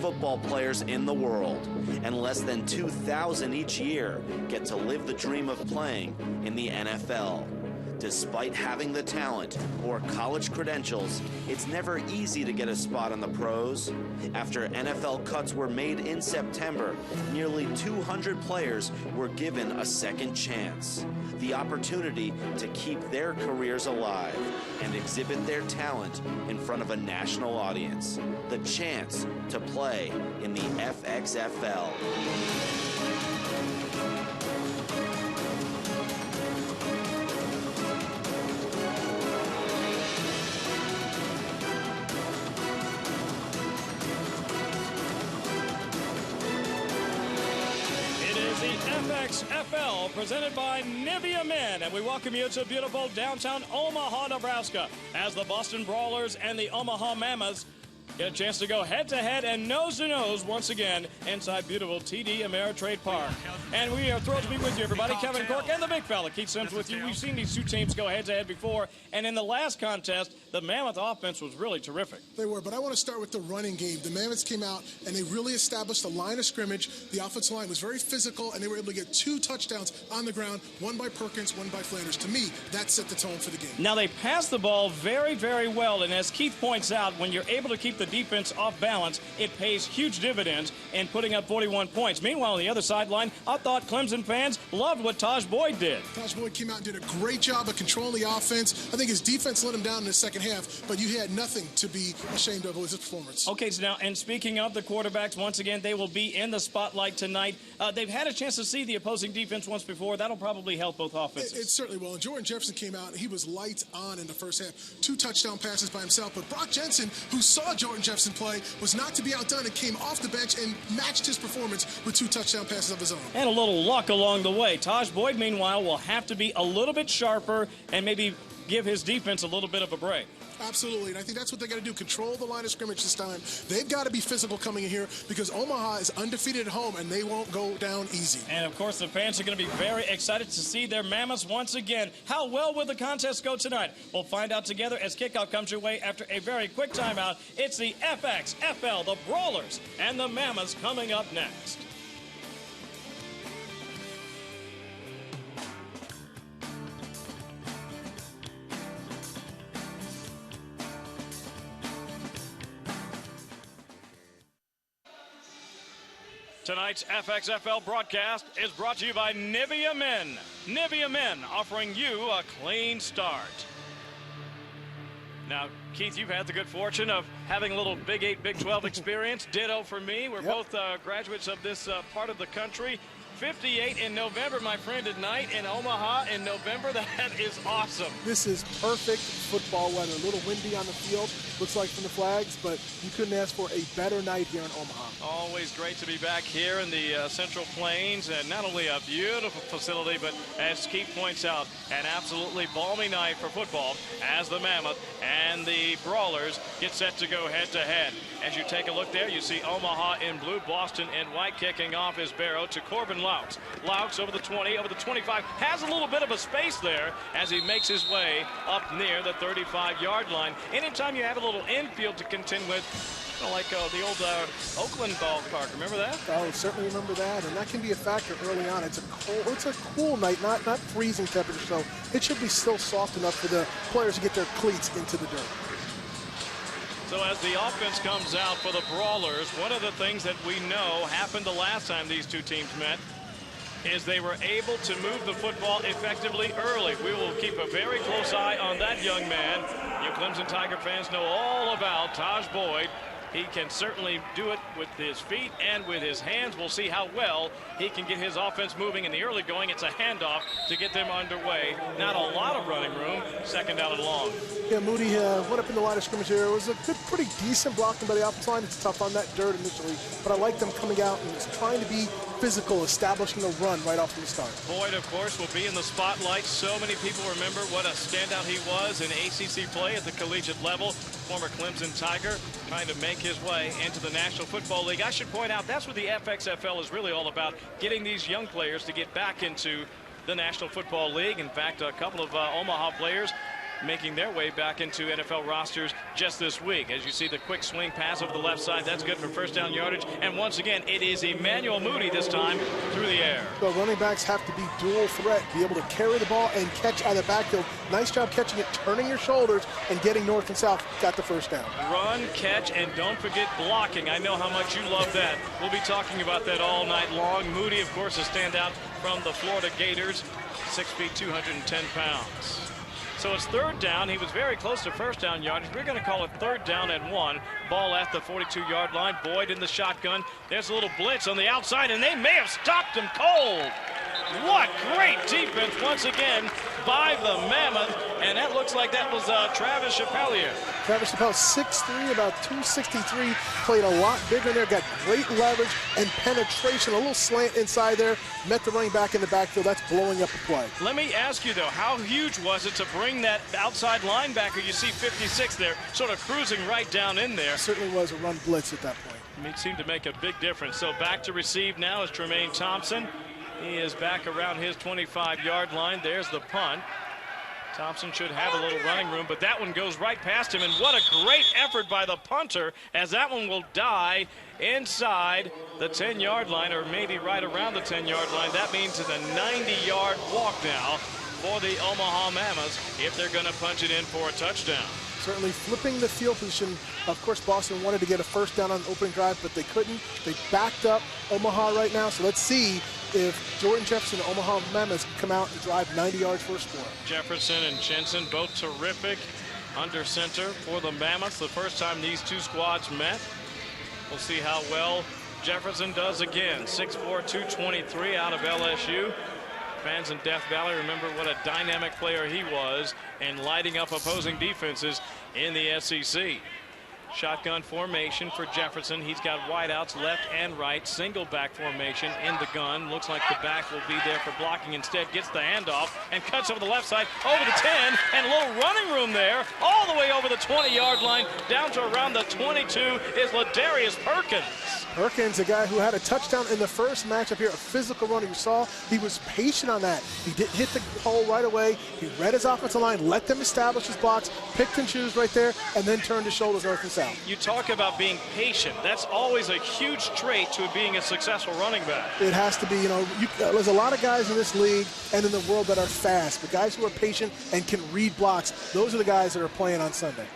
football players in the world, and less than 2,000 each year get to live the dream of playing in the NFL. Despite having the talent or college credentials, it's never easy to get a spot in the pros. After NFL cuts were made in September, nearly 200 players were given a second chance. The opportunity to keep their careers alive and exhibit their talent in front of a national audience. The chance to play in the FXFL. FXFL presented by Nivea Men, and we welcome you to beautiful downtown Omaha, Nebraska, as the Boston Brawlers and the Omaha Mammoths get a chance to go head-to-head and nose-to-nose once again inside beautiful TD Ameritrade Park. And we are thrilled to be with you, everybody. Kevin Cork and the big fella, Keith Sims, with you. We've seen these two teams go head-to-head before, and in the last contest, the Mammoth offense was really terrific. They were, but I want to start with the running game. The Mammoths came out, and they really established a line of scrimmage. The offensive line was very physical, and they were able to get 2 touchdowns on the ground, one by Perkins, one by Flanders. To me, that set the tone for the game. Now, they passed the ball very, very well, and as Keith points out, when you're able to keep the defense off balance, it pays huge dividends in putting up 41 points. Meanwhile, on the other sideline, I thought Clemson fans loved what Taj Boyd did. Taj Boyd came out and did a great job of controlling the offense. I think his defense let him down in the second half, but you had nothing to be ashamed of with his performance. Okay, so now, and speaking of the quarterbacks, once again, they will be in the spotlight tonight. They've had a chance to see the opposing defense once before. That'll probably help both offenses. It certainly will. And Jordan Jefferson came out, and he was lights on in the first half. 2 touchdown passes by himself, but Brock Jensen, who saw Jordan Jefferson play, was not to be outdone and came off the bench and matched his performance with 2 touchdown passes of his own. And a little luck along the way. Taj Boyd, meanwhile, will have to be a little bit sharper and maybe give his defense a little bit of a break. Absolutely, and I think that's what they got to do, control the line of scrimmage this time. They've got to be physical coming in here because Omaha is undefeated at home, and they won't go down easy. And, of course, the fans are going to be very excited to see their Mammoths once again. How well will the contest go tonight? We'll find out together as kickoff comes your way after a very quick timeout. It's the FXFL, the Brawlers, and the Mammoths coming up next. Tonight's FXFL broadcast is brought to you by Nivea Men. Nivea Men offering you a clean start. Now, Keith, you've had the good fortune of having a little Big 8, Big 12 experience. Ditto for me. We're both graduates of this part of the country. 58 in November, my friend, tonight in Omaha in November. That is awesome. This is perfect football weather. A little windy on the field, looks like from the flags, but you couldn't ask for a better night here in Omaha. Always great to be back here in the Central Plains, and not only a beautiful facility, but as Keith points out, an absolutely balmy night for football as the Mammoth and the Brawlers get set to go head-to-head. As you take a look there, you see Omaha in blue, Boston in white. Kicking off his Barrow to Corbin Laux. Laux over the 20, over the 25, has a little bit of a space there as he makes his way up near the 35-yard line. Anytime you have a little infield to contend with, like the old Oakland ballpark, remember that? Oh, certainly remember that, and that can be a factor early on. It's a cool night, not freezing temperature, so it should be still soft enough for the players to get their cleats into the dirt. So as the offense comes out for the Brawlers, one of the things that we know happened the last time these two teams met is they were able to move the football effectively early. We will keep a very close eye on that young man. You Clemson Tiger fans know all about Taj Boyd. He can certainly do it with his feet and with his hands. We'll see how well he can get his offense moving in the early going. It's a handoff to get them underway. Not a lot of running room. Second down and long. Yeah, Moody went up in the line of scrimmage here. It was a good, pretty decent blocking by the offensive line. It's tough on that dirt initially, but I like them coming out and just trying to be physical, establishing a run right off from the start. Boyd, of course, will be in the spotlight. So many people remember what a standout he was in ACC play at the collegiate level. Former Clemson Tiger trying to make his way into the National Football League. I should point out that's what the FXFL is really all about, getting these young players to get back into the National Football League. In fact, a couple of Omaha players making their way back into NFL rosters just this week. As you see the quick swing pass over the left side, that's good for first down yardage. And once again, it is Emmanuel Moody this time through the air. So running backs have to be dual threat, be able to carry the ball and catch out of the backfield. Nice job catching it, turning your shoulders, and getting north and south. Got the first down. Run, catch, and don't forget blocking. I know how much you love that. We'll be talking about that all night long. Moody, of course, a standout from the Florida Gators, 6 feet, 210 pounds. So it's third down. He was very close to first down yardage. We're going to call it third down and 1. Ball at the 42-yard line. Boyd in the shotgun. There's a little blitz on the outside, and they may have stopped him cold. What great defense once again by the Mammoth. And that looks like that was Travis Chappelle. Travis Chappelle, 6'3", about 263, played a lot bigger there, got great leverage and penetration, a little slant inside there, met the running back in the backfield. That's blowing up the play. Let me ask you, though, how huge was it to bring that outside linebacker, you see 56 there, sort of cruising right down in there? It certainly was a run blitz at that point. It seemed to make a big difference. So back to receive now is Tremaine Thompson. He is back around his 25-yard line. There's the punt. Thompson should have a little running room, but that one goes right past him. And what a great effort by the punter, as that one will die inside the 10-yard line, or maybe right around the 10-yard line. That means it's a 90-yard walk now for the Omaha Mammoths if they're going to punch it in for a touchdown. Certainly flipping the field position. Of course, Boston wanted to get a first down on the opening drive, but they couldn't. They backed up Omaha right now, so let's see if Jordan Jefferson and Omaha Mammoths come out and drive 90 yards for a score. Jefferson and Jensen, both terrific under center for the Mammoths. The first time these two squads met. We'll see how well Jefferson does again. 6'4", 223 out of LSU. Fans in Death Valley remember what a dynamic player he was and lighting up opposing defenses in the SEC. Shotgun formation for Jefferson. He's got wideouts left and right. Single back formation in the gun. Looks like the back will be there for blocking. Instead gets the handoff and cuts over the left side over the 10, and a little running room there all the way over the 20-yard line down to around the 22 is Ladarius Perkins. Perkins, a guy who had a touchdown in the first matchup here, a physical runner. You saw he was patient on that. He didn't hit the hole right away. He read his offensive line, let them establish his blocks, picked and choose right there, and then turned his shoulders north and south. You talk about being patient. That's always a huge trait to being a successful running back. It has to be, there's a lot of guys in this league and in the world that are fast, but guys who are patient and can read blocks, those are the guys that are playing on Sunday.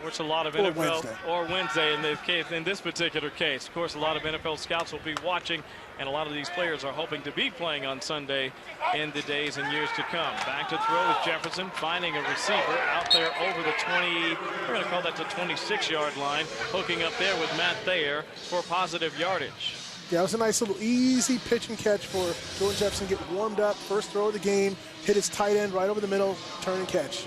Which a lot of Wednesday in this particular case. Of course, a lot of NFL scouts will be watching, and a lot of these players are hoping to be playing on Sunday in the days and years to come. Back to throw with Jefferson, finding a receiver out there over the 20, we're going to call that the 26-yard line, hooking up there with Matt Thayer for positive yardage. Yeah, it was a nice little easy pitch and catch for Jordan Jefferson. Get warmed up, first throw of the game, hit his tight end right over the middle, turn and catch.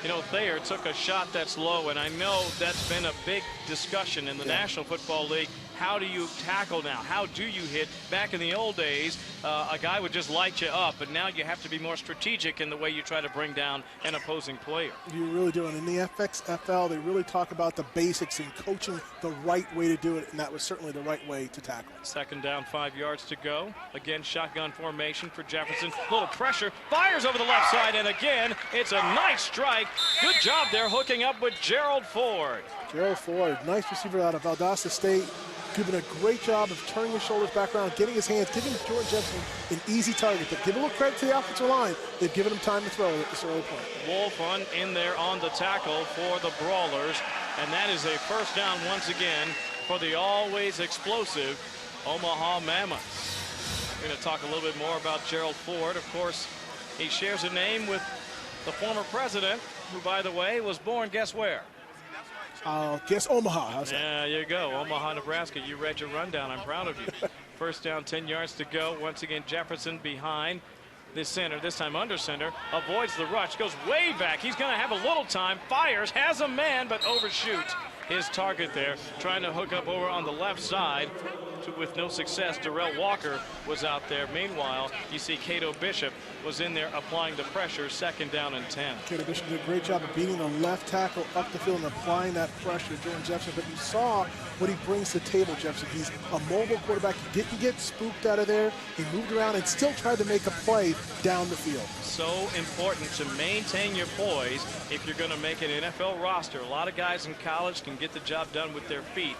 You know, Thayer took a shot that's low, and I know that's been a big discussion in the National Football League. How do you tackle now? How do you hit? Back in the old days, a guy would just light you up, but now you have to be more strategic in the way you try to bring down an opposing player. You really do, and in the FXFL, they really talk about the basics and coaching the right way to do it, and that was certainly the right way to tackle. Second down, 5 yards to go. Again, shotgun formation for Jefferson. Little pressure, fires over the left side, and again, it's a nice strike. Good job there hooking up with Gerald Ford. Gerald Ford, nice receiver out of Valdosta State. Doing a great job of turning his shoulders back around, getting his hands, giving Jordan Jefferson an easy target. But give a little credit to the offensive line. They've given him time to throw at this early point. Wolf in there on the tackle for the Brawlers. And that is a first down once again for the always explosive Omaha Mammoths. We're going to talk a little bit more about Gerald Ford. Of course, he shares a name with the former president, who, by the way, was born, guess where? Guess Omaha. How's that? Yeah, you go. Omaha, Nebraska. You read your rundown. I'm proud of you. First down, 10 yards to go. Once again, Jefferson behind the center, this time under center. Avoids the rush. Goes way back. He's going to have a little time. Fires. Has a man, but overshoots. his target there, trying to hook up over on the left side. With no success, Darrell Walker was out there. Meanwhile, you see Cato Bishop was in there applying the pressure, 2nd down and 10. Cato Bishop did a great job of beating the left tackle up the field and applying that pressure to Jordan Jefferson. But you saw what he brings to the table, Jefferson. He's a mobile quarterback. He didn't get spooked out of there. He moved around and still tried to make a play down the field. So important to maintain your poise if you're going to make an NFL roster. A lot of guys in college can get the job done with their feet.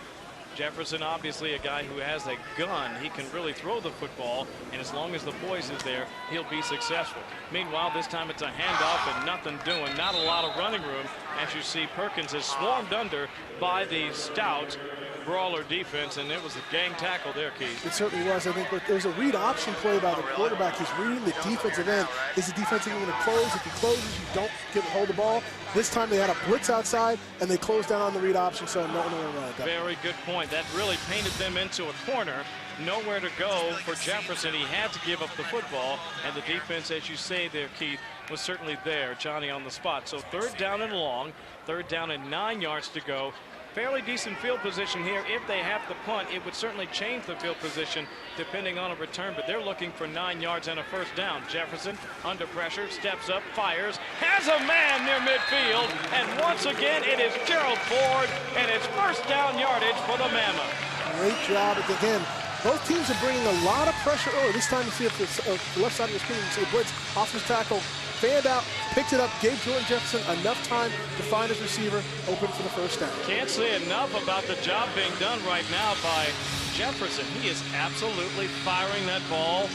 Jefferson, obviously a guy who has a gun. He can really throw the football, and as long as the poise is there, he'll be successful. Meanwhile, this time it's a handoff and nothing doing. Not a lot of running room. As you see, Perkins is swarmed under by the stout brawler defense, and it was a gang tackle there, Keith. It certainly was. I think there's a read option play by the quarterback. He's reading the defensive end. Is the defensive end going to close? If he closes, you don't get hold the ball. This time they had a blitz outside, and they closed down on the read option, so no one ran. Very good point. That really painted them into a corner. Nowhere to go for Jefferson. He had to give up the football, and the defense, as you say there, Keith, was certainly there. Johnny on the spot. So 3rd down and long, 3rd down and 9 yards to go. Fairly decent field position here. If they have to punt, it would certainly change the field position depending on a return, but they're looking for 9 yards and a 1st down. Jefferson under pressure, steps up, fires, has a man near midfield, and once again it is Gerald Ford, and it's 1st down yardage for the Mammoth. Great job again. Both teams are bringing a lot of pressure early. This time you see the left side of the screen, you see a blitz, offensive tackle, fanned out, picked it up, gave Jordan Jefferson enough time to find his receiver open for the 1st down. Can't say enough about the job being done right now by Jefferson. He is absolutely firing that ball.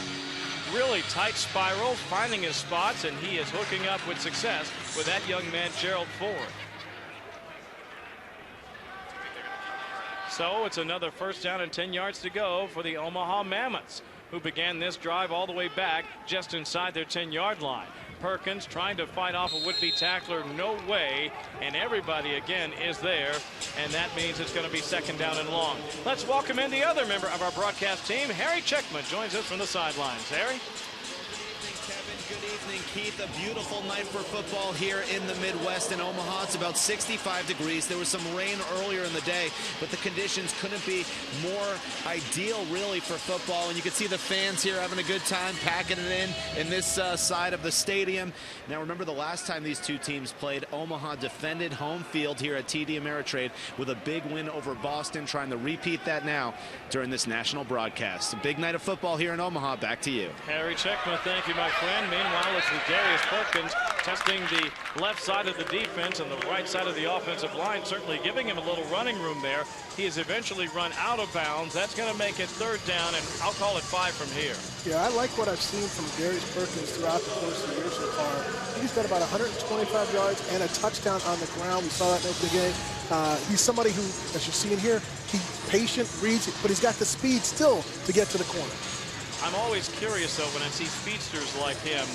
Really tight spiral, finding his spots, and he is hooking up with success with that young man, Gerald Ford. So it's another 1st down and 10 yards to go for the Omaha Mammoths, who began this drive all the way back just inside their 10-yard line. Perkins trying to fight off a would-be tackler, no way, and everybody again is there, and that means it's going to be 2nd down and long. Let's welcome in the other member of our broadcast team. Harry Checkman joins us from the sidelines. Harry? Good evening, Keith. A beautiful night for football here in the Midwest in Omaha. It's about 65 degrees. There was some rain earlier in the day, but the conditions couldn't be more ideal, really, for football. And you can see the fans here having a good time, packing it in this side of the stadium. Now, remember the last time these two teams played, Omaha defended home field here at TD Ameritrade with a big win over Boston, trying to repeat that now during this national broadcast. A big night of football here in Omaha. Back to you. Harry Checkman, thank you, my friend. Meanwhile, it's Darius Perkins testing the left side of the defense and the right side of the offensive line, certainly giving him a little running room there. He has eventually run out of bounds. That's going to make it 3rd down, and I'll call it 5 from here. Yeah, I like what I've seen from Darius Perkins throughout the course of the year so far. He's got about 125 yards and a touchdown on the ground. We saw that in the opening game. He's somebody who, as you're seeing here, he's patient, reads, but he's got the speed still to get to the corner. I'm always curious, though, when I see speedsters like him,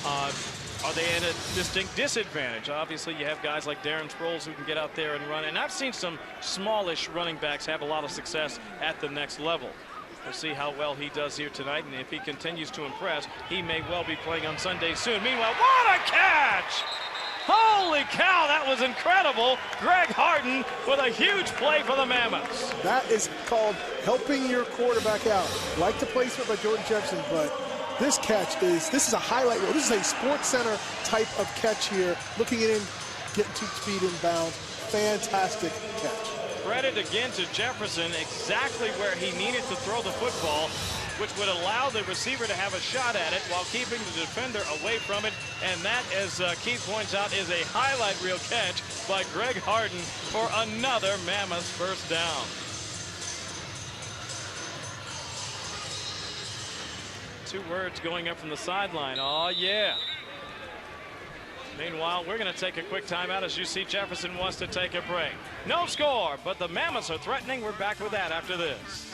are they at a distinct disadvantage? Obviously, you have guys like Darren Sproles who can get out there and run, and I've seen some smallish running backs have a lot of success at the next level. We'll see how well he does here tonight, and if he continues to impress, he may well be playing on Sunday soon. Meanwhile, what a catch! Holy cow, that was incredible. Greg Harden with a huge play for the Mammoths. That is called helping your quarterback out. Like the placement by Jordan Jefferson, but this catch this is a highlight reel. This is a Sports Center type of catch here. Looking at him, getting 2 feet in bounds. Fantastic catch. Credit again to Jefferson, exactly where he needed to throw the football, which would allow the receiver to have a shot at it while keeping the defender away from it. And that, as Keith points out, is a highlight reel catch by Greg Harden for another Mammoths 1st down. Two words going up from the sideline. Oh, yeah. Meanwhile, we're going to take a quick timeout as you see Jefferson wants to take a break. No score, but the Mammoths are threatening. We're back with that after this.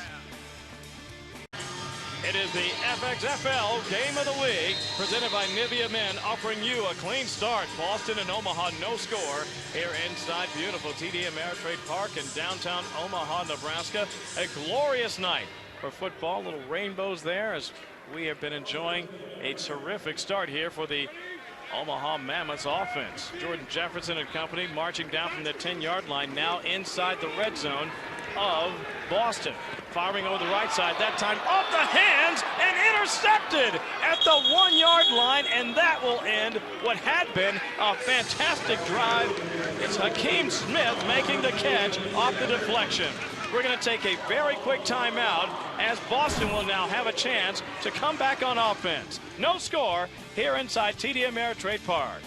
It is the FXFL Game of the Week, presented by Nivea Men, offering you a clean start. Boston and Omaha, no score here inside beautiful TD Ameritrade Park in downtown Omaha, Nebraska. A glorious night for football. Little rainbows there as we have been enjoying a terrific start here for the Omaha Mammoths offense. Jordan Jefferson and company marching down from the 10-yard line, now inside the red zone of Boston. Firing over the right side, that time off the hands and intercepted at the 1-yard line, and that will end what had been a fantastic drive. It's Hakeem Smith making the catch off the deflection. We're going to take a very quick timeout as Boston will now have a chance to come back on offense. No score here inside TD Ameritrade Park.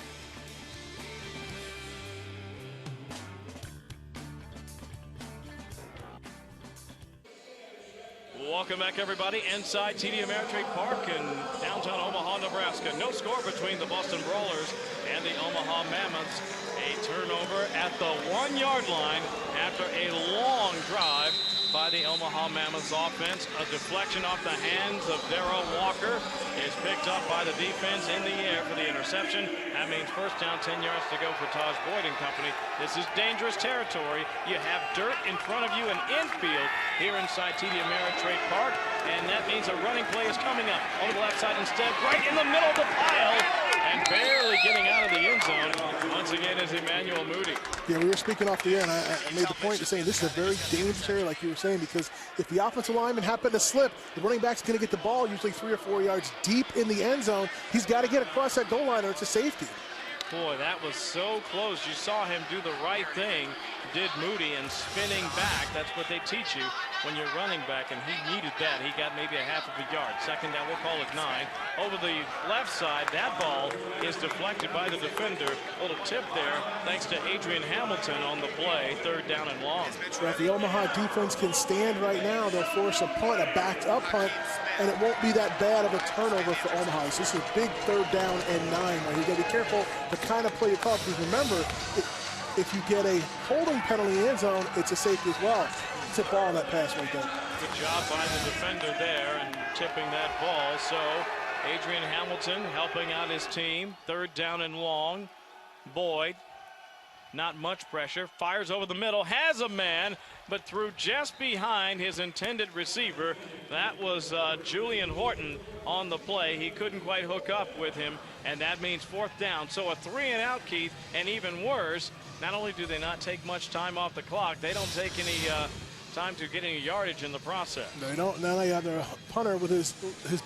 Welcome back, everybody, inside TD Ameritrade Park in downtown Omaha, Nebraska. No score between the Boston Brawlers and the Omaha Mammoths. A turnover at the 1-yard line after a long drive by the Omaha Mammoths offense. A deflection off the hands of Darrell Walker is picked up by the defense in the air for the interception. That means first down, 10 yards to go for Taj Boyd and company. This is dangerous territory. You have dirt in front of you and infield here inside TD Ameritrade Park, and that means a running play is coming up on the left side instead, right in the middle of the pile, and barely getting out of the end zone. Once again is Emmanuel Moody. Yeah, we were speaking off the air, and I made the point of saying this is a very dangerous area, like you were saying, because if the offensive lineman happened to slip, the running back's going to get the ball usually 3 or 4 yards deep in the end zone. He's got to get across that goal line or it's a safety. Boy, that was so close. You saw him do the right thing, did Moody, and spinning back. That's what they teach you when you're running back, and he needed that. He got maybe a half of a yard. Second down, we'll call it 9. Over the left side, that ball is deflected by the defender. A little tip there, thanks to Adrian Hamilton on the play. Third down and long. Right, the Omaha defense can stand right now. They'll force a punt, a backed up punt, and it won't be that bad of a turnover for Omaha. So this is a big third down and 9. Right? You got to be careful the kind of play you call, because remember, if you get a holding penalty in the end zone, it's a safety as well. Tip ball on that pass right there. Good job by the defender there and tipping that ball. So Adrian Hamilton helping out his team. Third down and long. Boyd, not much pressure, fires over the middle, has a man, but threw just behind his intended receiver. That was Julian Horton on the play. He couldn't quite hook up with him, and that means fourth down. So a 3 and out, Keith, and even worse, not only do they not take much time off the clock, they don't take any time to get any yardage in the process. They don't. Now they have their punter with his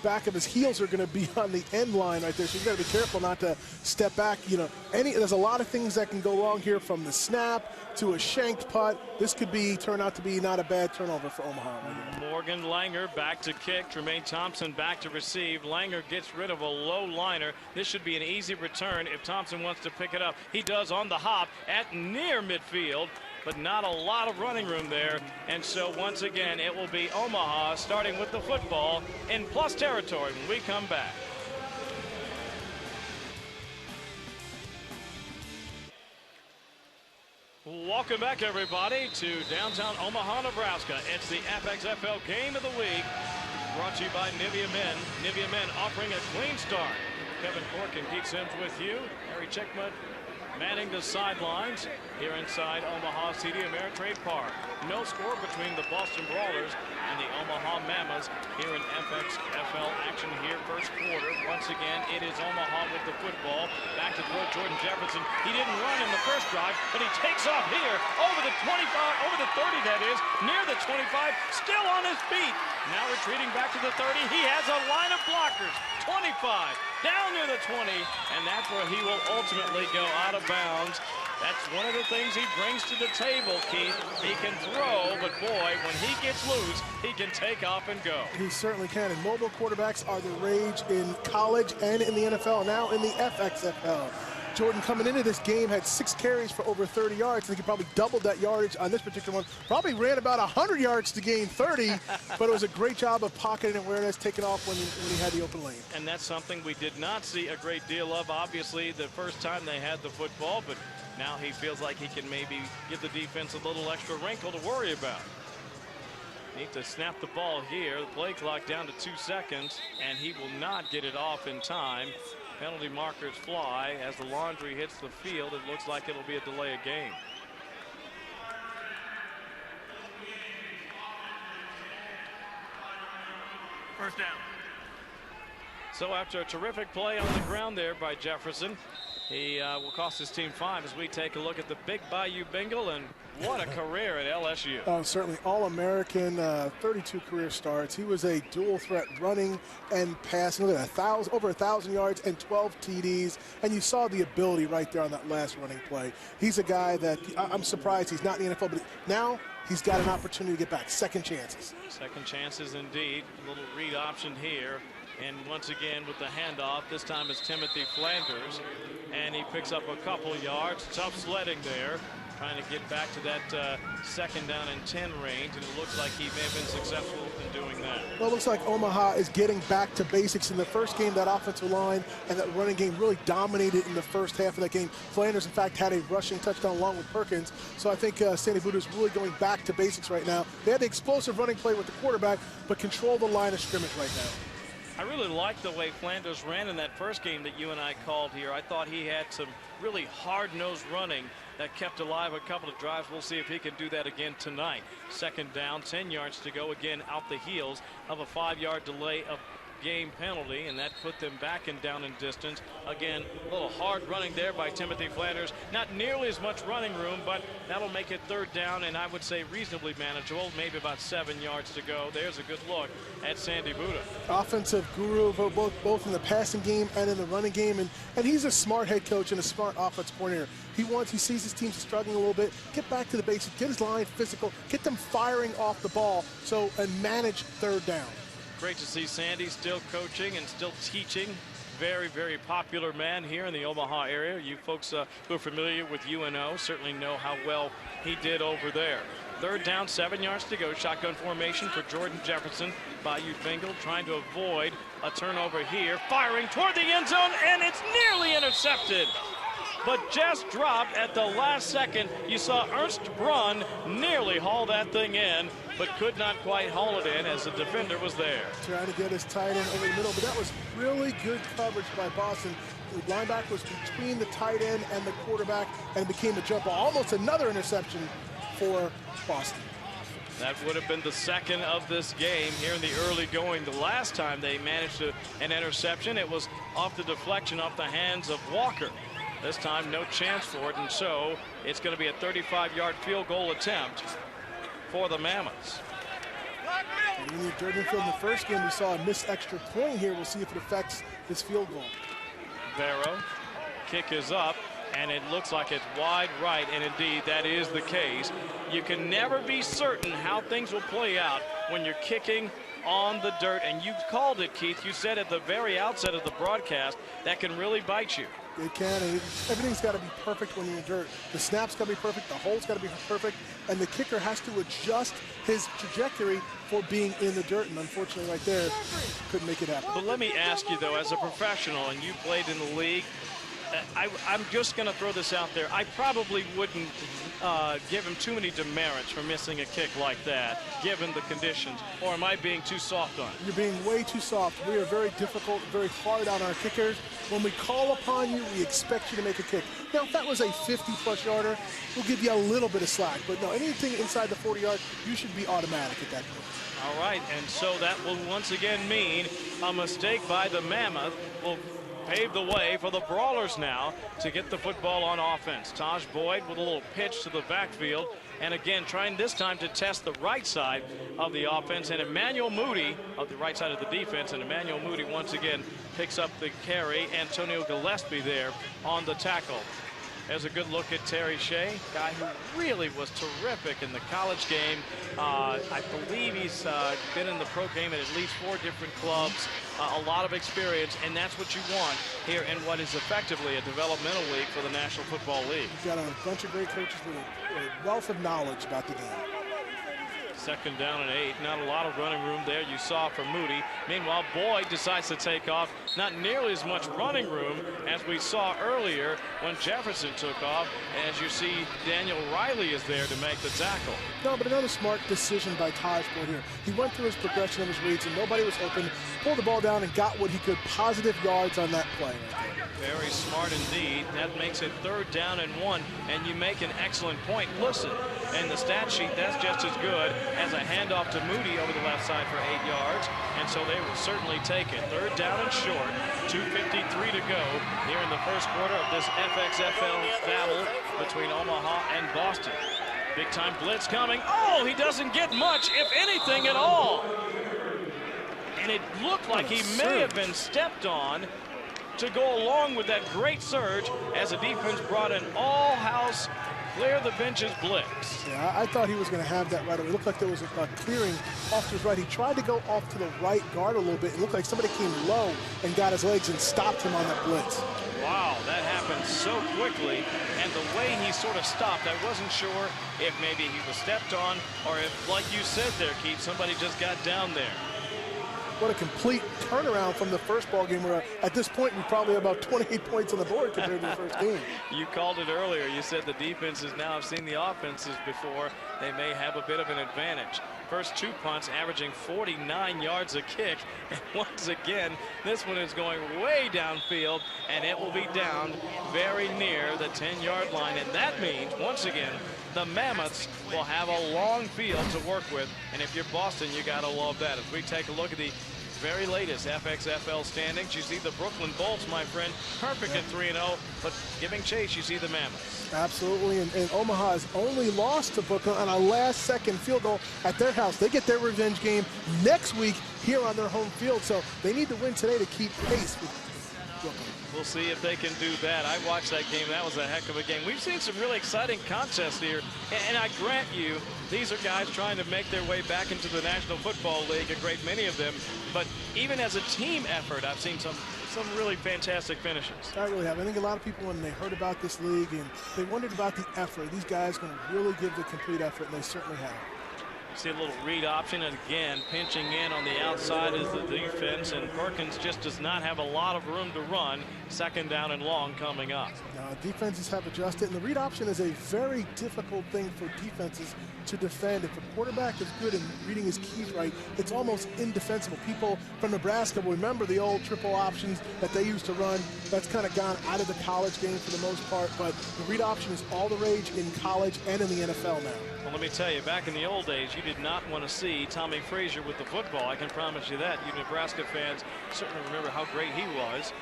back of his heels are going to be on the end line right there. So you got to be careful not to step back. You know, there's a lot of things that can go wrong here, from the snap to a shanked putt. This could turn out to be not a bad turnover for Omaha. Morgan Langer back to kick. Tremaine Thompson back to receive. Langer gets rid of a low liner. This should be an easy return if Thompson wants to pick it up. He does on the hop at near midfield, but not a lot of running room there. And so once again, it will be Omaha starting with the football in plus territory when we come back. Welcome back, everybody, to downtown Omaha, Nebraska. It's the FXFL Game of the Week, brought to you by Nivea Men. Nivea Men offering a clean start. Kevin Cork and Pete Sims with you. Harry Chickman manning the sidelines here inside Omaha's TD Ameritrade Park. No score between the Boston Brawlers and the Omaha Mammoths here in FXFL action here first quarter. Once again, it is Omaha with the football. Back to throw Jordan Jefferson. He didn't run in the first drive, but he takes off here over the 25, over the 30 that is, near the 25, still on his feet. Now retreating back to the 30. He has a line of blockers. 25, down near the 20, and that's where he will ultimately go out of bounds. That's one of the things he brings to the table, Keith. He can throw, but boy, when he gets loose, he can take off and go. He certainly can, and mobile quarterbacks are the rage in college and in the NFL, now in the FXFL. Jordan, coming into this game, had 6 carries for over 30 yards. I think he probably doubled that yardage on this particular one. Probably ran about 100 yards to gain 30, but it was a great job of pocketing awareness, taking off when he had the open lane. And that's something we did not see a great deal of, obviously, the first time they had the football, but now he feels like he can maybe give the defense a little extra wrinkle to worry about. Need to snap the ball here. The play clock down to 2 seconds, and he will not get it off in time. Penalty markers fly. As the laundry hits the field, it looks like it'll be a delay of game. First down. So after a terrific play on the ground there by Jefferson, he will cost his team 5 as we take a look at the big Bayou Bengal, and what a career at LSU. Oh, certainly All-American, 32 career starts. He was a dual threat running and passing. Look at that, over 1,000 yards and 12 TDs. And you saw the ability right there on that last running play. He's a guy that I'm surprised he's not in the NFL, but now he's got an opportunity to get back. Second chances. Second chances indeed. A little read option here. And once again with the handoff, this time it's Timothy Flanders. And he picks up a couple yards. Tough sledding there, trying to get back to that second down and 10 range. And it looks like he may have been successful in doing that. Well, it looks like Omaha is getting back to basics. In the first game, that offensive line and that running game really dominated in the first half of that game. Flanders, in fact, had a rushing touchdown along with Perkins. So I think Sandy Buddha is really going back to basics right now. They had the explosive running play with the quarterback, but control the line of scrimmage right now. I really liked the way Flanders ran in that first game that you and I called here. I thought he had some really hard-nosed running that kept alive a couple of drives. We'll see if he can do that again tonight. Second down, 10 yards to go, again out the heels of a 5-yard delay of game penalty, and that put them back and down in distance. Again, a little hard running there by Timothy Flanders. Not nearly as much running room, but that'll make it third down, and I would say reasonably manageable. Maybe about 7 yards to go. There's a good look at Sandy Buddha. Offensive guru both in the passing game and in the running game, and he's a smart head coach and a smart offense coordinator. He sees his teams struggling a little bit, get back to the basics, get his line physical, get them firing off the ball, and manage third down. Great to see Sandy still coaching and still teaching. Very, very popular man here in the Omaha area. You folks who are familiar with UNO certainly know how well he did over there. Third down, 7 yards to go. Shotgun formation for Jordan Jefferson. Bayou Bengal trying to avoid a turnover here. Firing toward the end zone, and it's nearly intercepted. But just dropped at the last second. You saw Ernst Brunn nearly haul that thing in, but could not quite haul it in as the defender was there. Trying to get his tight end over the middle, but that was really good coverage by Boston. The linebacker was between the tight end and the quarterback, and it became a jump ball. Almost another interception for Boston. That would have been the second of this game here in the early going. The last time they managed an interception, it was off the deflection off the hands of Walker. This time, no chance for it, and so it's going to be a 35-yard field goal attempt for the Mammoths. In the first game, we saw a missed extra point here. We'll see if it affects this field goal. Barrow, kick is up, and it looks like it's wide right, and indeed that is the case. You can never be certain how things will play out when you're kicking on the dirt, and you called it, Keith. You said at the very outset of the broadcast that can really bite you. It can. Everything's got to be perfect when you're in dirt. The snap's got to be perfect. The hole's got to be perfect. And the kicker has to adjust his trajectory for being in the dirt. And unfortunately, right there, couldn't make it happen. But let me ask you, though, as a professional, and you played in the league, I'm just going to throw this out there. I probably wouldn't give him too many demerits for missing a kick like that, given the conditions. Or am I being too soft on it? You're being way too soft. We are very difficult, very hard on our kickers. When we call upon you, we expect you to make a kick. Now, if that was a 50-plus yarder, we'll give you a little bit of slack. But no, anything inside the 40-yard, you should be automatic at that point. All right, and so that will once again mean a mistake by the Mammoth will pave the way for the Brawlers now to get the football on offense. Taj Boyd with a little pitch to the backfield, and again trying this time to test the right side of the offense, and Emmanuel Moody of the right side of the defense, and Emmanuel Moody once again picks up the carry. Antonio Gillespie there on the tackle. There's a good look at Terry Shea, guy who really was terrific in the college game. I believe he's been in the pro game at least 4 different clubs, a lot of experience, and that's what you want here in what is effectively a developmental league for the National Football League. You've got a bunch of great coaches with a wealth of knowledge about the game. Second down and 8. Not a lot of running room there you saw for Moody. Meanwhile, Boyd decides to take off. Not nearly as much running room as we saw earlier when Jefferson took off. And as you see, Daniel Riley is there to make the tackle. No, but another smart decision by Taj Boyd here. He went through his progression of his reads, and nobody was open. Pulled the ball down and got what he could. Positive yards on that play right there. Very smart indeed. That makes it third down and 1. And you make an excellent point. Listen, in the stat sheet, that's just as good as a handoff to Moody over the left side for 8 yards. And so they will certainly take it. 3rd down and short, 2:53 to go here in the first quarter of this FXFL battle between Omaha and Boston. Big time blitz coming. Oh, he doesn't get much, if anything at all. And it looked like he may have been stepped on to go along with that great surge as the defense brought an all-house clear the benches blitz. Yeah, I thought he was going to have that right away. It looked like there was a clearing off to his right. He tried to go off to the right guard a little bit. It looked like somebody came low and got his legs and stopped him on that blitz. Wow, that happened so quickly. And the way he sort of stopped, I wasn't sure if maybe he was stepped on or if, like you said there, Keith, somebody just got down there. What a complete turnaround from the first ball game, where at this point we probably have about 28 points on the board compared to the first game. You called it earlier. You said the defenses now have seen the offenses before. They may have a bit of an advantage. First 2 punts averaging 49 yards a kick. And once again, this one is going way downfield, and it will be down very near the 10-yard line. And that means, once again, the Mammoths will have a long field to work with. And if you're Boston, you got to love that. As we take a look at the very latest FXFL standings, you see the Brooklyn Bolts, my friend, perfect at 3-0, but giving chase, you see the Mammoths. Absolutely, and Omaha has only lost to Brooklyn on a last-second field goal at their house. They get their revenge game next week here on their home field, so they need to win today to keep pace with Brooklyn. We'll see if they can do that. I watched that game. That was a heck of a game. We've seen some really exciting contests here, and I grant you, these are guys trying to make their way back into the National Football League, a great many of them. But even as a team effort, I've seen some really fantastic finishes. I really have. I think a lot of people, when they heard about this league and they wondered about the effort, these guys are going to really give the complete effort, and they certainly have. See a little read option, and again, pinching in on the outside is the defense, and Perkins just does not have a lot of room to run. 2nd down and long coming up. Defenses have adjusted, and the read option is a very difficult thing for defenses to defend. If a quarterback is good in reading his keys right, it's almost indefensible. People from Nebraska will remember the old triple options that they used to run. That's kind of gone out of the college game for the most part, but the read option is all the rage in college and in the NFL now. Well, let me tell you, back in the old days, you did not want to see Tommy Frazier with the football. I can promise you that. You Nebraska fans certainly remember how great he was.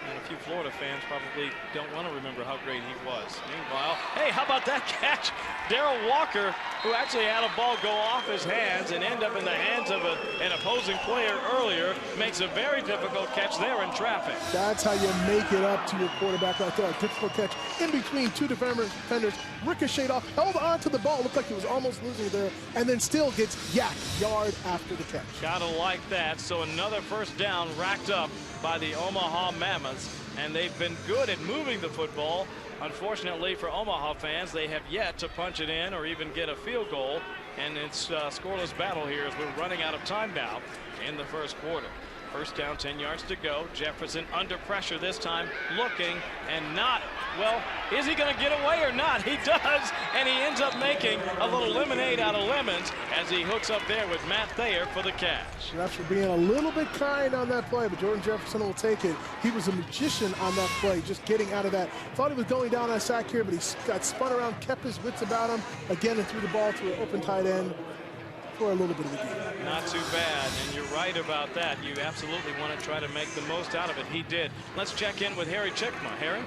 And a few Florida fans probably don't want to remember how great he was. Meanwhile, hey, how about that catch? Darrell Walker, who actually had a ball go off his hands and end up in the hands of an opposing player earlier, makes a very difficult catch there in traffic. That's how you make it up to your quarterback right there. A difficult catch in between 2 defenders, ricocheted off, held on to the ball, looked like he was almost losing it there, and then still gets yacked yard after the catch. Gotta like that. So another 1st down racked up by the Omaha Mammoths, and they've been good at moving the football. Unfortunately for Omaha fans, they have yet to punch it in or even get a field goal, and it's a scoreless battle here as we're running out of time now in the first quarter. 1st down, 10 yards to go. Jefferson under pressure this time, looking and not, well, is he going to get away or not? He does, and he ends up making a little lemonade out of lemons as he hooks up there with Matt Thayer for the catch. Refs were being a little bit kind on that play, but Jordan Jefferson will take it. He was a magician on that play, just getting out of that. Thought he was going down on a sack here, but he got spun around, kept his wits about him, again, and threw the ball to an open tight end for a little bit of the game. Not too bad, and you're right about that. You absolutely want to try to make the most out of it. He did. Let's check in with Harry Chickma. Harry?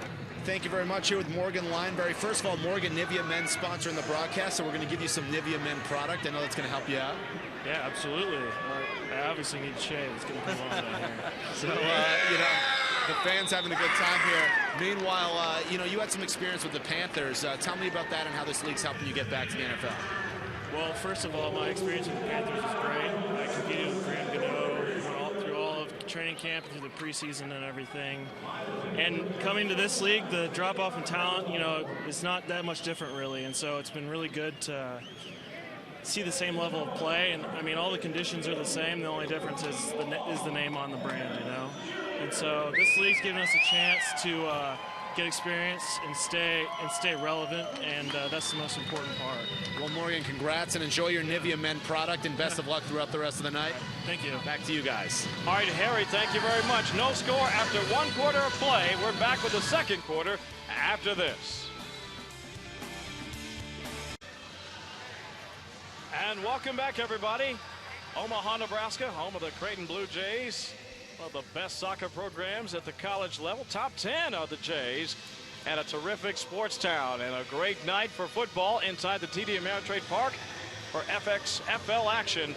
Thank you very much. Here with Morgan Lineberry. First of all, Morgan, Nivea Men sponsoring the broadcast, so we're going to give you some Nivea Men product. I know that's going to help you out. Yeah, absolutely. I obviously need to shave. It's going to come on down here. So, you know, the fans having a good time here. Meanwhile, you know, you had some experience with the Panthers. Tell me about that and how this league's helping you get back to the NFL. Well, first of all, my experience with the Panthers is great. I competed with Graham Gano through all of training camp, through the preseason and everything. And coming to this league, the drop-off in talent, you know, is not that much different, really. And so it's been really good to see the same level of play. And, I mean, all the conditions are the same. The only difference is the name on the brand, you know. And so this league's given us a chance to get experience and stay relevant, and that's the most important part. Well, Morgan, congrats, and enjoy your Nivea Men product, and best of luck throughout the rest of the night. Thank you. Back to you guys. All right, Harry, thank you very much. No score after 1 quarter of play. We're back with the 2nd quarter after this. And welcome back, everybody. Omaha, Nebraska, home of the Creighton Blue Jays. One of the best soccer programs at the college level. Top 10 of the Jays. And a terrific sports town. And a great night for football inside the TD Ameritrade Park for FXFL action.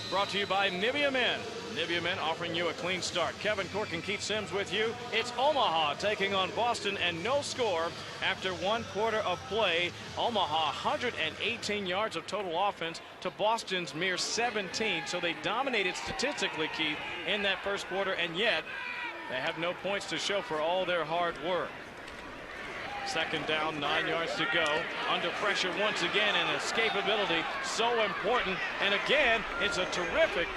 Brought to you by Nivea Men. Nivea Men offering you a clean start. Kevin Cork and Keith Sims with you. It's Omaha taking on Boston, and no score after 1 quarter of play. Omaha 118 yards of total offense to Boston's mere 17. So they dominated statistically, Keith, in that first quarter, and yet they have no points to show for all their hard work. Second down, 9 yards to go. Under pressure once again, and escapability so important. And again, it's a terrific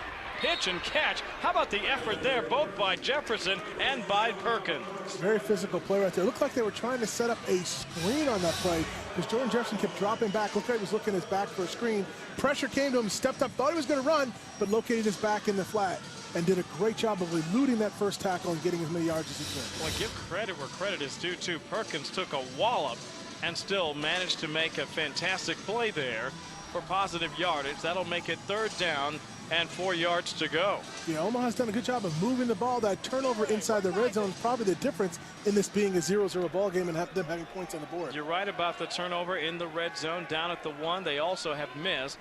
pitch and catch. How about the effort there, both by Jefferson and by Perkins? Very physical play right there. It looked like they were trying to set up a screen on that play because Jordan Jefferson kept dropping back. Looked like he was looking his back for a screen. Pressure came to him, stepped up, thought he was going to run, but located his back in the flat and did a great job of eluding that first tackle and getting as many yards as he could. Well, give credit where credit is due, too. Perkins took a wallop and still managed to make a fantastic play there for positive yardage. That'll make it 3rd down and 4 yards to go. Yeah, Omaha's done a good job of moving the ball. That turnover inside the red zone is probably the difference in this being a 0-0 ball game and them having points on the board. You're right about the turnover in the red zone down at the 1. They also have missed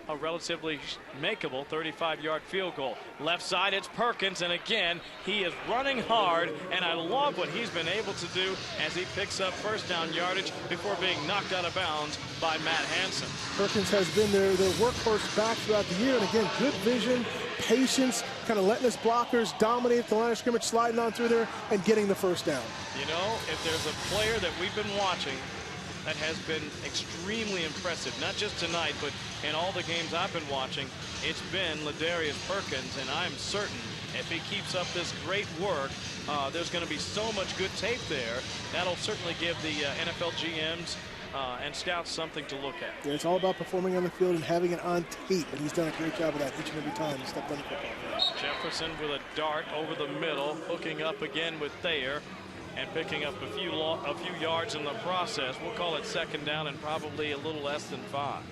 a relatively makeable 35-yard field goal. Left side, it's Perkins, and again, he is running hard, and I love what he's been able to do as he picks up first down yardage before being knocked out of bounds by Matt Hansen. Perkins has been their workhorse back throughout the year, and again, good vision, patience, kind of letting his blockers dominate the line of scrimmage, sliding on through there, and getting the first down. You know, if there's a player that we've been watching that has been extremely impressive, not just tonight, but in all the games I've been watching, it's been Ladarius Perkins, and I'm certain if he keeps up this great work, there's going to be so much good tape there. That'll certainly give the NFL GMs and scouts something to look at. Yeah, it's all about performing on the field and having it on tape, and he's done a great job of that each and every time he stepped on the football. Jefferson with a dart over the middle, hooking up again with Thayer, and picking up a few yards in the process. We'll call it 2nd down and probably a little less than 5.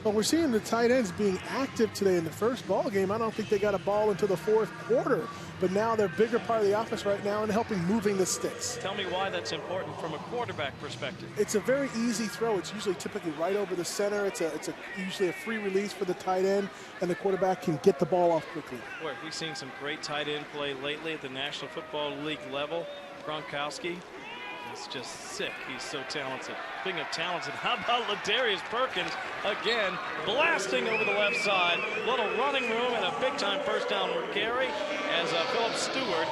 Well, we're seeing the tight ends being active today in the first ball game. I don't think they got a ball until the 4th quarter, but now they're a bigger part of the offense right now and helping moving the sticks. Tell me why that's important from a quarterback perspective. It's a very easy throw. It's usually typically right over the center. It's usually a free release for the tight end, and the quarterback can get the ball off quickly. Boy, we've seen some great tight end play lately at the National Football League level. Gronkowski, it's just sick. He's so talented. Speaking of talented, how about Ladarius Perkins again blasting over the left side. Little running room and a big-time first down carry as Philip Stewart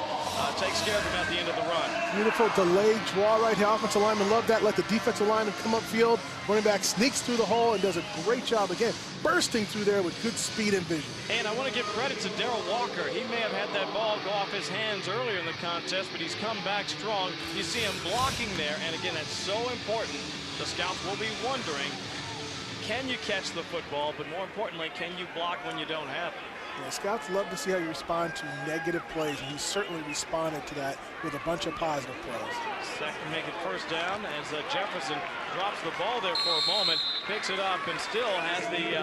takes care of him at the end of the run. Beautiful delayed draw right here. Offensive lineman love that. Let the defensive lineman come upfield. Running back sneaks through the hole and does a great job again, bursting through there with good speed and vision. And I want to give credit to Darrell Walker. He may have had that ball go off his hands earlier in the contest, but he's come back strong. You see him blocking there, and again, that's so important. The scouts will be wondering, can you catch the football, but more importantly, can you block when you don't have it? Yeah, scouts love to see how you respond to negative plays, and he certainly responded to that with a bunch of positive plays. Second, make it first down as Jefferson drops the ball there for a moment, picks it up, and still has the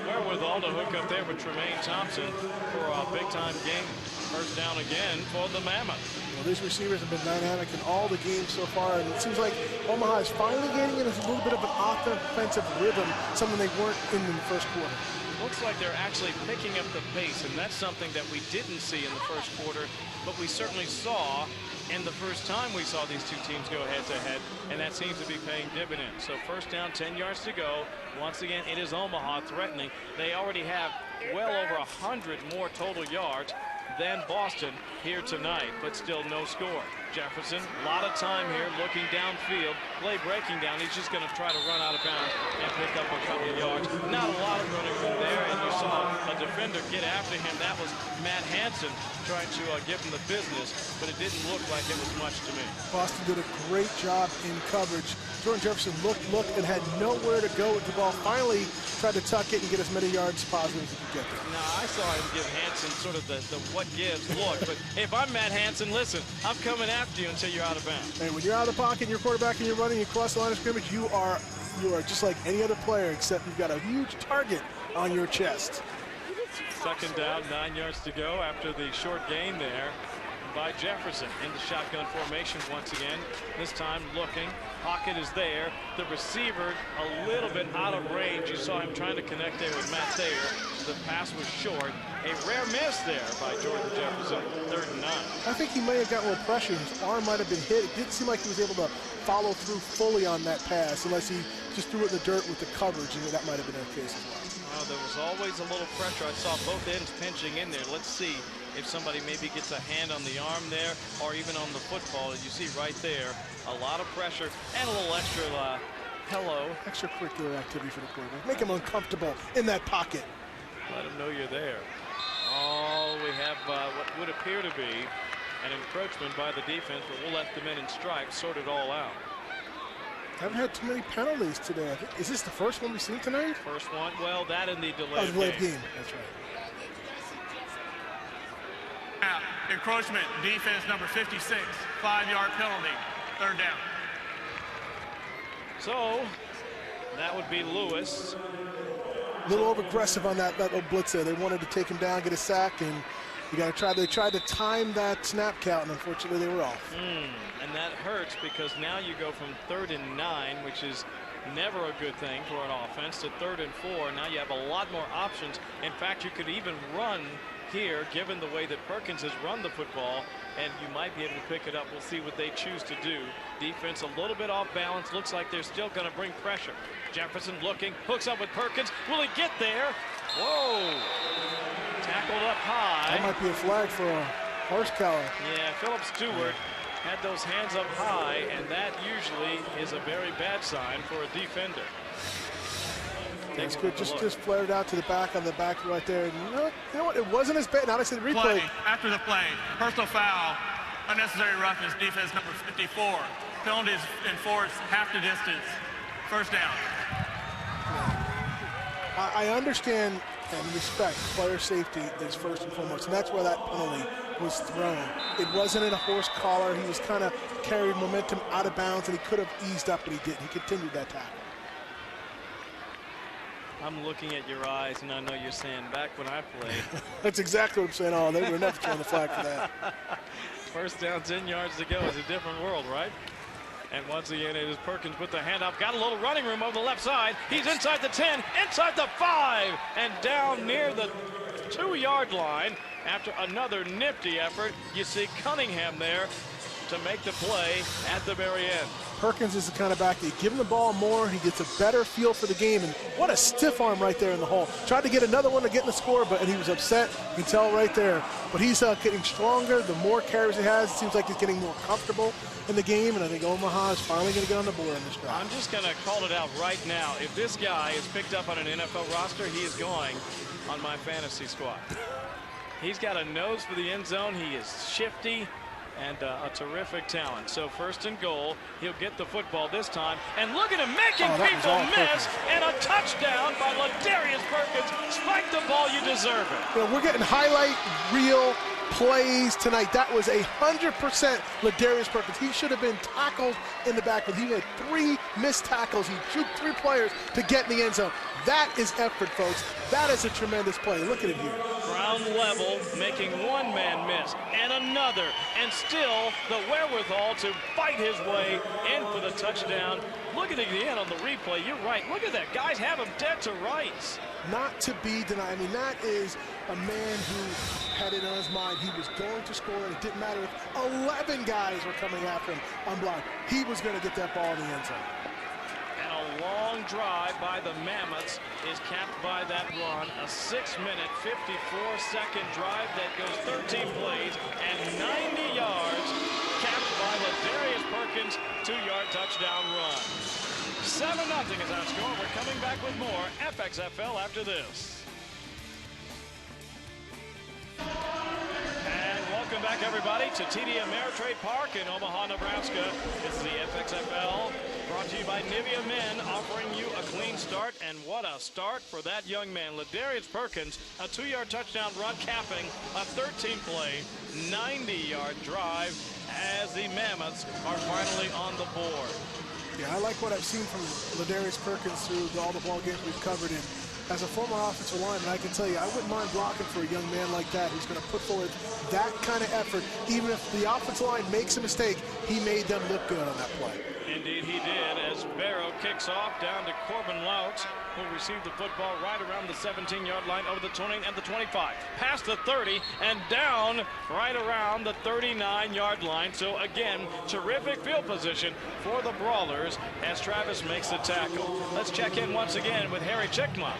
wherewithal to hook up there with Tremaine Thompson for a big-time game. First down again for the Mammoth. Well, these receivers have been dynamic in all the games so far, and it seems like Omaha is finally getting into a little bit of an offensive rhythm, something they weren't in the first quarter. Looks like they're actually picking up the pace, and that's something that we didn't see in the first quarter, but we certainly saw in the first time we saw these two teams go head-to-head, and that seems to be paying dividends. So first down, 10 yards to go. Once again, it is Omaha threatening. They already have well over 100 more total yards than Boston here tonight, but still no score. Jefferson, a lot of time here looking downfield, play breaking down. He's just going to try to run out of bounds and pick up a couple of yards. Not a lot of running room there, and you saw a defender get after him. That was Matt Hansen trying to give him the business, but it didn't look like it was much to me. Boston did a great job in coverage. Jordan Jefferson looked, and had nowhere to go with the ball. Finally tried to tuck it and get as many yards positive as he could get there. Now, I saw him give Hansen sort of the what gives look, but if I'm Matt Hansen, listen, I'm coming after you until you're out of bounds. Hey, when you're out of the pocket and you're quarterback and you're running across the line of scrimmage, you are just like any other player, except you've got a huge target on your chest. Second down, 9 yards to go after the short gain there by Jefferson in the shotgun formation once again. This time looking, pocket is there. The receiver a little bit out of range. You saw him trying to connect there with Matt Thayer. The pass was short. A rare miss there by Jordan Jefferson, 3rd and 9. I think he may have got a little pressure. His arm might have been hit. It didn't seem like he was able to follow through fully on that pass unless he just threw it in the dirt with the coverage, and that might have been the case as well. Well, there was always a little pressure. I saw both ends pinching in there. Let's see if somebody maybe gets a hand on the arm there or even on the football. You see right there, a lot of pressure and a little extra extracurricular activity for the quarterback. Make him uncomfortable in that pocket. Let him know you're there. Oh, we have what would appear to be an encroachment by the defense, but we'll let the men in stripes sort it all out. Haven't had too many penalties today. Is this the first one we've seen tonight? First one. Well, that and the delayed game. That's right. Now, encroachment, defense number 56, 5-yard penalty, 3rd down. So that would be Lewis. A little over-aggressive on that little blitz there. They wanted to take him down, get a sack, and you got to try. They tried to time that snap count, and unfortunately they were off. And that hurts because now you go from 3rd and 9, which is never a good thing for an offense, to 3rd and 4. Now you have a lot more options. In fact, you could even run here, given the way that Perkins has run the football, and you might be able to pick it up. We'll see what they choose to do. Defense a little bit off balance. Looks like they're still going to bring pressure. Jefferson looking, hooks up with Perkins. Will he get there? Whoa! Tackled up high. That might be a flag for a horse collar. Yeah, Philip Stewart had those hands up high, and that usually is a very bad sign for a defender. That's good. Just flared out to the back on the back right there. You know what? It wasn't as bad. Now I see the replay. Play, after the play, personal foul, unnecessary roughness, defense number 54. Penalties enforced half the distance. 1st down. I understand and respect player safety is first and foremost, and that's why that penalty was thrown. It wasn't in a horse collar. He was kind of carried momentum out of bounds, and he could have eased up, but he didn't. He continued that tackle. I'm looking at your eyes, and I know you're saying, back when I played. That's exactly what I'm saying. Oh, they were never throwing the flag for that. 1st down, 10 yards to go. It's a different world, right? And once again, it is Perkins with the handoff. Got a little running room over the left side. He's inside the 10, inside the 5, and down near the 2-yard line. After another nifty effort, you see Cunningham there to make the play at the very end. Perkins is the kind of back that you give him the ball more, he gets a better feel for the game, and what a stiff arm right there in the hole. Tried to get another one to get in the score, and he was upset. You can tell right there. But he's getting stronger. The more carries he has, it seems like he's getting more comfortable in the game, and I think Omaha is finally going to get on the board in this drive. I'm just going to call it out right now. If this guy is picked up on an NFL roster, he is going on my fantasy squad. He's got a nose for the end zone. He is shifty and a terrific talent. So 1st and goal, he'll get the football this time, and look at him making people miss, and a touchdown by Ladarius Perkins. Spike the ball, you deserve it. You know, we're getting highlight reel plays tonight. That was 100% Ladarius Perkins. He should have been tackled in the backfield. He had 3 missed tackles. He juked 3 players to get in the end zone. That is effort, folks. That is a tremendous play. Look at him here. Ground level, making one man miss and another, and still the wherewithal to fight his way in for the touchdown. Look at it again on the replay. You're right. Look at that. Guys have him dead to rights. Not to be denied. I mean, that is a man who had it on his mind. He was going to score, and it didn't matter if 11 guys were coming after him unblocked. He was going to get that ball in the end zone. And a long drive by the Mammoths is capped by that run. A 6-minute, 54-second drive that goes 13 plays and 90 yards, capped by Ladarius Perkins' 2-yard touchdown run. 7-0 is our score. We're coming back with more FXFL after this. And welcome back, everybody, to TD Ameritrade Park in Omaha, Nebraska. This is the FXFL, brought to you by Nivea Men, offering you a clean start. And what a start for that young man. Ladarius Perkins, a 2-yard touchdown run, capping a 13-play, 90-yard drive as the Mammoths are finally on the board. Yeah, I like what I've seen from Ladarius Perkins through all the ball games we've covered, and as a former offensive lineman, I can tell you, I wouldn't mind blocking for a young man like that who's going to put forward that kind of effort. Even if the offensive line makes a mistake, he made them look good on that play. Indeed he did, as Barrow kicks off down to Corbin Louts, who received the football right around the 17-yard line, over the 20 and the 25, past the 30 and down right around the 39-yard line. So again, terrific field position for the Brawlers as Travis makes the tackle. Let's check in once again with Harry Chickma.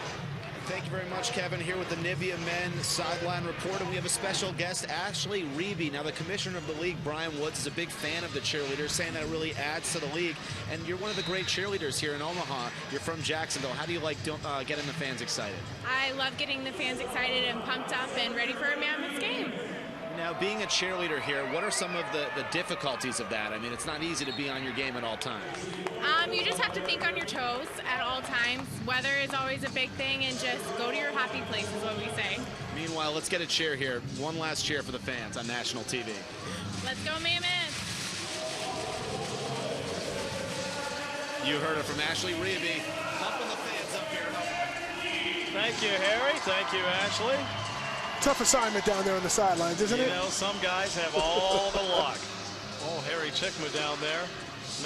Thank you very much, Kevin. Here with the Nivea Men Sideline Report, and we have a special guest, Ashley Reeby. Now, the commissioner of the league, Brian Woods, is a big fan of the cheerleaders, saying that it really adds to the league. And you're one of the great cheerleaders here in Omaha. You're from Jacksonville. How do you like getting the fans excited? I love getting the fans excited and pumped up and ready for a Mammoth game. Now, being a cheerleader here, what are some of the difficulties of that? I mean, it's not easy to be on your game at all times. You just have to think on your toes at all times. Weather is always a big thing, and just go to your happy place is what we say. Meanwhile, let's get a cheer here. One last cheer for the fans on national TV. Let's go, Mammoth! You heard it from Ashley Reeby. Pumping the fans up here. Thank you, Harry. Thank you, Ashley. Tough assignment down there on the sidelines, isn't it? You know, some guys have all the luck. Oh, Harry Chickma down there,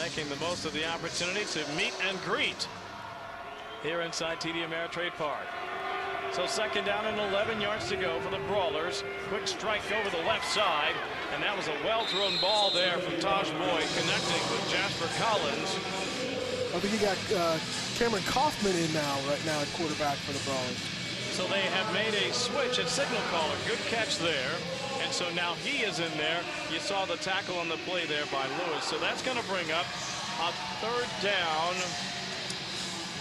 making the most of the opportunity to meet and greet here inside TD Ameritrade Park. So second down and 11 yards to go for the Brawlers. Quick strike over the left side, and that was a well-thrown ball there from Tosh Boyd, connecting with Jasper Collins. I think you got Cameron Kaufman in right now at quarterback for the Brawlers. So they have made a switch at signal caller. Good catch there. And so now he is in there. You saw the tackle on the play there by Lewis. So that's going to bring up a third down.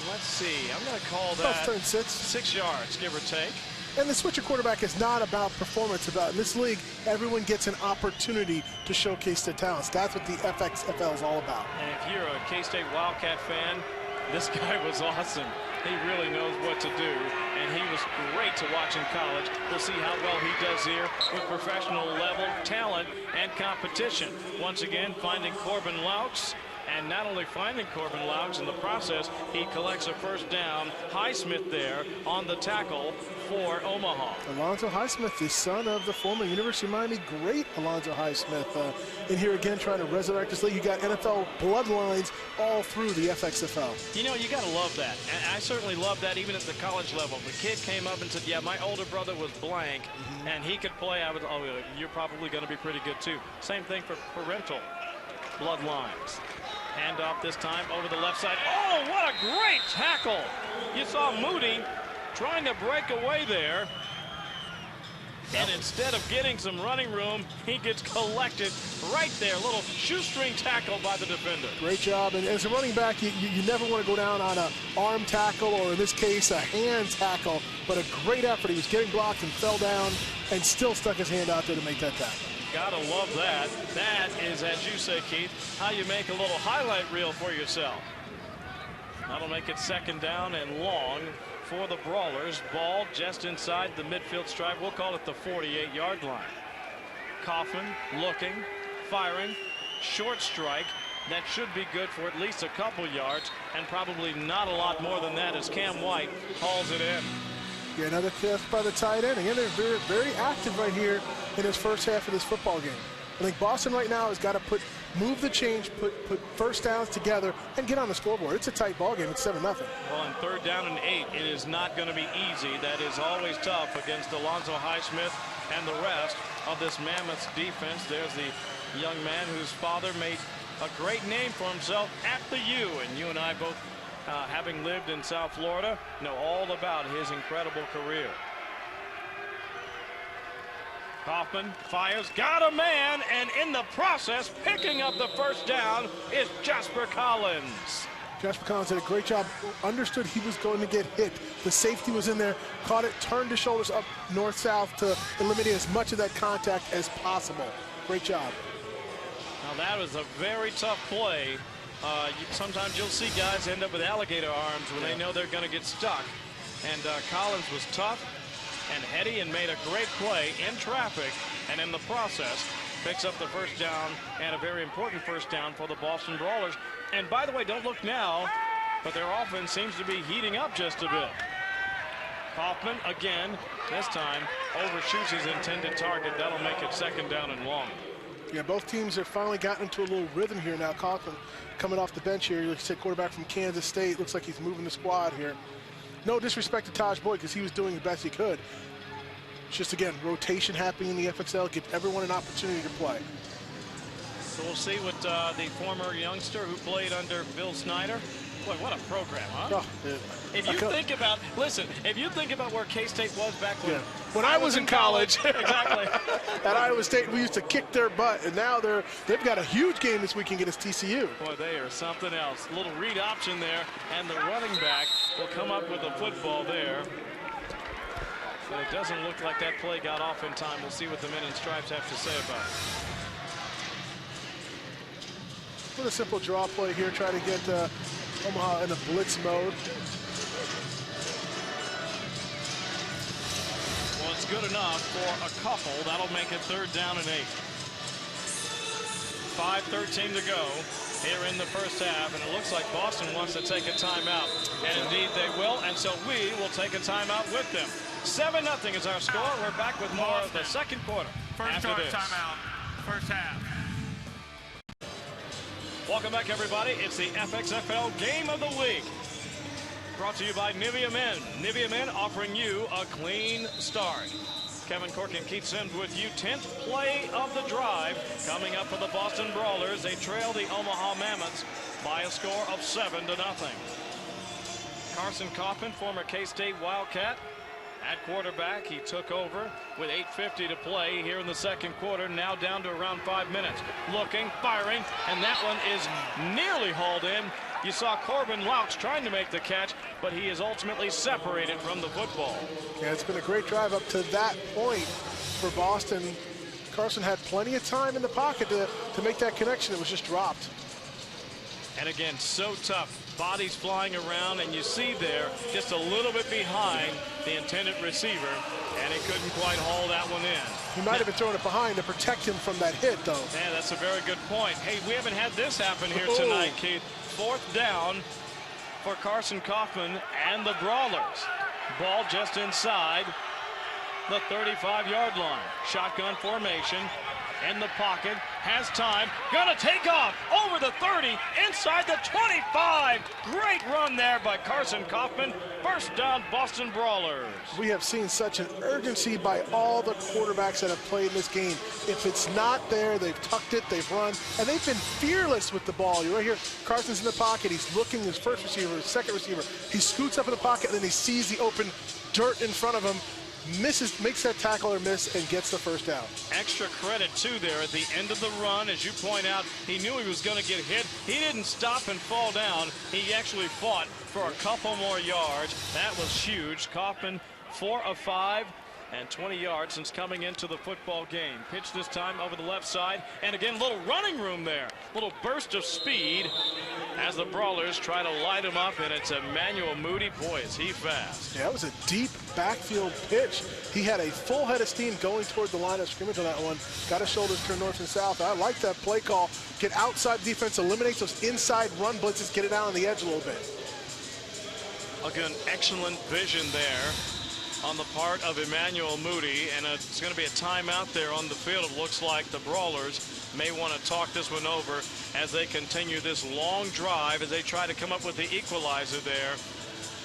Let's see. I'm going to call that third 6. 6 yards, give or take. And the switch at quarterback is not about performance. In this league, everyone gets an opportunity to showcase their talents. That's what the FXFL is all about. And if you're a K-State Wildcat fan, this guy was awesome. He really knows what to do, and he was great to watch in college. We'll see how well he does here with professional level talent and competition. Once again, finding Corbin Louts, and not only finding Corbin Louts in the process, he collects a first down. Highsmith there on the tackle for Omaha. Alonzo Highsmith, the son of the former University of Miami great Alonzo Highsmith, in here again trying to resurrect this league. You got NFL bloodlines all through the FXFL. You know, you got to love that. And I certainly love that even at the college level. The kid came up and said, yeah, my older brother was blank, and he could play. I was, oh, you're probably going to be pretty good too. Same thing for parental bloodlines. Hand off this time over the left side. Oh, what a great tackle. You saw Moody trying to break away there. And instead of getting some running room, he gets collected right there. A little shoestring tackle by the defender. Great job. And as a running back, you never want to go down on an arm tackle, or in this case, a hand tackle. But a great effort. He was getting blocked and fell down and still stuck his hand out there to make that tackle. Gotta love that. That is, as you say, Keith, how you make a little highlight reel for yourself. That'll make it second down and long for the Brawlers. Ball just inside the midfield stripe. We'll call it the 48-yard line. Kaufman looking, firing, short strike. That should be good for at least a couple yards, and probably not a lot more than that as Cam White hauls it in. Yeah, another catch by the tight end. Again, they're very, very active right here in this first half of this football game. I think Boston right now has got to move the change, put first downs together, and get on the scoreboard. It's a tight ball game. It's 7-0. Well, on third down and 8, it is not going to be easy. That is always tough against Alonzo Highsmith and the rest of this Mammoths defense. There's the young man whose father made a great name for himself at the U, and you and I both, having lived in South Florida, know all about his incredible career. Kaufman fires, got a man, and in the process, picking up the first down is Jasper Collins. Jasper Collins did a great job, understood he was going to get hit. The safety was in there, caught it, turned his shoulders up north-south to eliminate as much of that contact as possible. Great job. Now that was a very tough play. Sometimes you'll see guys end up with alligator arms when they know they're going to get stuck. And Collins was tough and heady and made a great play in traffic, and in the process picks up the first down, and a very important first down for the Boston Brawlers. And by the way, don't look now, but their offense seems to be heating up just a bit. Kaufman again, this time overshoots his intended target. That'll make it 2nd down and long. Yeah, both teams have finally gotten into a little rhythm here now. Kaufman coming off the bench here. Looks like quarterback from Kansas State. Looks like he's moving the squad here. No disrespect to Taj Boyd because he was doing the best he could. It's just, again, rotation happening in the FXL. Give everyone an opportunity to play. So we'll see what the former youngster who played under Bill Snyder. Boy, what a program, huh? Oh, yeah. If you think about, listen, if you think about where K-State was back when I was in college. Exactly. At Iowa State, we used to kick their butt, and now they've got a huge game this weekend against TCU. Boy, they are something else. Little read option there, and the running back will come up with a football there. But it doesn't look like that play got off in time. We'll see what the men in stripes have to say about it. With a simple draw play here, try to get Omaha in a blitz mode. Well, it's good enough for a couple. That'll make it 3rd down and 8. 5:13 to go here in the first half, and it looks like Boston wants to take a timeout. And indeed they will, and so we will take a timeout with them. 7-0 is our score. We're back with more of the 2nd quarter. First charge timeout, first half. Welcome back, everybody. It's the FXFL Game of the Week. Brought to you by Nivea Men. Nivea Men offering you a clean start. Kevin Cork and Keith Sims with you. 10th play of the drive coming up for the Boston Brawlers. They trail the Omaha Mammoths by a score of 7-0. Carson Kaufman, former K-State Wildcat, at quarterback. He took over with 8:50 to play here in the 2nd quarter. Now down to around 5 minutes. Looking, firing, and that one is nearly hauled in. You saw Corbin Louch trying to make the catch, but he is ultimately separated from the football. Yeah, it's been a great drive up to that point for Boston. Carson had plenty of time in the pocket to make that connection. It was just dropped. And again, so tough. Bodies flying around, and you see there just a little bit behind the intended receiver, and he couldn't quite haul that one in. He might have been throwing it behind to protect him from that hit, though. Yeah, that's a very good point. Hey, we haven't had this happen here tonight, Keith. 4th down for Carson Kaufman and the Brawlers. Ball just inside the 35-yard line. Shotgun formation. In the pocket, has time, gonna take off over the 30, inside the 25. Great run there by Carson Kaufman. 1st down, Boston Brawlers. We have seen such an urgency by all the quarterbacks that have played in this game. If it's not there, they've tucked it, they've run, and they've been fearless with the ball. You're right here, Carson's in the pocket, he's looking his 1st receiver, his 2nd receiver. He scoots up in the pocket, and then he sees the open dirt in front of him. Misses, makes that tackle or miss, and gets the 1st down. Extra credit, too, there at the end of the run. As you point out, he knew he was going to get hit. He didn't stop and fall down. He actually fought for a couple more yards. That was huge. Kaufman, 4 of 5 and 20 yards since coming into the football game. Pitch this time over the left side. And again, little running room there. Little burst of speed as the Brawlers try to light him up, and it's Emmanuel Moody. Boy, is he fast. Yeah, that was a deep backfield pitch. He had a full head of steam going toward the line of scrimmage on that one. Got his shoulders turned north and south. I like that play call. Get outside defense, eliminate those inside run blitzes, get it down on the edge a little bit. Again, excellent vision there on the part of Emmanuel Moody, and it's going to be a timeout there on the field. It looks like the Brawlers may want to talk this one over as they continue this long drive, as they try to come up with the equalizer there.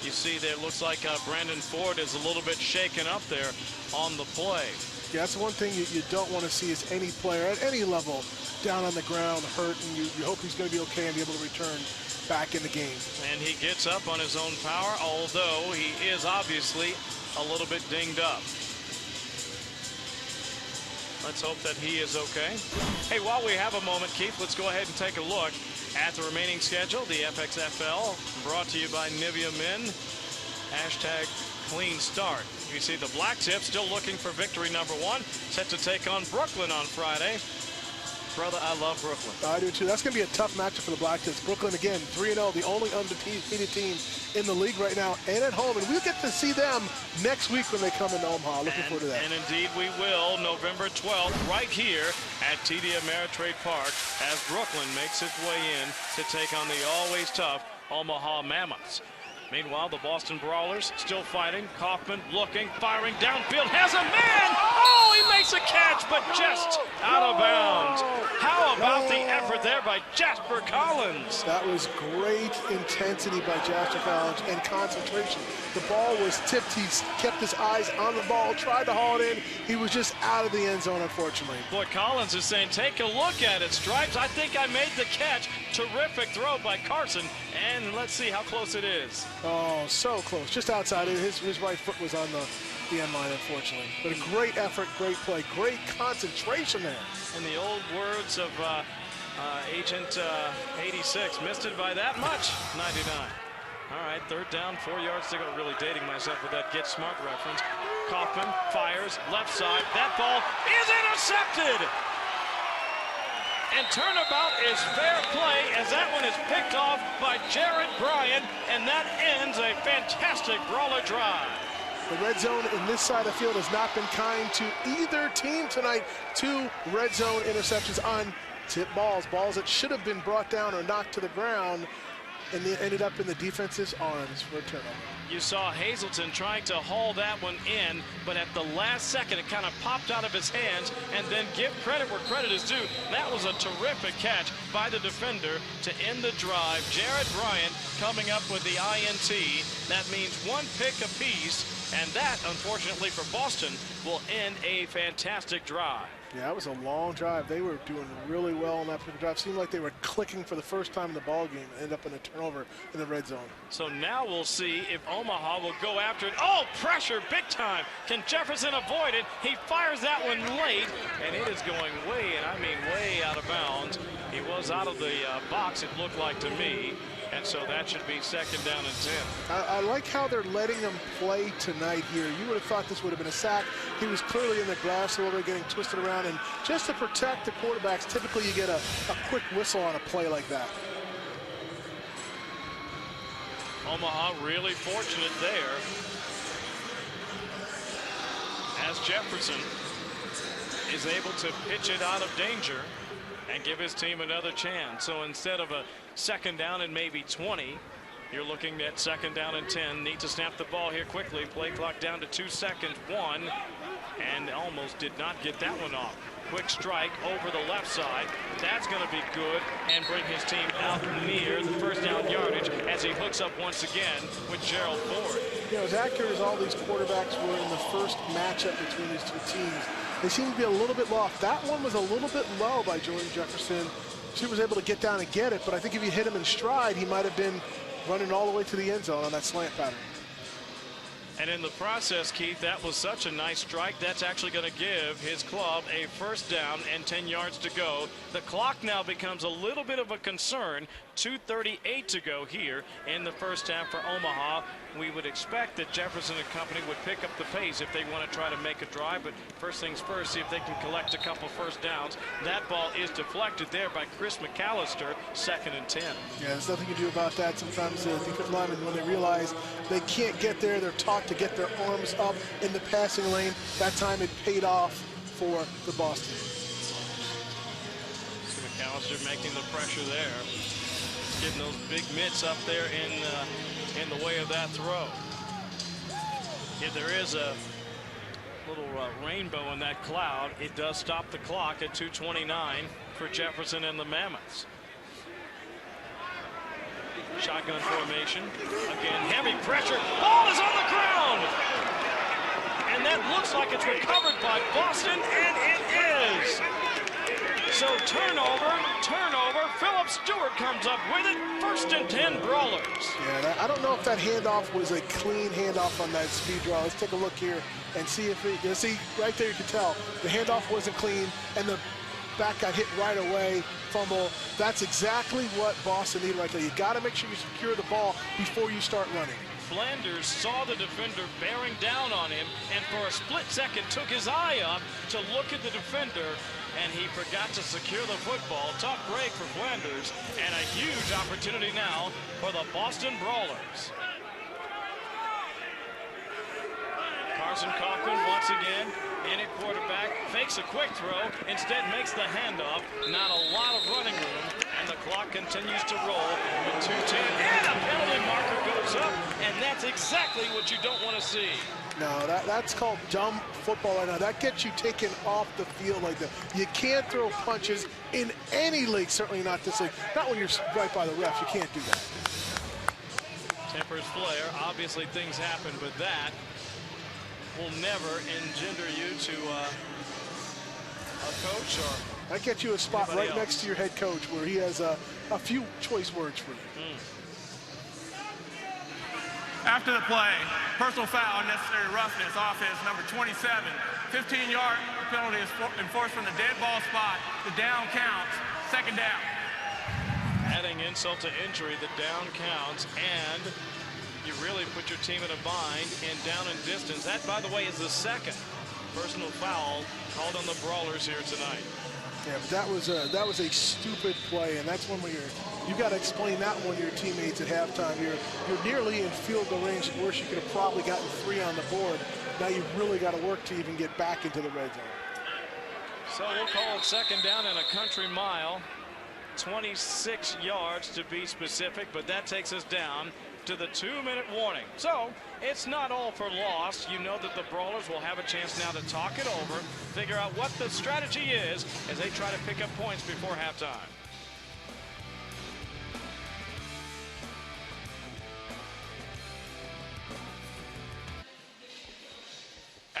You see there, it looks like Brandon Ford is a little bit shaken up there on the play. Yeah, that's one thing you don't want to see is any player at any level down on the ground hurt, and you hope he's going to be okay and be able to return back in the game. And he gets up on his own power, although he is obviously a little bit dinged up. Let's hope that he is okay. Hey, while we have a moment, Keith, let's go ahead and take a look at the remaining schedule. The FXFL brought to you by Nivea Men. Hashtag clean start. You see the Black Tips still looking for victory number 1, set to take on Brooklyn on Friday. Brother, I love Brooklyn. I do too. That's going to be a tough matchup for the Black Tips. Brooklyn, again, 3-0, the only undefeated team in the league right now, and at home. And we'll get to see them next week when they come into Omaha. Looking forward to that. And indeed we will, November 12th, right here at TD Ameritrade Park, as Brooklyn makes its way in to take on the always tough Omaha Mammoths. Meanwhile, the Boston Brawlers still fighting. Kaufman looking, firing downfield, has a man! Oh, he makes a catch, but just out of bounds. How about the effort there by Jasper Collins? That was great intensity by Jasper Collins and concentration. The ball was tipped. He kept his eyes on the ball, tried to haul it in. He was just out of the end zone, unfortunately. Boy, Collins is saying, take a look at it, Stripes. I think I made the catch. Terrific throw by Carson. And let's see how close it is. Oh, so close. Just outside. His right foot was on the end line, unfortunately. But a great effort, great play, great concentration there. In the old words of Agent 86, missed it by that much, 99. All right, third down, 4 yards to go. Really dating myself with that Get Smart reference. Kaufman fires, left side. That ball is intercepted. And turnabout is fair play as that one is picked off by Jared Bryant, and that ends a fantastic Brawler drive. The red zone in this side of the field has not been kind to either team tonight. 2 red zone interceptions on tip balls that should have been brought down or knocked to the ground, and they ended up in the defense's arms for a turnover. You saw Hazelton trying to haul that one in, but at the last second it kind of popped out of his hands. And then give credit where credit is due. That was a terrific catch by the defender to end the drive. Jared Bryant coming up with the INT. That means 1 pick apiece, and that, unfortunately for Boston, will end a fantastic drive. Yeah, that was a long drive. They were doing really well on that particular drive. Seemed like they were clicking for the first time in the ball game and end up in a turnover in the red zone. So now we'll see if Omaha will go after it. Oh, pressure big time. Can Jefferson avoid it? He fires that one late, and it is going way, and I mean way out of bounds. He was out of the box, it looked like to me. And so that should be 2nd down and 10. I like how they're letting him play tonight here. You would have thought this would have been a sack. He was clearly in the grass a little bit, getting twisted around. And just to protect the quarterbacks, typically you get a quick whistle on a play like that. Omaha really fortunate there, as Jefferson is able to pitch it out of danger and give his team another chance. So instead of a 2nd down and maybe 20, you're looking at 2nd down and 10. Need to snap the ball here quickly. Play clock down to 2 seconds. 1, and almost did not get that one off. Quick strike over the left side. That's going to be good and bring his team out near the 1st down yardage as he hooks up once again with Gerald Ford. You know, as accurate as all these quarterbacks were in the first matchup between these 2 teams, they seem to be a little bit lost. That one was a little bit low by Jordan Jefferson. She was able to get down and get it, but I think if you hit him in stride, he might have been running all the way to the end zone on that slant pattern. And in the process, Keith, that was such a nice strike. That's actually going to give his club a 1st down and 10 yards to go. The clock now becomes a little bit of a concern. 2:38 to go here in the 1st half for Omaha. We would expect that Jefferson and company would pick up the pace if they want to try to make a drive. But first things first, see if they can collect a couple 1st downs. That ball is deflected there by Chris McAllister, 2nd and 10. Yeah, there's nothing you can do about that. Sometimes the defensive linemen, when they realize they can't get there, they're taught to get their arms up in the passing lane. That time it paid off for the Boston. McAllister making the pressure there. Getting those big mitts up there in the way of that throw. If there is a little rainbow in that cloud, it does stop the clock at 2:29 for Jefferson and the Mammoths. Shotgun formation. Again, heavy pressure. Ball is on the ground. And that looks like it's recovered by Boston, and it is. So turnover. Philip Stewart comes up with it. 1st and 10 Brawlers. Yeah, I don't know if that handoff was a clean handoff on that speed draw. Let's take a look here and see if it, you see right there you can tell the handoff wasn't clean and the back got hit right away, fumble. That's exactly what Boston needed right there. You got to make sure you secure the ball before you start running. Flanders saw the defender bearing down on him and for a split second took his eye up to look at the defender, and he forgot to secure the football. Tough break for Flanders, and a huge opportunity now for the Boston Brawlers. Carson Cochran once again in at quarterback, fakes makes a quick throw, instead makes the handoff. Not a lot of running room, and the clock continues to roll with 2:10, and a penalty marker goes up, and that's exactly what you don't want to see. No, that's called dumb football right now. That gets you taken off the field like that. You can't throw punches in any league, certainly not this league. Not when you're right by the refs. You can't do that. Tempers flare. Obviously, things happen, but that will never engender you to a coach or that gets you a spot right next to your head coach where he has a few choice words for you. After the play, personal foul, unnecessary roughness, offense number 27. 15-yard penalty is enforced from the dead ball spot. The down counts. Second down. Adding insult to injury, the down counts, and you really put your team in a bind in down and distance. That, by the way, is the second personal foul called on the Brawlers here tonight. Yeah, but that was a stupid play, and that's one where you got to explain that one to your teammates at halftime. You're nearly in field goal range. At worst, you could have probably gotten 3 on the board. Now you've really got to work to even get back into the red zone. So we'll call it second down and a country mile. 26 yards to be specific, but that takes us down to the 2-minute warning. So it's not all for loss. You know that the Brawlers will have a chance now to talk it over, figure out what the strategy is as they try to pick up points before halftime.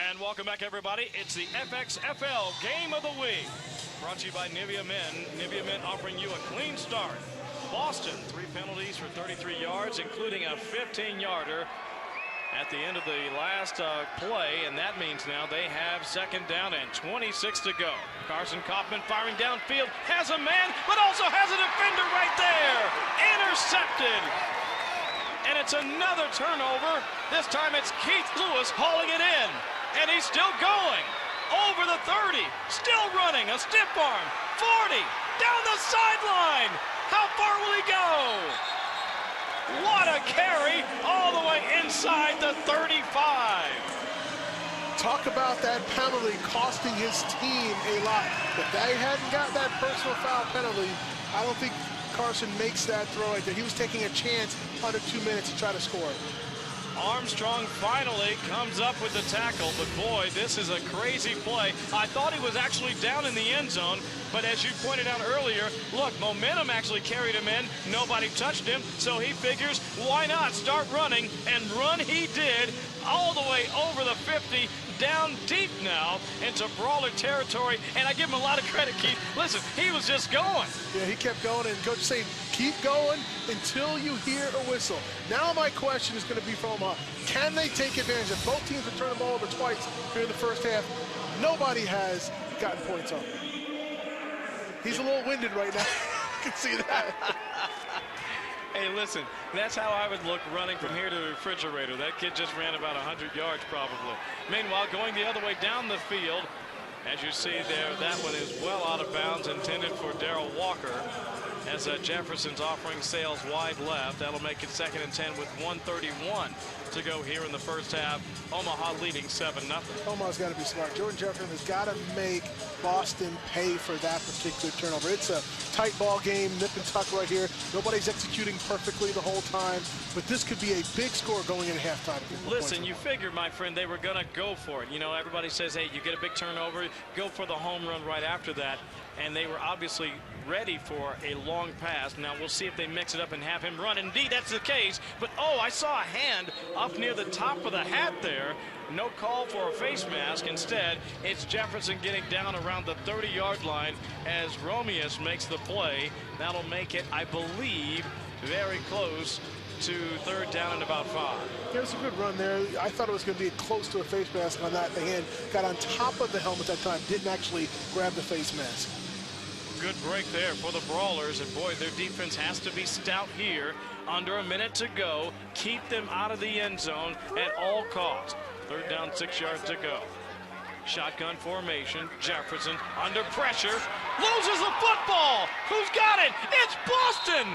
And welcome back, everybody. It's the FXFL Game of the Week. Brought to you by Nivea Men. Nivea Men offering you a clean start. Boston, 3 penalties for 33 yards, including a 15-yarder at the end of the last play, and that means now they have second down and 26 to go. Carson Kaufman firing downfield, has a man, but also has a defender right there. Intercepted. And it's another turnover. This time it's Keith Lewis hauling it in, and he's still going. Over the 30, still running, a stiff arm, 40, down the sideline. How far will he go? What a carry all the way inside the 35. Talk about that penalty costing his team a lot. If they hadn't got that personal foul penalty, I don't think Carson makes that throw right there. He was taking a chance under 2 minutes to try to score. Armstrong finally comes up with the tackle, but boy, this is a crazy play. I thought he was actually down in the end zone, but as you pointed out earlier, look, momentum actually carried him in. Nobody touched him, so he figures, why not start running? And run he did all the way over the 50, down deep now into Brawler territory, and I give him a lot of credit, Keith. Listen, he was just going. Yeah, he kept going, and Coach saying, keep going until you hear a whistle. Now my question is going to be for Omaha. Can they take advantage of both teams have turned the ball over twice here in the first half? Nobody has gotten points on him. He's a little winded right now. You can see that. Hey, listen, that's how I would look running from here to the refrigerator. That kid just ran about 100 yards probably. Meanwhile, going the other way down the field, as you see there, that one is well out of bounds, intended for Darrell Walker, as Jefferson's offering sails wide left. That'll make it second and 10 with 1:31 to go here in the first half. Omaha leading 7-0. Omaha's got to be smart. Jordan Jefferson has got to make Boston pay for that particular turnover. It's a tight ball game, nip and tuck right here. Nobody's executing perfectly the whole time, but this could be a big score going into halftime. Listen, you figured, my friend, they were going to go for it. You know, everybody says, hey, you get a big turnover, go for the home run right after that. And they were obviously ready for a long pass. Now we'll see if they mix it up and have him run. Indeed, that's the case. But, oh, I saw a hand up near the top of the hat there. No call for a face mask. Instead, it's Jefferson getting down around the 30-yard line as Romeus makes the play. That'll make it, I believe, very close to third down and about 5. It was a good run there. I thought it was going to be close to a face mask on that. The hand got on top of the helmet that time, didn't actually grab the face mask. Good break there for the Brawlers, and boy, their defense has to be stout here. Under a minute to go. Keep them out of the end zone at all costs. Third down, 6 yards to go. Shotgun formation. Jefferson under pressure. Loses the football. Who's got it? It's Boston.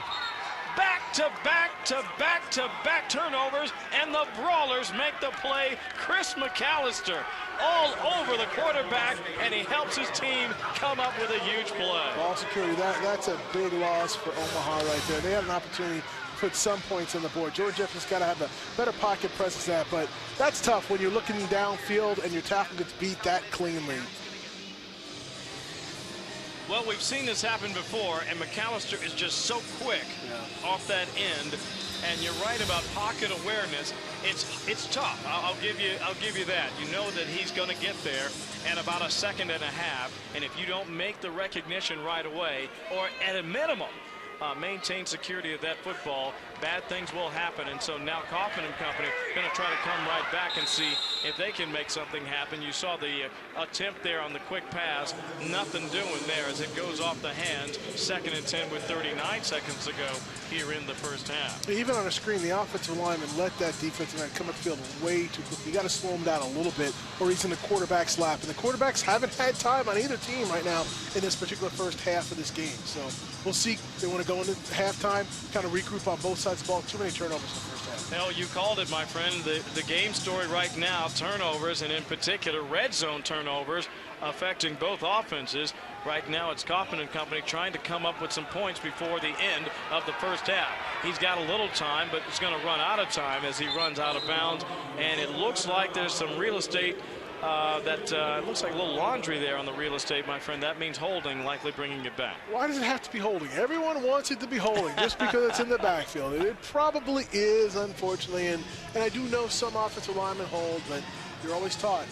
back-to-back-to-back-to-back turnovers, and the Brawlers make the play. Chris McAllister all over the quarterback, and he helps his team come up with a huge play. Ball security, that's a big loss for Omaha right there. They had an opportunity to put some points on the board. Jordan Jefferson's got to have a better pocket presence than that, but that's tough when you're looking downfield and your tackle gets beat that cleanly. Well, we've seen this happen before, and McAllister is just so quick off that end. And you're right about pocket awareness. It's tough. I'll give you that. You know that he's going to get there in about a second and a half. And if you don't make the recognition right away, or at a minimum, maintain security of that football, bad things will happen. And so now Kaufman and company going to try to come right back and see if they can make something happen. You saw the attempt there on the quick pass. Nothing doing there as it goes off the hands. 2nd and 10 with 39 seconds to go here in the first half. Even on a screen, the offensive lineman let that defensive man come up the field way too quickly. You got to slow him down a little bit, or he's in the quarterback's lap. And the quarterbacks haven't had time on either team right now in this particular first half of this game. So we'll see. They want to go into halftime, kind of regroup on both sides of the ball. Too many turnovers in the first half. Hell, you called it, my friend. The game story right now, turnovers, and in particular red zone turnovers affecting both offenses. Right now it's Kaufman and company trying to come up with some points before the end of the first half. He's got a little time, but he's going to run out of time as he runs out of bounds. And it looks like there's some real estate it looks like a little laundry there on the real estate, my friend. That means holding, likely bringing it back. Why does it have to be holding? Everyone wants it to be holding just because it's in the backfield. It probably is, unfortunately, and I do know some offensive linemen hold, but you're always taught,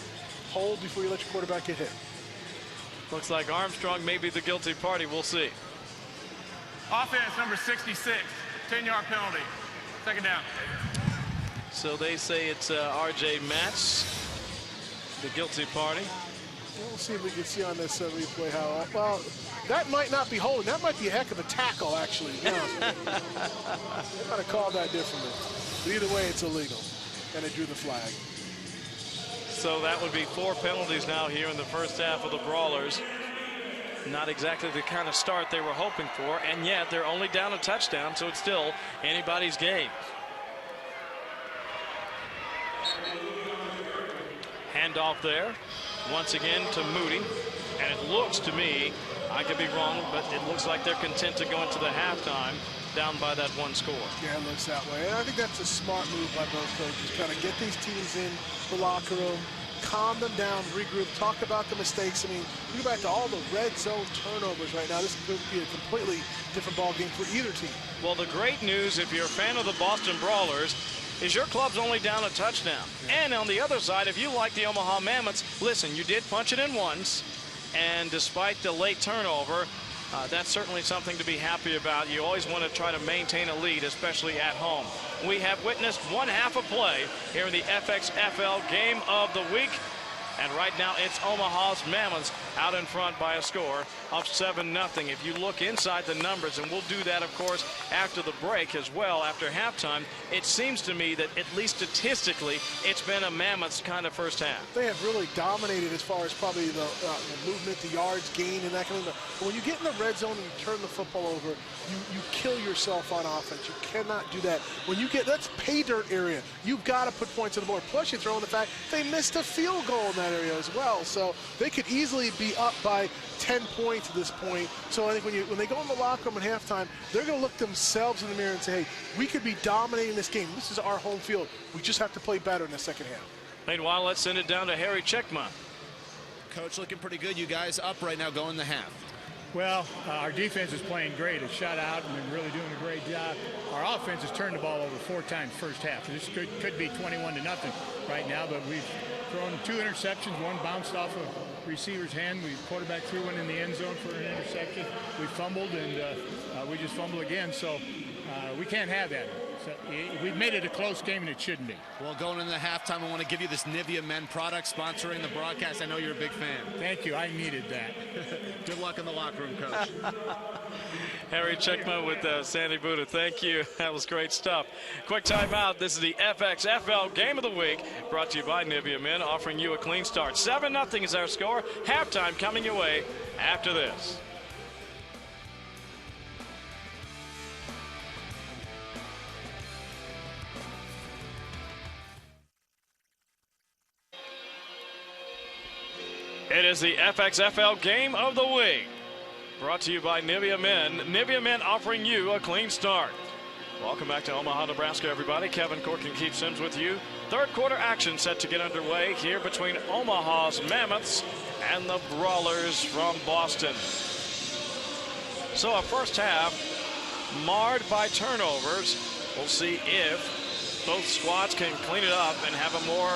hold before you let your quarterback get hit. Looks like Armstrong may be the guilty party. We'll see. Offense number 66, 10-yard penalty. 2nd down. So they say it's R.J. Matz, the guilty party. We'll see if we can see on this replay how well. That might not be holding. That might be a heck of a tackle, actually. They might have called that differently. But either way, it's illegal, and they drew the flag. So that would be 4 penalties now here in the first half of the Brawlers. Not exactly the kind of start they were hoping for, and yet they're only down a touchdown, so it's still anybody's game. Handoff there, once again to Moody, and it looks to me, I could be wrong, but it looks like they're content to go into the halftime down by that 1 score. Yeah, it looks that way. And I think that's a smart move by both coaches. Kind of get these teams in the locker room, calm them down, regroup, talk about the mistakes. I mean, we go back to all the red zone turnovers right now. This could be a completely different ball game for either team. Well, the great news, if you're a fan of the Boston Brawlers, is your club's only down a touchdown. And on the other side, if you like the Omaha Mammoths, listen, you did punch it in once, and despite the late turnover, that's certainly something to be happy about. You always want to try to maintain a lead, especially at home. We have witnessed 1 half of play here in the FXFL Game of the Week. And right now it's Omaha's Mammoths out in front by a score of 7-0. If you look inside the numbers, and we'll do that, of course, after the break as well, after halftime, it seems to me that at least statistically, it's been a Mammoths kind of first half. They have really dominated as far as probably the movement, the yards gained, and that kind of stuff. But when you get in the red zone and you turn the football over, you kill yourself on offense. You cannot do that. When you get, that's pay dirt area. You've got to put points on the board. Plus, you throw in the fact they missed a field goal in that area as well. So they could easily be up by 10 points at this point. So I think when they go in the locker room at halftime, they're going to look themselves in the mirror and say, hey, we could be dominating this game. This is our home field. We just have to play better in the second half. Meanwhile, let's send it down to Harry Checkma. Coach, looking pretty good. You guys up right now going the half. Well, our defense is playing great. It's shut out and been really doing a great job. Our offense has turned the ball over 4 times first half. This could be 21-0 right now, but we've thrown 2 interceptions. 1 bounced off a receiver's hand. Quarterback threw one in the end zone for an interception. We fumbled, and we just fumbled again. So we can't have that. So we've made it a close game, and it shouldn't be. Well, going into the halftime, I want to give you this Nivea Men product sponsoring the broadcast. I know you're a big fan. Thank you. I needed that. Good luck in the locker room, Coach. Harry Checkma with Sandy Buddha. Thank you. That was great stuff. Quick timeout. This is the FXFL Game of the Week, brought to you by Nivea Men, offering you a clean start. 7-0 is our score. Halftime coming your way after this. It is the FXFL Game of the Week. Brought to you by Nivea Men. Nivea Men offering you a clean start. Welcome back to Omaha, Nebraska, everybody. Kevin Cork and Keith Sims with you. Third quarter action set to get underway here between Omaha's Mammoths and the Brawlers from Boston. So a first half marred by turnovers. We'll see if both squads can clean it up and have a more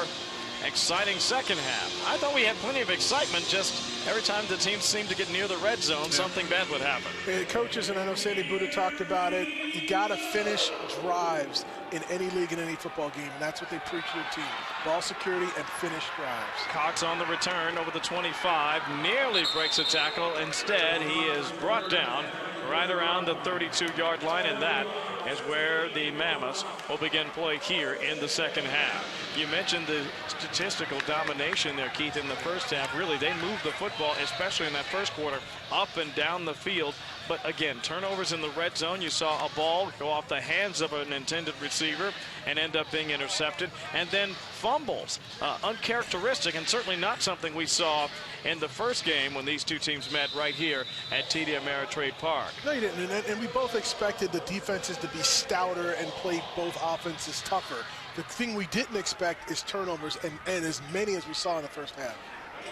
exciting second half. I thought we had plenty of excitement, just every time the teams seemed to get near the red zone, something bad would happen. Coaches, and I know Sandy Buddha talked about it, you got to finish drives in any league, in any football game, and that's what they preach to their team. Ball security and finish drives. Cox on the return over the 25, nearly breaks a tackle. Instead, he is brought down right around the 32-yard line, and that is where the Mammoths will begin play here in the second half. You mentioned the statistical domination there, Keith, in the first half. Really, they moved the football, especially in that first quarter, up and down the field. But again, turnovers in the red zone. You saw a ball go off the hands of an intended receiver and end up being intercepted. And then fumbles, uncharacteristic, and certainly not something we saw in the first game when these two teams met right here at TD Ameritrade Park. No, you didn't, and we both expected the defenses to be stouter and play both offenses tougher. The thing we didn't expect is turnovers, and as many as we saw in the first half.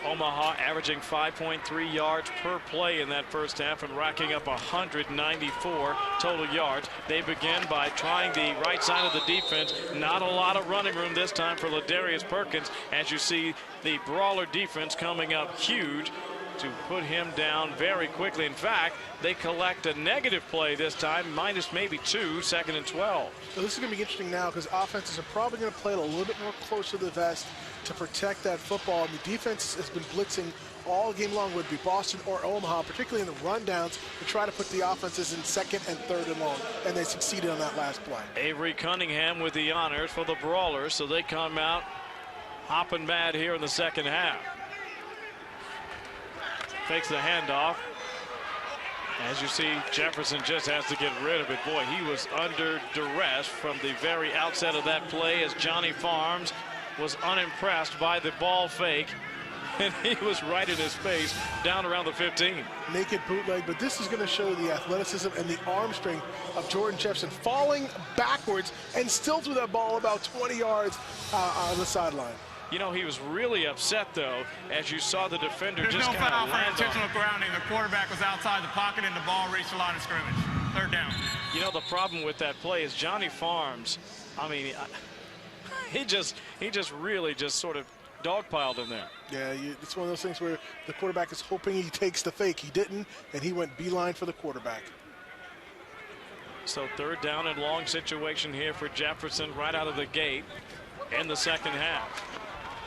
Omaha averaging 5.3 yards per play in that first half and racking up 194 total yards. They begin by trying the right side of the defense. Not a lot of running room this time for Ladarius Perkins, as you see the Brawler defense coming up huge to put him down very quickly. In fact, they collect a negative play this time, minus maybe 2, 2nd and 12. So this is going to be interesting now because offenses are probably going to play it a little bit more close to the vest to protect that football. And the defense has been blitzing all game long, would be Boston or Omaha, particularly in the rundowns, to try to put the offenses in 2nd and 3rd and long, and they succeeded on that last play. Avery Cunningham with the honors for the Brawlers, so they come out hopping mad here in the second half. Fakes the handoff. As you see, Jefferson just has to get rid of it. Boy, he was under duress from the very outset of that play, as Johnny Farms was unimpressed by the ball fake, and he was right in his face down around the 15. Naked bootleg, but this is going to show the athleticism and the arm strength of Jordan Jefferson, falling backwards and still threw that ball about 20 yards on the sideline. You know, he was really upset, though, as you saw the defender There's just no kind foul of for land intentional on. grounding. The quarterback was outside the pocket and the ball reached the line of scrimmage. 3rd down. You know, the problem with that play is Johnny Farms, I mean, he just really just sort of dogpiled in there. Yeah, it's one of those things where the quarterback is hoping he takes the fake. He didn't, and he went beeline for the quarterback. So 3rd down and long situation here for Jefferson right out of the gate in the second half.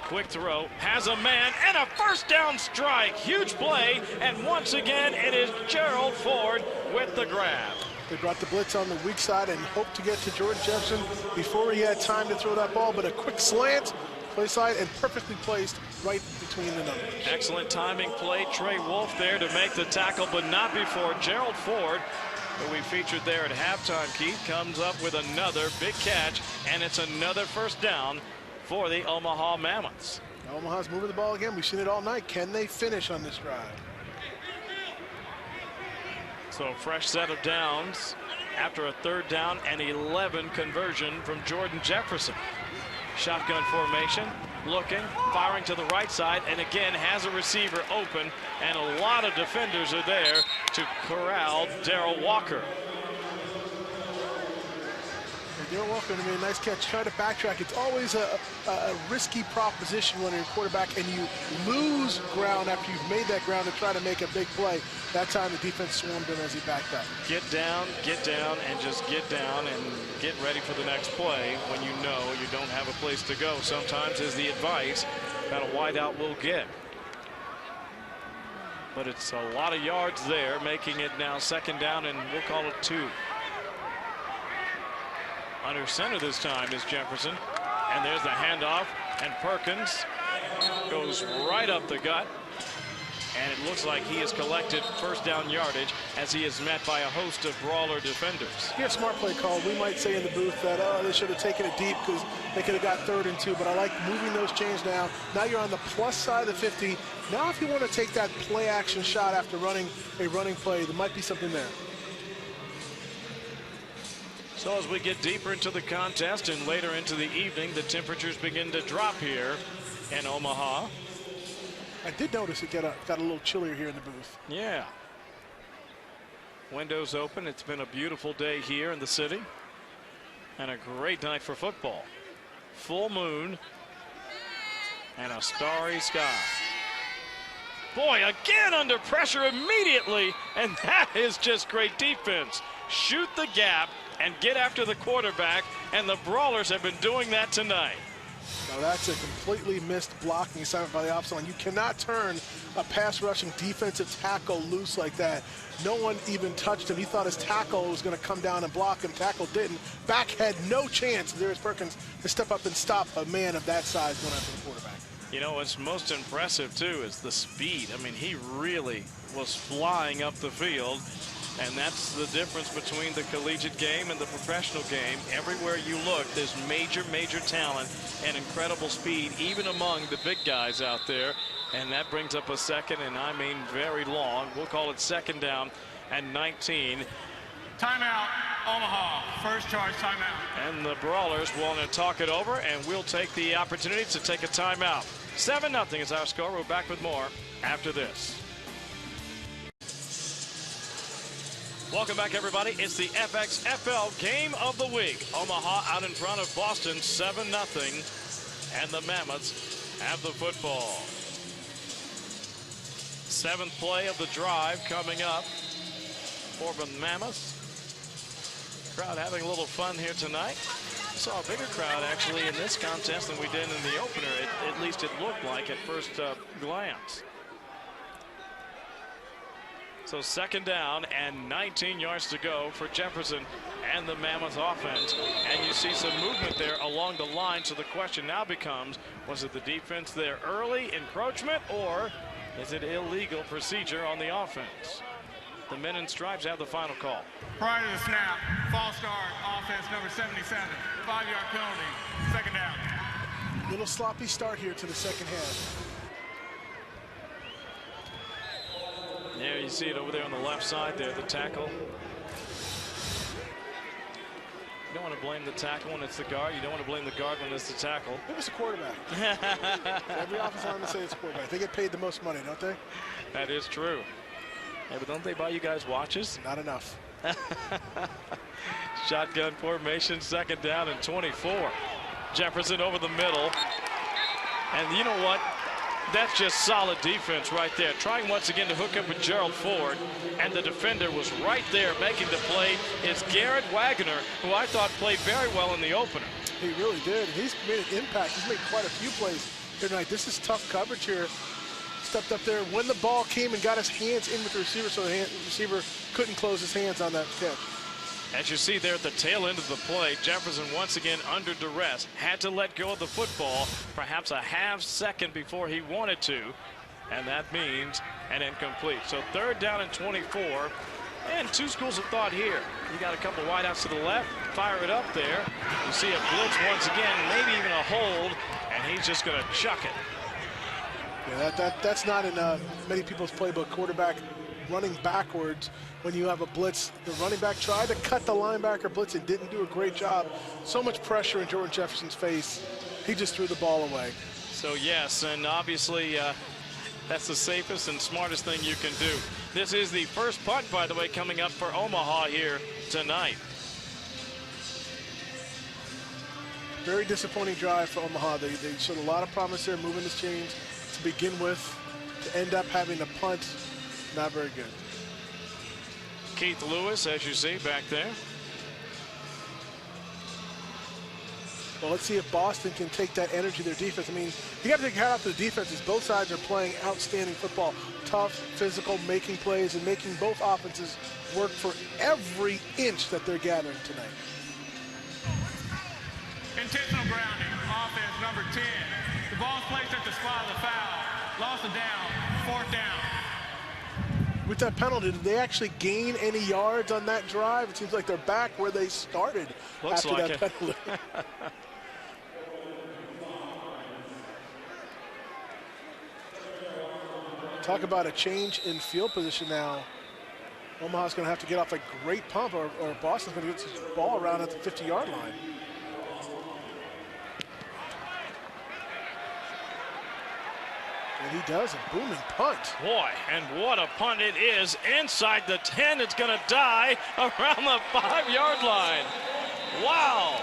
Quick throw, has a man, and a first down strike. Huge play, and once again, it is Gerald Ford with the grab. They brought the blitz on the weak side and hoped to get to Jordan Jefferson before he had time to throw that ball, but a quick slant, play side, and perfectly placed right between the numbers. Excellent timing play. Trey Wolf there to make the tackle, but not before Gerald Ford, who we featured there at halftime, Keith, comes up with another big catch, and it's another first down for the Omaha Mammoths. Omaha's moving the ball again. We've seen it all night. Can they finish on this drive? So a fresh set of downs after a 3rd down and 11 conversion from Jordan Jefferson. Shotgun formation, looking, firing to the right side, and again has a receiver open, and a lot of defenders are there to corral Darrell Walker. Darrell Walker made a nice catch. Try to backtrack. It's always a risky proposition when you're a quarterback and you lose ground after you've made that ground to try to make a big play. That time the defense swarmed him as he backed up. Get down, and just get down and get ready for the next play when you know you don't have a place to go. Sometimes is the advice that a wideout will get. But it's a lot of yards there, making it now 2nd down, and we'll call it 2. Under center this time is Jefferson, and there's the handoff, and Perkins goes right up the gut, and it looks like he has collected first down yardage as he is met by a host of Brawler defenders. Yeah, smart play call. We might say in the booth that they should have taken it deep because they could have got 3rd and 2, but I like moving those chains now. Now you're on the plus side of the 50. Now if you want to take that play action shot after running a running play, there might be something there. So as we get deeper into the contest and later into the evening, the temperatures begin to drop here in Omaha. I did notice it got a little chillier here in the booth. Yeah. Windows open. It's been a beautiful day here in the city. And a great night for football. Full moon and a starry sky. Boy, again under pressure immediately. And that is just great defense. Shoot the gap and get after the quarterback, and the Brawlers have been doing that tonight. Now that's a completely missed blocking assignment by the opposite line. You cannot turn a pass rushing defensive tackle loose like that. No one even touched him. He thought his tackle was going to come down and block him. Tackle didn't. Back had no chance. Darius Perkins to step up and stop a man of that size going after the quarterback. You know, what's most impressive, too, is the speed. I mean, he really was flying up the field. And that's the difference between the collegiate game and the professional game. Everywhere you look, there's major, major talent and incredible speed, even among the big guys out there. And that brings up a second, and I mean very long. We'll call it 2nd down and 19. Timeout, Omaha. First charge timeout. And the Brawlers want to talk it over, and we'll take the opportunity to take a timeout. 7-0 is our score. We're back with more after this. Welcome back, everybody. It's the FXFL Game of the Week. Omaha out in front of Boston, 7-0. And the Mammoths have the football. 7th play of the drive coming up for the Mammoths. Crowd having a little fun here tonight. Saw a bigger crowd, actually, in this contest than we did in the opener. At least it looked like at first glance. So 2nd down and 19 yards to go for Jefferson and the Mammoth offense. And you see some movement there along the line. So the question now becomes, was it the defense there early, encroachment, or is it illegal procedure on the offense? The men in stripes have the final call. Prior to the snap, false start, offense number 77, 5-yard penalty, 2nd down. Little sloppy start here to the 2nd half. Yeah, you see it over there on the left side there, the tackle. You don't want to blame the tackle when it's the guard. You don't want to blame the guard when it's the tackle. It was the quarterback. Every offensive lineman say it's quarterback. They get paid the most money, don't they? That is true. Yeah, but don't they buy you guys watches? Not enough. Shotgun formation, 2nd down and 24. Jefferson over the middle. And you know what? That's just solid defense right there. Trying once again to hook up with Gerald Ford, and the defender was right there making the play. It's Garrett Wagner, who I thought played very well in the opener. He really did. He's made an impact. He's made quite a few plays here tonight. This is tough coverage here. Stepped up there when the ball came and got his hands in with the receiver, so the receiver couldn't close his hands on that catch. As you see there at the tail end of the play, Jefferson once again under duress, had to let go of the football perhaps a half second before he wanted to, and that means an incomplete. So 3rd down and 24, and 2 schools of thought here. You got a couple wideouts to the left, fire it up there. You see a blitz once again, maybe even a hold, and he's just going to chuck it. Yeah, that's not in many people's playbook. Quarterback running backwards when you have a blitz. The running back tried to cut the linebacker blitz and didn't do a great job. So much pressure in Jordan Jefferson's face. He just threw the ball away. So yes, and obviously that's the safest and smartest thing you can do. This is the first punt, by the way, coming up for Omaha here tonight. Very disappointing drive for Omaha. They showed a lot of promise there, moving his chains to begin with, to end up having a punt. Not very good. Keith Lewis, as you see back there. Well, let's see if Boston can take that energy, their defense. I mean, you got to take a hat off to the defenses. Both sides are playing outstanding football. Tough, physical, making plays, and making both offenses work for every inch that they're gathering tonight. Intentional grounding, offense number 10. The ball's placed at the spot of the foul. Lost it down, 4th down. With that penalty, did they actually gain any yards on that drive? It seems like they're back where they started. Looks after like that it. penalty. Talk about a change in field position now. Omaha's going to have to get off a great pump, or Boston's going to get this ball around at the 50-yard line. And he does a booming punt. Boy, and what a punt it is. Inside the 10, it's going to die around the 5-yard line. Wow.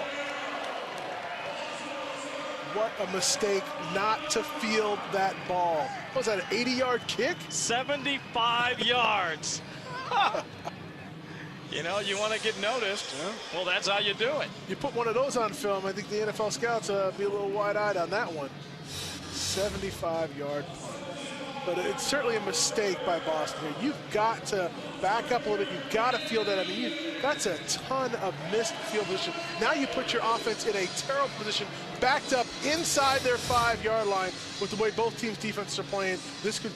What a mistake not to field that ball. What was that, an 80-yard kick? 75 yards. You know, you want to get noticed. Yeah. Well, that's how you do it. You put one of those on film, I think the NFL scouts be a little wide-eyed on that one. 75-yard punt. But it's certainly a mistake by Boston here. You've got to back up a little bit. You've got to feel that. I mean, that's a ton of missed field position. Now you put your offense in a terrible position, backed up inside their 5-yard line. With the way both teams' defenses are playing, this could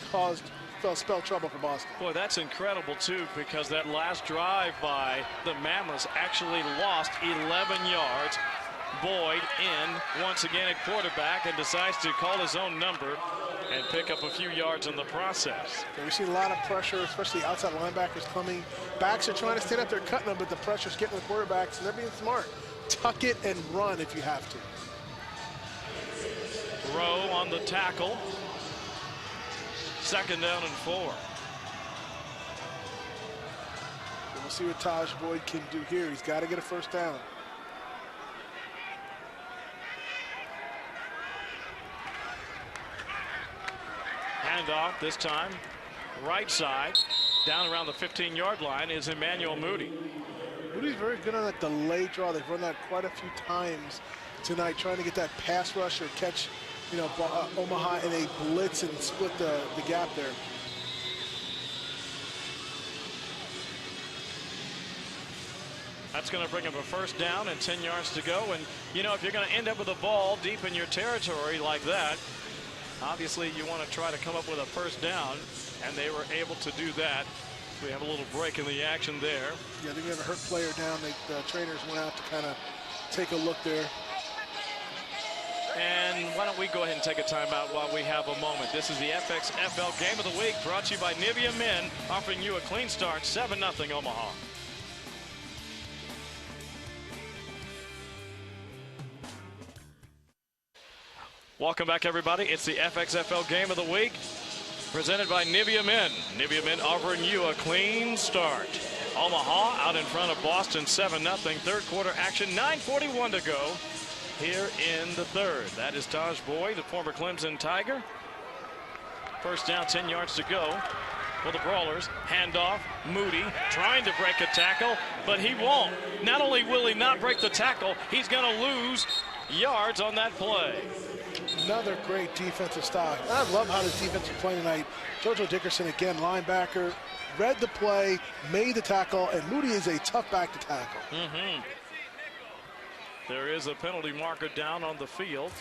spell trouble for Boston. Boy, that's incredible, too, because that last drive by the Mammoths actually lost 11 yards. Boyd in once again at quarterback and decides to call his own number and pick up a few yards in the process. Yeah, we've seen a lot of pressure, especially outside linebackers coming. Backs are trying to stand up there cutting them, but the pressure's getting the quarterbacks, and they're being smart. Tuck it and run if you have to. Rowe on the tackle. 2nd down and 4. We'll see what Taj Boyd can do here. He's got to get a first down. Handoff this time, right side, down around the 15-yard line is Emmanuel Moody. Moody's very good on that delay draw. They've run that quite a few times tonight, trying to get that pass rush or catch, you know, Omaha in a blitz and split the gap there. That's going to bring up a first down and 10 yards to go. And, you know, if you're going to end up with a ball deep in your territory like that, obviously you want to try to come up with a first down, and they were able to do that. We have a little break in the action there. Yeah, they're going to hurt player down. The trainers went out to kind of take a look there. And why don't we go ahead and take a timeout while we have a moment. This is the FXFL Game of the Week, brought to you by Nivea Men, offering you a clean start, 7-0 Omaha. Welcome back, everybody. It's the FXFL Game of the Week, presented by Nivea Men. Nivea Men offering you a clean start. Omaha out in front of Boston, 7-0. Third quarter action, 9:41 to go here in the third. That is Taj Boyd, the former Clemson Tiger. First down, 10 yards to go for the Brawlers. Handoff, Moody trying to break a tackle, but he won't. Not only will he not break the tackle, he's going to lose yards on that play. Another great defensive stop. I love how this defense is playing tonight. JoJo Dickerson, again, linebacker, read the play, made the tackle, and Moody is a tough back to tackle. There is a penalty marker down on the field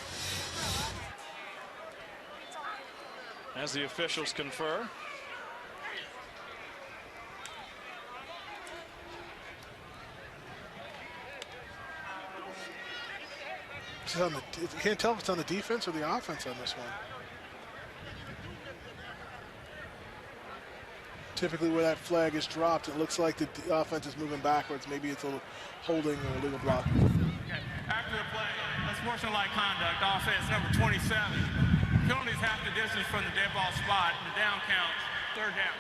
as the officials confer. You can't tell if it's on the defense or the offense on this one. Typically where that flag is dropped, it looks like the offense is moving backwards. Maybe it's a little holding or a legal block. Okay. After the play, unsportsmanlike conduct, offense number 27. Penalties half the distance from the dead ball spot. The down counts, 3rd down.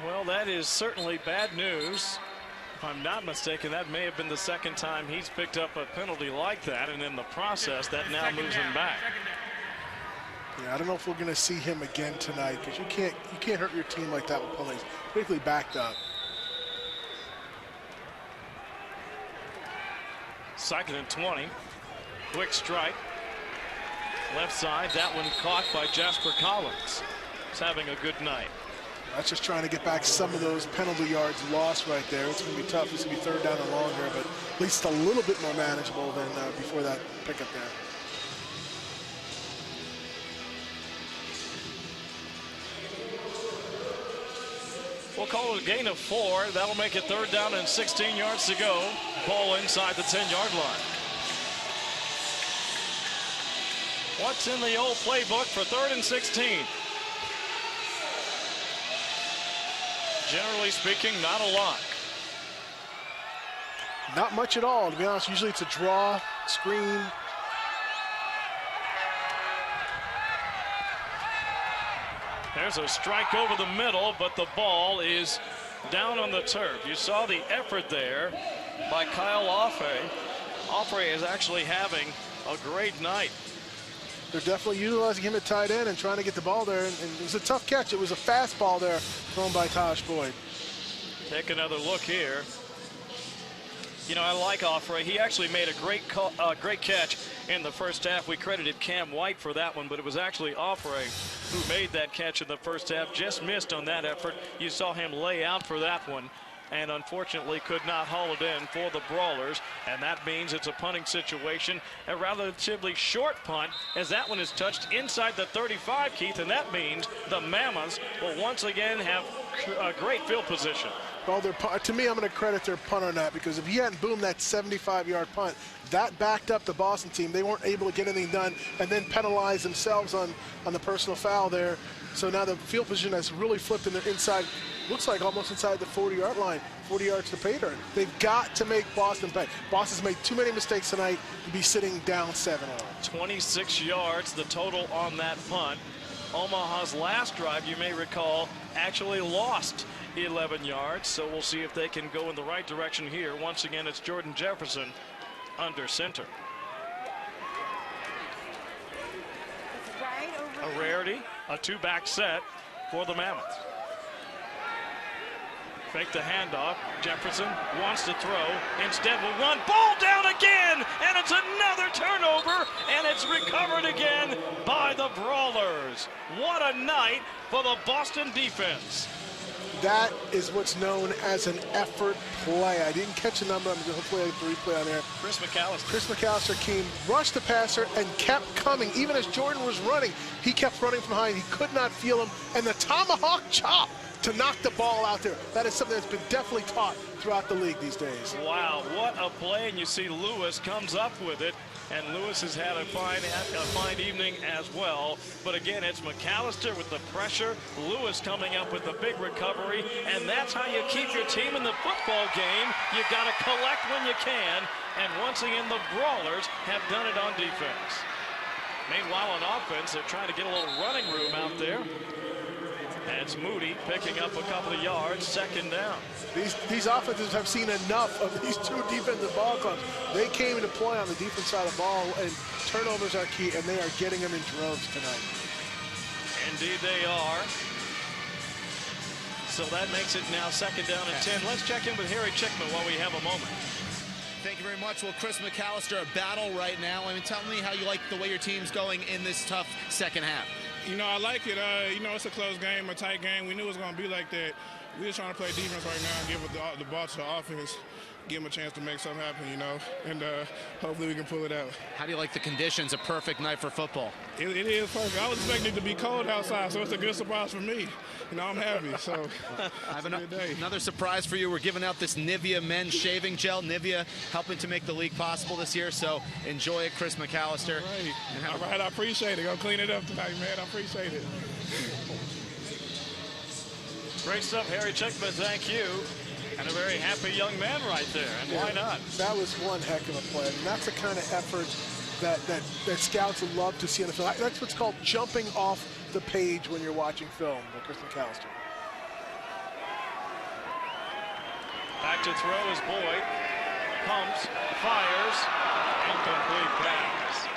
Well, that is certainly bad news. If I'm not mistaken, that may have been the second time he's picked up a penalty like that, and in the process, that now moves him back. Yeah, I don't know if we're going to see him again tonight, because you can't hurt your team like that with penalties, particularly backed up. 2nd and 20. Quick strike. Left side, that one caught by Jasper Collins. He's having a good night. That's just trying to get back some of those penalty yards lost right there. It's going to be tough. It's going to be 3rd down and long here, but at least a little bit more manageable than before that pickup there. We'll call it a gain of 4. That'll make it 3rd down and 16 yards to go. Ball inside the 10-yard line. What's in the old playbook for 3rd and 16? Generally speaking, not a lot. Not much at all, to be honest. Usually it's a draw, screen. There's a strike over the middle, but the ball is down on the turf. You saw the effort there by Kyle Offrey. Offrey is actually having a great night. They're definitely utilizing him at tight end and trying to get the ball there. And it was a tough catch. It was a fastball there thrown by Tosh Boyd. Take another look here. You know, I like Offrey. He actually made a great catch in the first half. We credited Cam White for that one, but it was actually Offrey who made that catch in the first half. Just missed on that effort. You saw him lay out for that one, and unfortunately could not haul it in for the Brawlers. And that means it's a punting situation, a relatively short punt, as that one is touched inside the 35, Keith, and that means the Mammoths will once again have a great field position. Well, to me, I'm going to credit their punt on that, because if he hadn't boomed that 75-yard punt, that backed up the Boston team. They weren't able to get anything done and then penalize themselves on the personal foul there. So now the field position has really flipped in the inside, looks like almost inside the 40-yard line, 40 yards to pay dirt. They've got to make Boston pay. Boston's made too many mistakes tonight to be sitting down 7-0. 26 yards, the total on that punt. Omaha's last drive, you may recall, actually lost 11 yards, so we'll see if they can go in the right direction here. Once again, it's Jordan Jefferson under center. A rarity, a two-back set for the Mammoths. Fake the handoff. Jefferson wants to throw. Instead will run. Ball down again, and it's another turnover, and it's recovered again by the Brawlers. What a night for the Boston defense. That is what's known as an effort play. I didn't catch the number. I'm going to hopefully have the replay on there. Chris McAllister. Chris McAllister came, rushed the passer, and kept coming. Even as Jordan was running, he kept running from behind. He could not feel him. And the tomahawk chop to knock the ball out there. That is something that's been definitely taught throughout the league these days. Wow, what a play. And you see Lewis comes up with it. And Lewis has had a fine evening as well. But again, it's McAllister with the pressure. Lewis coming up with the big recovery. And that's how you keep your team in the football game. You got to collect when you can. And once again, the Brawlers have done it on defense. Meanwhile, on offense, they're trying to get a little running room out there. And it's Moody picking up a couple of yards, second down. These offenses have seen enough of these two defensive ball clubs. They came into play on the defense side of the ball, and turnovers are key, and they are getting them in droves tonight. Indeed they are. So that makes it now second down and 10. Let's check in with Harry Chickman while we have a moment. Thank you very much. Well, Chris McAllister, a battle right now. I mean, tell me how you like the way your team's going in this tough second half. You know, I like it. You know, it's a close game, a tight game. We knew it was going to be like that. We're just trying to play defense right now and give the ball to the offense, give them a chance to make something happen, you know, and hopefully we can pull it out. How do you like the conditions? A perfect night for football. It is perfect. I was expecting it to be cold outside, so it's a good surprise for me. You know, I'm happy. So I have another surprise for you. We're giving out this Nivea men's shaving gel. Nivea helping to make the league possible this year, so enjoy it, Chris McAllister. All right, I appreciate it. Go clean it up tonight, man. I appreciate it. Great stuff, Harry Chickman. Thank you. And a very happy young man right there, and why not? That was one heck of a play. And that's the kind of effort that scouts would love to see on the field. That's what's called jumping off the page when you're watching film with Chris McAllister. Back to throw is Boyd. Pumps, fires, incomplete pass.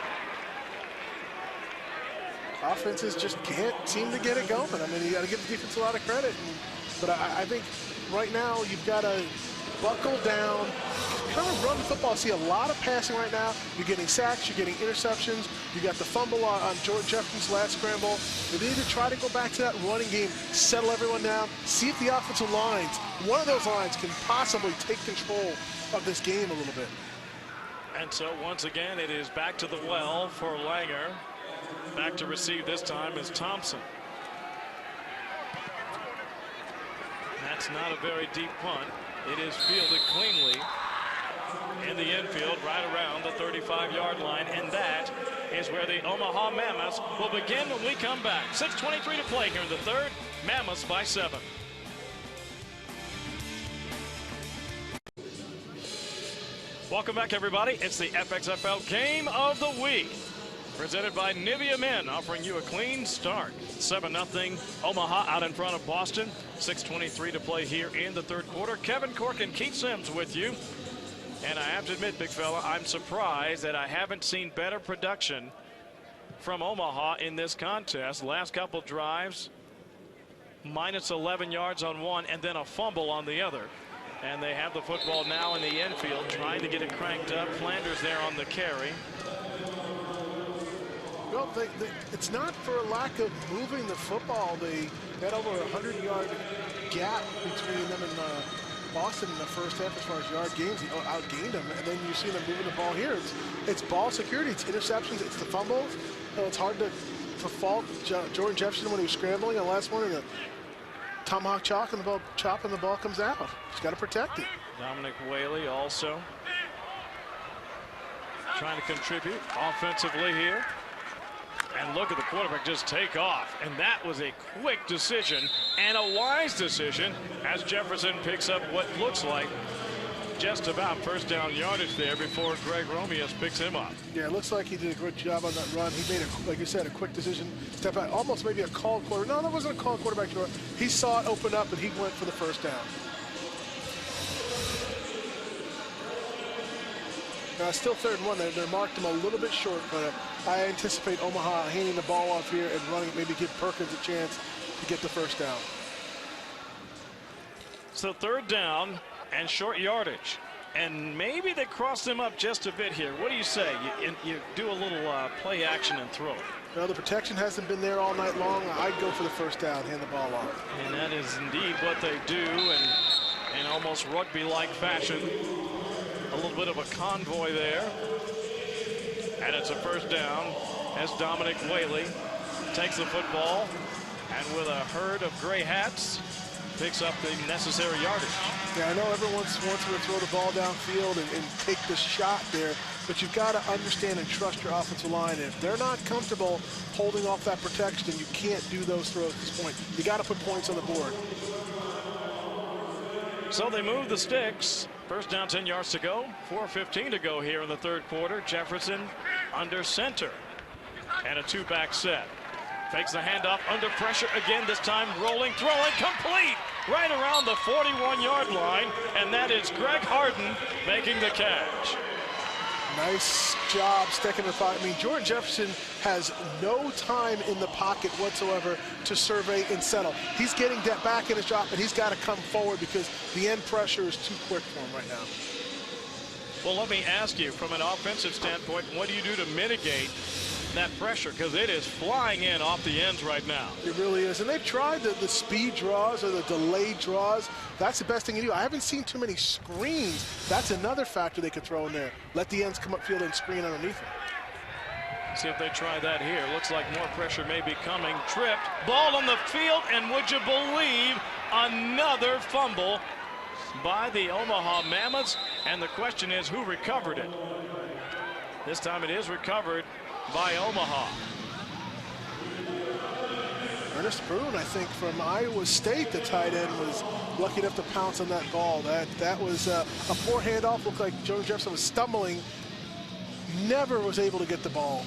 Offenses just can't seem to get it going. I mean, you got to give the defense a lot of credit. But I think right now you've got to buckle down, kind of run the football. See a lot of passing right now. You're getting sacks, you're getting interceptions. You got the fumble on Jordan Jefferson's last scramble. They need to try to go back to that running game, settle everyone down, see if the offensive lines, one of those lines can possibly take control of this game a little bit. And so once again, it is back to the well for Langer. Back to receive this time is Thompson. That's not a very deep punt. It is fielded cleanly in the infield right around the 35-yard line, and that is where the Omaha Mammoths will begin when we come back. 6:23 to play here in the third. Mammoths by 7. Welcome back, everybody. It's the FXFL Game of the Week, presented by Nivea Men, offering you a clean start. 7-0 Omaha out in front of Boston. 6:23 to play here in the third quarter. Kevin Cork and Keith Sims with you. And I have to admit, big fella, I'm surprised that I haven't seen better production from Omaha in this contest. Last couple drives, minus 11 yards on one, and then a fumble on the other. And they have the football now in the infield, trying to get it cranked up. Flanders there on the carry. Well, it's not for a lack of moving the football. They had over a 100-yard gap between them and Boston in the first half as far as yard gains. He outgained them, and then you see them moving the ball here. It's ball security, it's interceptions, it's the fumbles. It's hard to fault Jordan Jefferson when he was scrambling on the last one, and the tomahawk chop and the ball comes out. He's got to protect it. Dominic Whaley also trying to contribute offensively here. And look at the quarterback just take off. And that was a quick decision and a wise decision as Jefferson picks up what looks like just about first down yardage there before Greg Romeus picks him up. Yeah, it looks like he did a good job on that run. He made, like you said, a quick decision. Step out, almost maybe a called quarter. No, that wasn't a called quarterback draw. He saw it open up, and he went for the first down. Still 3rd and 1. They marked him a little bit short, but I anticipate Omaha handing the ball off here and running, maybe give Perkins a chance to get the first down. So 3rd down and short yardage. And maybe they cross them up just a bit here. What do you say? You do a little play action and throw it. Well, the protection hasn't been there all night long. I'd go for the first down, hand the ball off. And that is indeed what they do in almost rugby-like fashion. A little bit of a convoy there. And it's a first down as Dominic Whaley takes the football and with a herd of gray hats picks up the necessary yardage. Yeah, I know everyone wants to throw the ball downfield and take the shot there, but you've got to understand and trust your offensive line. And if they're not comfortable holding off that protection, then you can't do those throws at this point. You got to put points on the board. So they move the sticks. First down, 10 yards to go. 4:15 to go here in the third quarter. Jefferson under center. And a 2-back set. Fakes the handoff under pressure again, this time rolling, throwing, complete right around the 41-yard line. And that is Greg Harden making the catch. Nice job sticking the pocket. I mean, Jordan Jefferson has no time in the pocket whatsoever to survey and settle. He's getting that back in his drop, and he's got to come forward because the end pressure is too quick for him right now. Well, let me ask you, from an offensive standpoint, what do you do to mitigate that pressure? Because it is flying in off the ends right now. It really is. And they've tried the speed draws or the delayed draws. That's the best thing you do. I haven't seen too many screens. That's another factor they could throw in there. Let the ends come upfield and screen underneath them. See if they try that here. Looks like more pressure may be coming. Tripped. Ball on the field, and would you believe, another fumble by the Omaha Mammoths. And the question is, who recovered it? This time it is recovered by Omaha. Ernest Boone, I think, from Iowa State, the tight end, was lucky enough to pounce on that ball. That was a poor handoff. Looked like Jordan Jefferson was stumbling. Never was able to get the ball.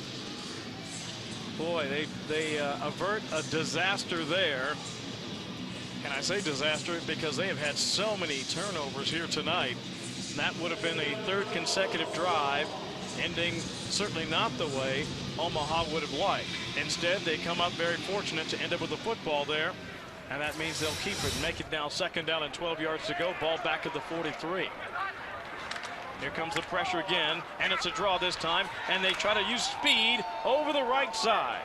Boy, they avert a disaster there. And I say disaster because they have had so many turnovers here tonight. That would have been a 3rd consecutive drive, ending certainly not the way Omaha would have liked. Instead, they come up very fortunate to end up with the football there, and that means they'll keep it. Make it now 2nd down and 12 yards to go. Ball back at the 43. Here comes the pressure again, and it's a draw this time, and they try to use speed over the right side.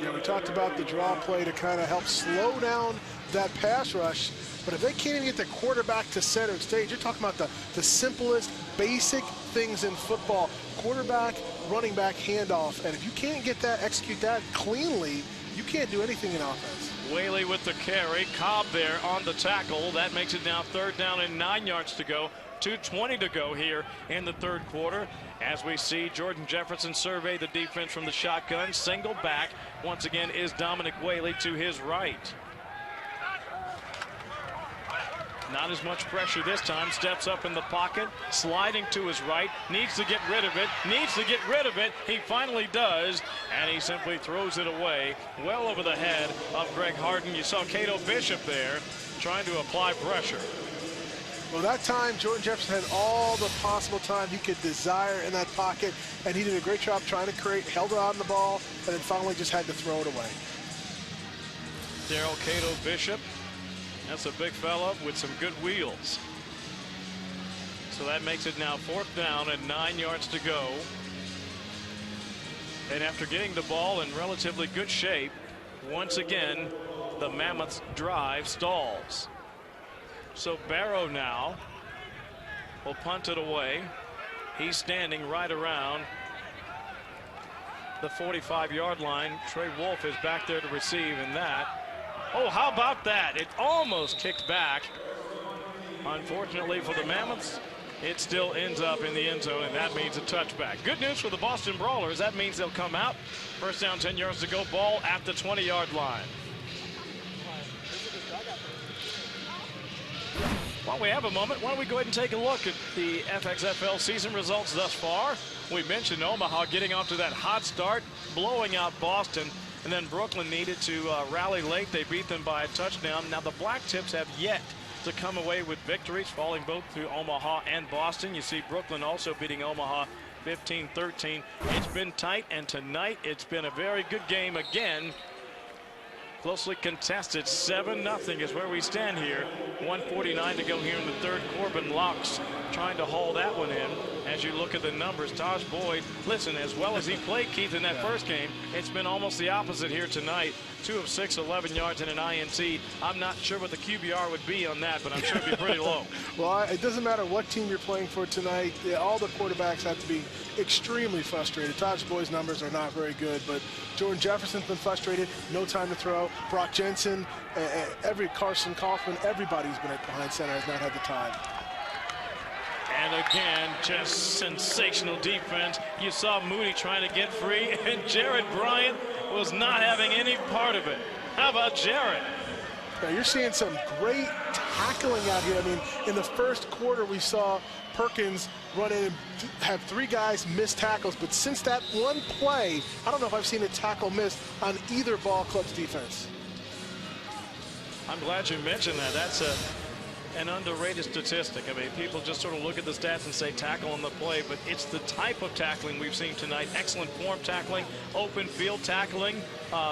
Yeah, we talked about the draw play to kind of help slow down that pass rush. But if they can't even get the quarterback to center stage, you're talking about the simplest, basic things in football. Quarterback, running back, handoff. And if you can't get that, execute that cleanly, you can't do anything in offense. Whaley with the carry. Cobb there on the tackle. That makes it now 3rd down and 9 yards to go. 2:20 to go here in the third quarter. As we see Jordan Jefferson survey the defense from the shotgun. Single back once again is Dominic Whaley to his right. Not as much pressure this time. Steps up in the pocket, sliding to his right. Needs to get rid of it. Needs to get rid of it. He finally does, and he simply throws it away well over the head of Greg Harden. You saw Cato Bishop there trying to apply pressure. Well, that time, Jordan Jefferson had all the possible time he could desire in that pocket, and he did a great job trying to create, held it on the ball, and then finally just had to throw it away. Daryl Cato Bishop. That's a big fella with some good wheels. So that makes it now 4th down and 9 yards to go. And after getting the ball in relatively good shape, once again, the Mammoths drive stalls. So Barrow now will punt it away. He's standing right around the 45-yard line. Trey Wolf is back there to receive, and that. Oh, how about that? It almost kicked back. Unfortunately for the Mammoths, it still ends up in the end zone, and that means a touchback. Good news for the Boston Brawlers. That means they'll come out. First down, 10 yards to go. Ball at the 20-yard line. While we have a moment, why don't we go ahead and take a look at the FXFL season results thus far. We mentioned Omaha getting off to that hot start, blowing out Boston. And then Brooklyn needed to rally late. They beat them by a touchdown. Now the Black Tips have yet to come away with victories, falling both through Omaha and Boston. You see Brooklyn also beating Omaha 15-13. It's been tight, and tonight it's been a very good game again. Closely contested. 7-0 is where we stand here. 1:49 to go here in the third. Corbin Locks trying to haul that one in. As you look at the numbers, Taj Boyd, listen, as well as he played, Keith, in that first game, it's been almost the opposite here tonight. 2 of 6, 11 yards and an INT. I'm not sure what the QBR would be on that, but I'm sure it'd be pretty low. Well, it doesn't matter what team you're playing for tonight. All the quarterbacks have to be extremely frustrated. Taj Boyd's numbers are not very good, but Jordan Jefferson's been frustrated. No time to throw. Brock Jensen, Carson Kaufman, everybody's been behind center has not had the time. And again, just sensational defense. You saw Moody trying to get free, and Jared Bryant was not having any part of it. How about Jared? Now you're seeing some great tackling out here. I mean, in the first quarter, we saw Perkins run in and have 3 guys miss tackles. But since that one play, I don't know if I've seen a tackle missed on either ball club's defense. I'm glad you mentioned that. That's an underrated statistic. I mean, people just sort of look at the stats and say tackle on the play, but it's the type of tackling we've seen tonight. Excellent form tackling, open field tackling.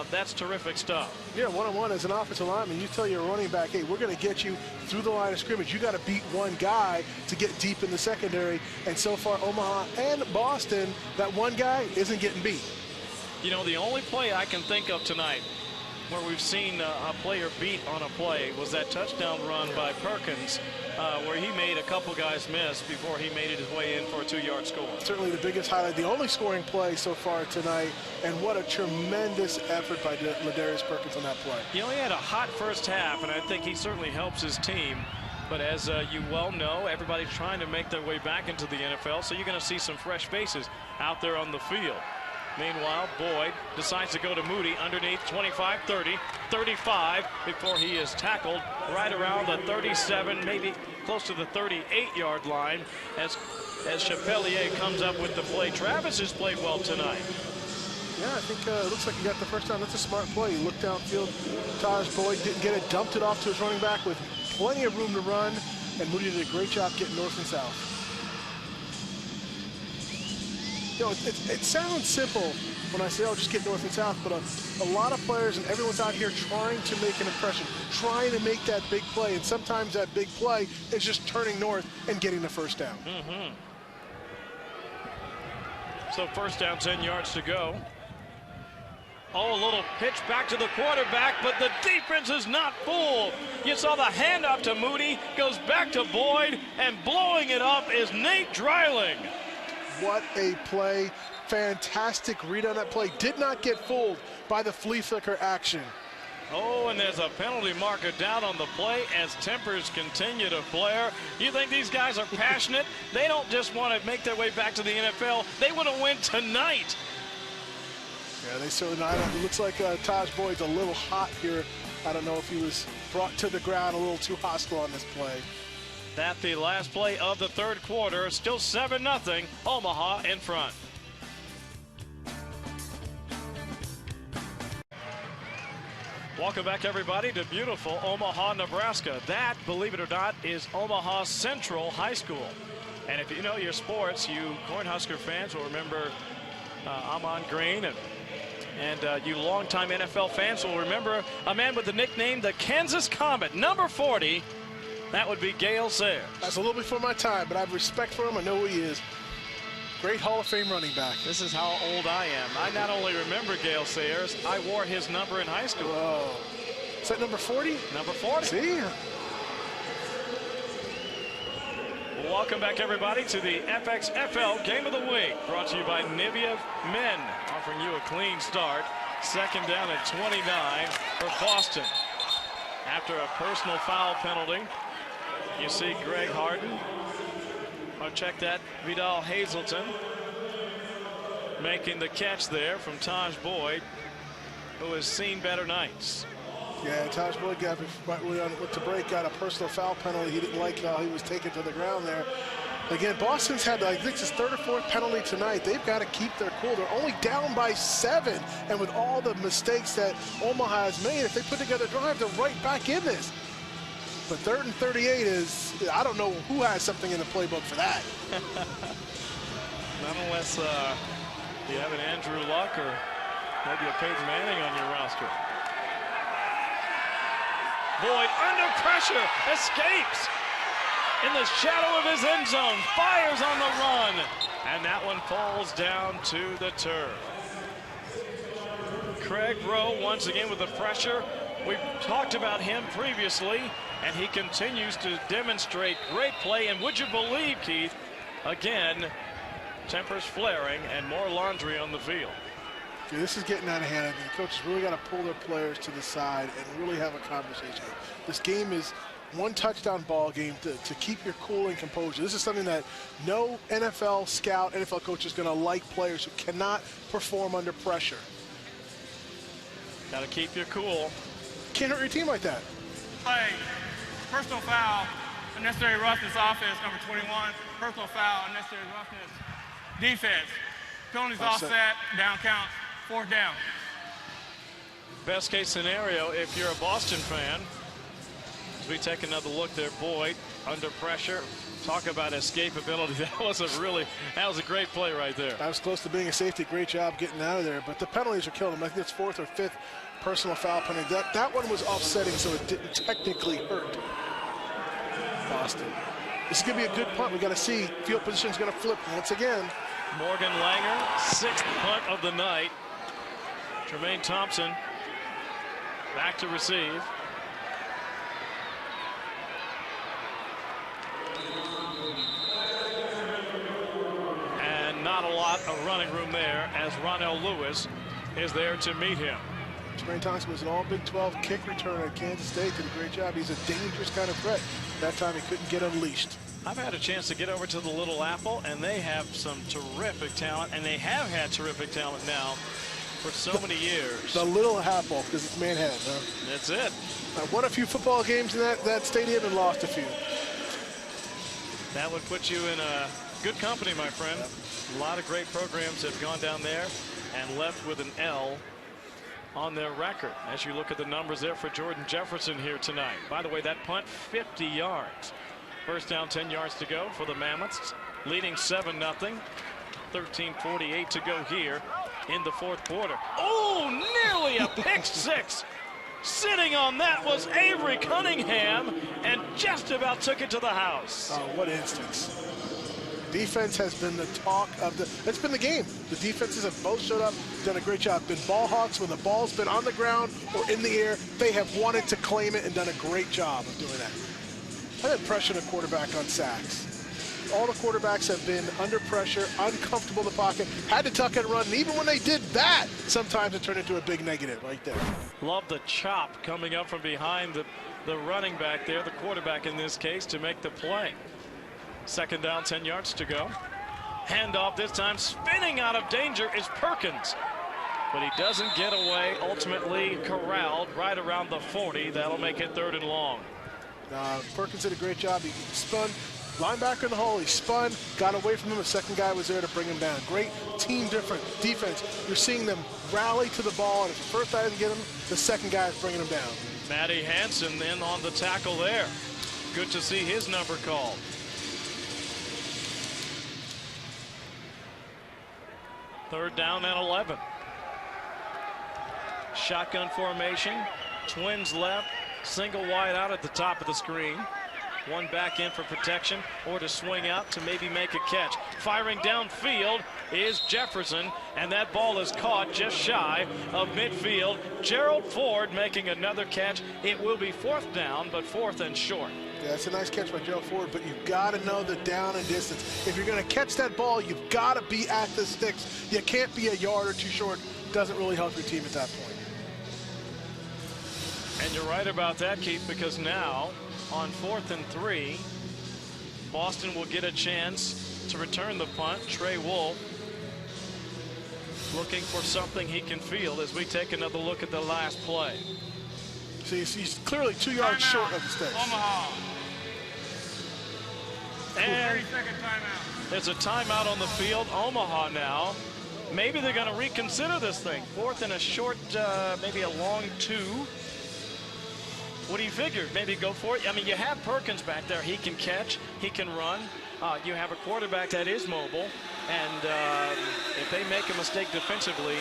That's terrific stuff. Yeah, one-on-one as an offensive lineman, you tell your running back, hey, we're going to get you through the line of scrimmage. You got to beat one guy to get deep in the secondary. And so far, Omaha and Boston, that one guy isn't getting beat. You know, the only play I can think of tonight where we've seen a player beat on a play was that touchdown run by Perkins, where he made a couple guys miss before he made it his way in for a 2-yard score. Certainly the biggest highlight, the only scoring play so far tonight, and what a tremendous effort by Ladarius Perkins on that play. You know, he had a hot first half, and I think he certainly helps his team. But as you well know, everybody's trying to make their way back into the NFL, so you're going to see some fresh faces out there on the field. Meanwhile, Boyd decides to go to Moody underneath 25, 30, 35 before he is tackled right around the 37, maybe close to the 38-yard line as Chapelier comes up with the play. Travis has played well tonight. Yeah, I think it looks like he got the first down. That's a smart play. He looked downfield. Taj Boyd didn't get it, dumped it off to his running back with plenty of room to run, and Moody did a great job getting north and south. You know, it sounds simple when I say, oh, just get north and south, but a lot of players and everyone's out here trying to make an impression, trying to make that big play, and sometimes that big play is just turning north and getting the first down. So first down, 10 yards to go. Oh, a little pitch back to the quarterback, but the defense is not fooled. You saw the handoff to Moody, goes back to Boyd, and blowing it up is Nate Dreiling. What a play. Fantastic read on that play. Did not get fooled by the flea flicker action. Oh, and there's a penalty marker down on the play as tempers continue to flare. You think these guys are passionate? They don't just want to make their way back to the NFL. They want to win tonight. Yeah, they certainly not. It looks like Taj Boyd's a little hot here. I don't know if he was brought to the ground a little too hostile on this play. That's the last play of the third quarter. Still 7-0. Omaha in front. Welcome back, everybody, to beautiful Omaha, Nebraska. That, believe it or not, is Omaha Central High School. And if you know your sports, you Cornhusker fans will remember Amon Green, and you longtime NFL fans will remember a man with the nickname the Kansas Comet, number 40. That would be Gale Sayers. That's a little before my time, but I have respect for him. I know who he is. Great Hall of Fame running back. This is how old I am. I not only remember Gale Sayers, I wore his number in high school. Whoa. Is that number 40? Number 40. See? Welcome back, everybody, to the FXFL Game of the Week, brought to you by Nivea Men, offering you a clean start. Second down at 29 for Boston. After a personal foul penalty, you see Greg Harden. Oh, check that, Vidal Hazelton making the catch there from Taj Boyd, who has seen better nights. Yeah, Taj Boyd got to break out a personal foul penalty. He didn't like how he was taken to the ground there. Again, Boston's had, I think, his third or fourth penalty tonight. They've got to keep their cool. They're only down by 7, and with all the mistakes that Omaha has made, if they put together a drive, they're right back in this. But 3rd and 38 is, I don't know who has something in the playbook for that. Not unless you have an Andrew Luck or maybe a Peyton Manning on your roster. Boyd under pressure, escapes in the shadow of his end zone, fires on the run, and that one falls down to the turf. Craig Rowe once again with the pressure. We've talked about him previously, and he continues to demonstrate great play. And would you believe, Keith, again, tempers flaring and more laundry on the field. Yeah, this is getting out of hand. I mean, the coaches really got to pull their players to the side and really have a conversation. This game is one touchdown ball game to keep your cool and composure. This is something that no NFL scout, NFL coach is going to like players who cannot perform under pressure. Got to keep your cool. Can't hurt your team like that. Play, personal foul, unnecessary roughness offense, number 21. Personal foul, unnecessary roughness defense. Penalties offset, down count, 4th down. Best case scenario, if you're a Boston fan, as we take another look there, Boyd under pressure. Talk about escapability. That was a great play right there. That was close to being a safety. Great job getting out of there. But the penalties are killing him. I think it's 4th or 5th personal foul penalty. That one was offsetting, so it didn't technically hurt Boston. This is going to be a good punt. We got to see field position is going to flip once again. Morgan Langer, 6th punt of the night. Tremaine Thompson back to receive. And not a lot of running room there as Ronell Lewis is there to meet him. Tremaine Thompson was an all Big 12 kick returner at Kansas State. Did a great job. He's a dangerous kind of threat. That time he couldn't get unleashed. I've had a chance to get over to the Little Apple, and they have some terrific talent, and they have had terrific talent now for so many years. The Little Apple, because it's Manhattan, huh? That's it. I won a few football games in that stadium and lost a few. That would put you in a good company, my friend. Yep. A lot of great programs have gone down there and left with an L on their record. As you look at the numbers there for Jordan Jefferson here tonight. By the way, that punt, 50 yards. First down, 10 yards to go for the Mammoths, leading 7-0. 13:48 to go here in the 4th quarter. Oh, nearly a pick six. Sitting on that was Avery Cunningham, and just about took it to the house. Oh, what instance. Defense has been the talk of it's been the game. The defenses have both showed up, done a great job. Been ball hawks when the ball's been on the ground or in the air. They have wanted to claim it and done a great job of doing that. I had pressure the quarterback on sacks. all the quarterbacks have been under pressure, uncomfortable in the pocket, had to tuck and run, and even when they did that, sometimes it turned into a big negative right there. Love the chop coming up from behind the running back there, the quarterback in this case, to make the play. Second down, 10 yards to go. Handoff this time, spinning out of danger is Perkins. But he doesn't get away, ultimately corralled right around the 40. That'll make it 3rd and long. Perkins did a great job. He spun, linebacker in the hole, he spun, got away from him. The second guy was there to bring him down. Great team defense. You're seeing them rally to the ball, and if the first guy doesn't get him, the second guy is bringing him down. Matty Hansen then on the tackle there. Good to see his number called. Third down and 11. Shotgun formation, twins left, single wide out at the top of the screen. One back in for protection or to swing out to maybe make a catch. Firing downfield is Jefferson, and that ball is caught just shy of midfield. Gerald Ford making another catch. It will be 4th down, but 4th and short. Yeah, it's a nice catch by Gerald Ford, but you've got to know the down and distance. If you're going to catch that ball, you've got to be at the sticks. You can't be a yard or too short. Doesn't really help your team at that point. And you're right about that, Keith, because now on 4th and 3, Boston will get a chance to return the punt. Trey Wolf looking for something he can field as we take another look at the last play. See, he's clearly 2 yards short of the sticks. Omaha. And 30-second timeout. there's a timeout on the field. Omaha now. Maybe they're going to reconsider this thing. 4th and a short, maybe a long 2. What do you figure? Maybe go for it? I mean, you have Perkins back there. He can catch. He can run. You have a quarterback that is mobile. And if they make a mistake defensively,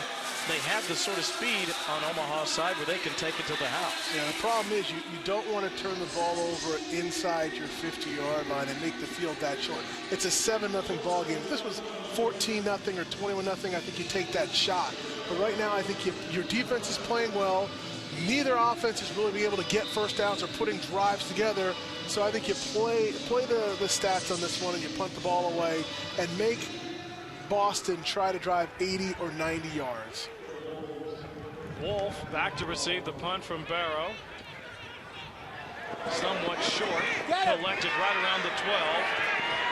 they have the sort of speed on Omaha's side where they can take it to the house. Yeah, the problem is you don't want to turn the ball over inside your 50-yard line and make the field that short. It's a 7-0 ball game. If this was 14-0 or 21-0, I think you take that shot. But right now, I think your defense is playing well. Neither offense is really being able to get first downs or putting drives together. So I think you play the stats on this one and you punt the ball away and make Boston try to drive 80 or 90 yards. Wolf back to receive the punt from Barrow. Somewhat short. Collected right around the 12.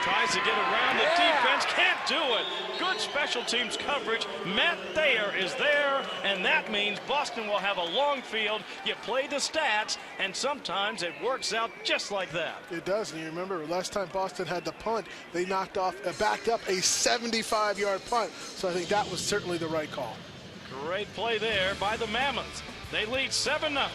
Tries to get around the defense. Can't do it. Good special teams coverage. Matt Thayer is there, and that means Boston will have a long field. You play the stats, and sometimes it works out just like that. It does, and you remember last time Boston had the punt, they backed up a 75-yard punt. So I think that was certainly the right call. Great play there by the Mammoths. They lead 7-0.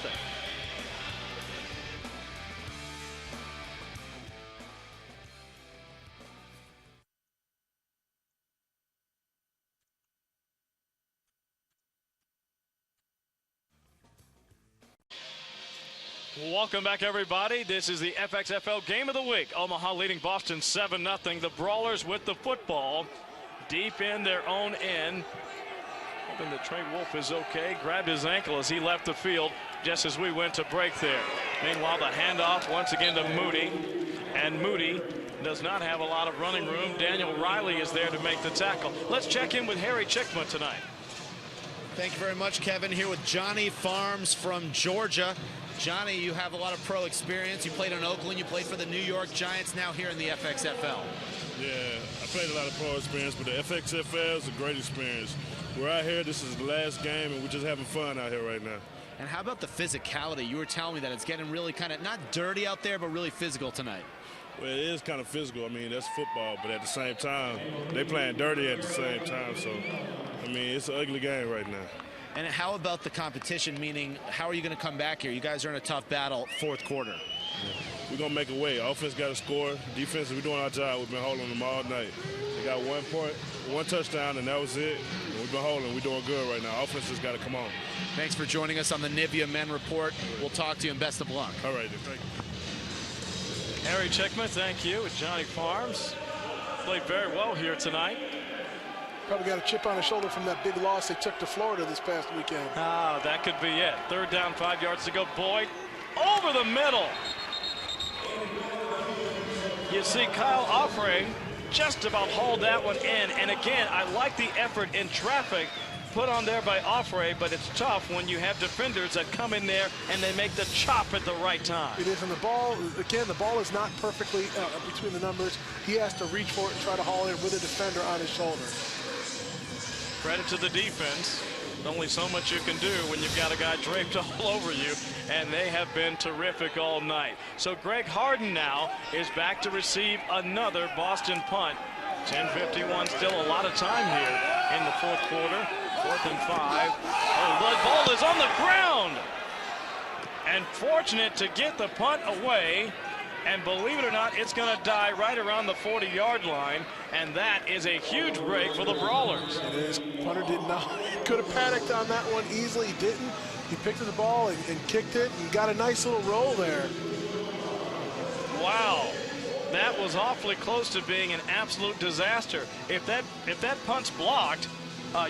Welcome back, everybody. This is the FXFL Game of the Week. Omaha leading Boston 7-0. The Brawlers with the football deep in their own end. Hoping that Trey Wolf is okay. Grabbed his ankle as he left the field just as we went to break there. Meanwhile, the handoff once again to Moody. And Moody does not have a lot of running room. Daniel Riley is there to make the tackle. Let's check in with Harry Chickma tonight. Thank you very much, Kevin. Here with Johnny Farms from Georgia. Johnny, you have a lot of pro experience. You played in Oakland. You played for the New York Giants, now here in the FXFL. Yeah, I played a lot of pro experience, but the FXFL is a great experience. We're out here. This is the last game, and we're just having fun out here right now. And how about the physicality? You were telling me that it's getting really kind of not dirty out there, but really physical tonight. Well, it is kind of physical. I mean, that's football, but at the same time, they playing dirty at the same time. So, I mean, it's an ugly game right now. And how about the competition, meaning how are you going to come back here? You guys are in a tough battle, fourth quarter. We're going to make a way. Offense got to score. Defense, we're doing our job. We've been holding them all night. They got 1 point, 1 touchdown, and that was it. And we've been holding. We're doing good right now. Offense has got to come on. Thanks for joining us on the Nivea Men Report. We'll talk to you, and best of luck. All right, then. Thank you. Harry Chickma, thank you. With Johnny Farms. Played very well here tonight. Probably got a chip on his shoulder from that big loss they took to Florida this past weekend. Ah, that could be it. Third down, 5 yards to go. Boyd over the middle. You see Kyle Offray just about hauled that one in. And again, I like the effort in traffic put on there by Offray, but it's tough when you have defenders that come in there and they make the chop at the right time. It is, and the ball, again, the ball is not perfectly between the numbers. He has to reach for it and try to haul it with a defender on his shoulder. Credit to the defense. Only so much you can do when you've got a guy draped all over you, and they have been terrific all night. So Greg Harden now is back to receive another Boston punt. 10:51, still a lot of time here in the fourth quarter. 4th and 5. Oh, the ball is on the ground. And fortunate to get the punt away. And believe it or not, it's going to die right around the 40-yard line. And that is a huge break for the Brawlers. It is. Punter did not. Could have panicked on that one easily. He didn't. He picked up the ball and kicked it and got a nice little roll there. Wow. That was awfully close to being an absolute disaster. If that punt's blocked,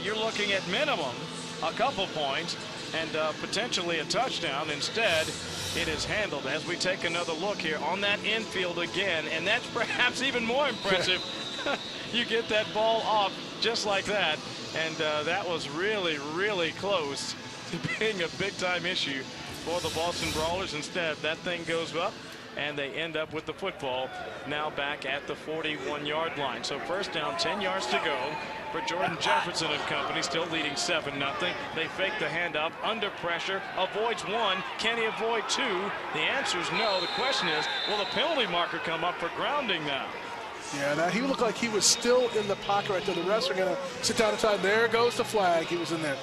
you're looking at minimum a couple points and potentially a touchdown. Instead, it is handled as we take another look here on that infield again, and that's perhaps even more impressive. You get that ball off just like that, and that was really, really close to being a big-time issue for the Boston Brawlers. Instead, that thing goes up, and they end up with the football now back at the 41-yard line. So first down, 10 yards to go for Jordan Jefferson and company, still leading 7-0. They fake the handoff under pressure, avoids one. Can he avoid two? The answer is no. The question is, will the penalty marker come up for grounding now? Yeah, now he looked like he was still in the pocket right there. The refs are going to sit down inside. There goes the flag. He was in there.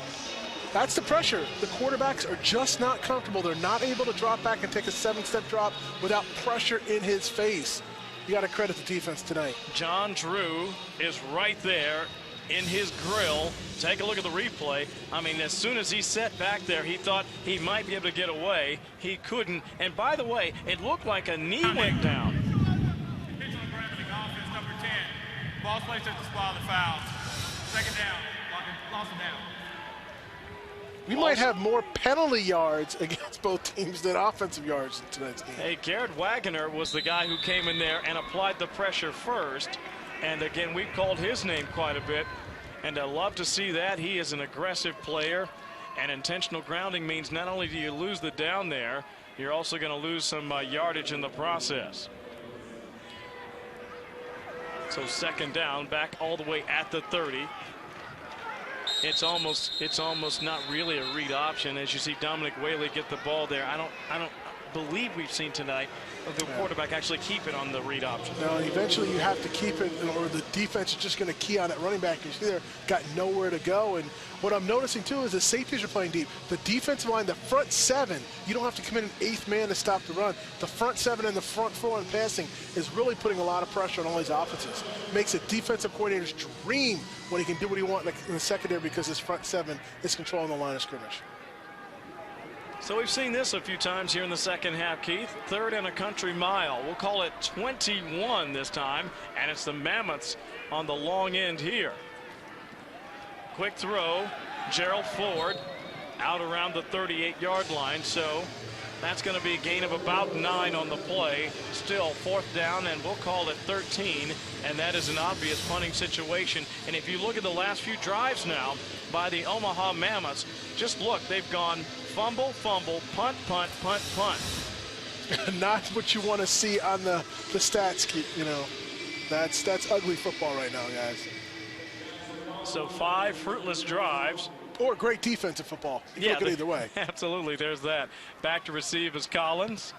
That's the pressure. The quarterbacks are just not comfortable. They're not able to drop back and take a 7-step drop without pressure in his face. You got to credit the defense tonight. John Drew is right there in his grill. Take a look at the replay. I mean, as soon as he sat back there, he thought he might be able to get away. He couldn't. And by the way, it looked like a knee went down. Pitch on the ground, offense number 10. Ball placed at the spot of the foul. Second down. Lost it down. We might have more penalty yards against both teams than offensive yards in tonight's game. Hey, Garrett Wagoner was the guy who came in there and applied the pressure first. And again, we've called his name quite a bit. And I love to see that. He is an aggressive player. And intentional grounding means not only do you lose the down there, you're also going to lose some yardage in the process. So second down, back all the way at the 30. It's almost not really a read option as you see Dominic Whaley get the ball there. I don't believe we've seen tonight the quarterback actually keep it on the read option. No, eventually you have to keep it, or the defense is just going to key on that running back. You see there, got nowhere to go. And what I'm noticing too is the safeties are playing deep. The defensive line, the front seven, you don't have to commit an 8th man to stop the run. The front seven and the front 4 in passing is really putting a lot of pressure on all these offenses. Makes a defensive coordinator's dream when he can do what he wants in the secondary because his front seven is controlling the line of scrimmage. So we've seen this a few times here in the second half, Keith. 3rd and a country mile. We'll call it 21 this time, and it's the Mammoths on the long end here. Quick throw, Gerald Ford out around the 38-yard line. So that's going to be a gain of about 9 on the play. Still 4th down, and we'll call it 13. And that is an obvious punting situation. And if you look at the last few drives now by the Omaha Mammoths, just look, they've gone fumble, fumble, punt, punt, punt, punt. Not what you want to see on the stats, you know. That's ugly football right now, guys. So 5 fruitless drives. Or great defensive football. You can look at either way. Absolutely, there's that. Back to receive is Collins.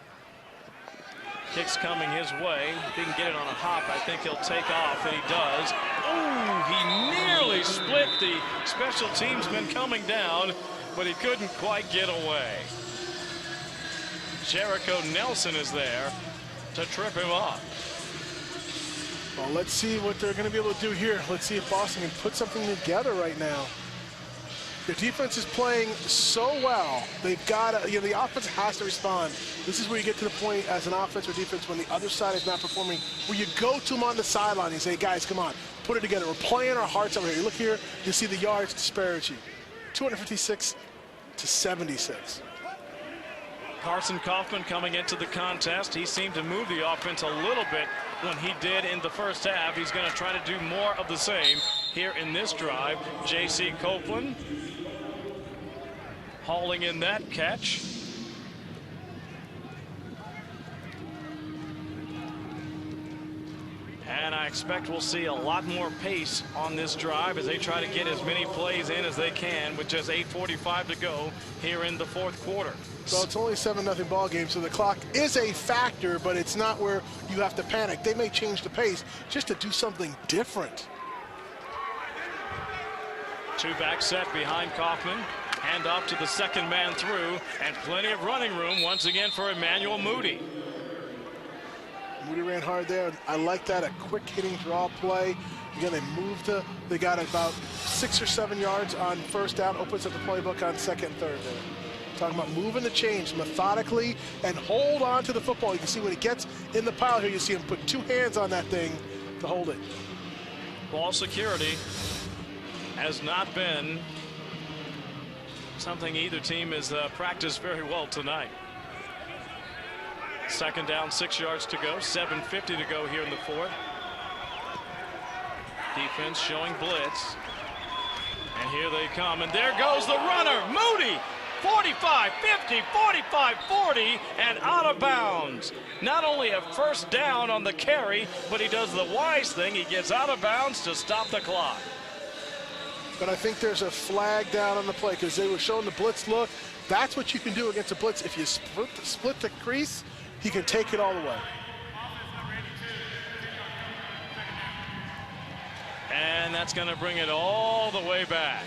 Kick's coming his way. If he can get it on a hop, I think he'll take off, and he does. Ooh, he nearly split the special teamsman coming down, but he couldn't quite get away. Jericho Nelson is there to trip him up. Well, let's see what they're going to be able to do here. Let's see if Boston can put something together right now. The defense is playing so well. They've got to, the offense has to respond. This is where you get to the point as an offense or defense when the other side is not performing, where you go to them on the sideline and say, guys, come on, put it together. We're playing our hearts out here. You look here, you see the yards disparity. 256 to 76. Carson Kaufman coming into the contest. He seemed to move the offense a little bit when he did in the first half. He's going to try to do more of the same here in this drive. J.C. Copeland hauling in that catch. And I expect we'll see a lot more pace on this drive as they try to get as many plays in as they can with just 8:45 to go here in the fourth quarter. Well, it's only a 7-0 ball game, so the clock is a factor, but it's not where you have to panic. They may change the pace just to do something different. Two-back set behind Kaufman. Hand off to the second man through, and plenty of running room once again for Emmanuel Moody. Moody ran hard there. I like that, a quick hitting draw play. Again, they got about 6 or 7 yards on first down. Opens up the playbook on second and third there. Talking about moving the chains methodically and hold on to the football. You can see when it gets in the pile here, you see him put 2 hands on that thing to hold it. Ball security has not been something either team has practiced very well tonight. Second down, 6 yards to go, 7:50 to go here in the fourth. Defense showing blitz. And here they come, and there goes the runner, Moody. 45, 50, 45, 40, and out of bounds. Not only a first down on the carry, but he does the wise thing. He gets out of bounds to stop the clock. But I think there's a flag down on the play because they were showing the blitz look. That's what you can do against a blitz. If you split the crease, he can take it all the way. And that's going to bring it all the way back.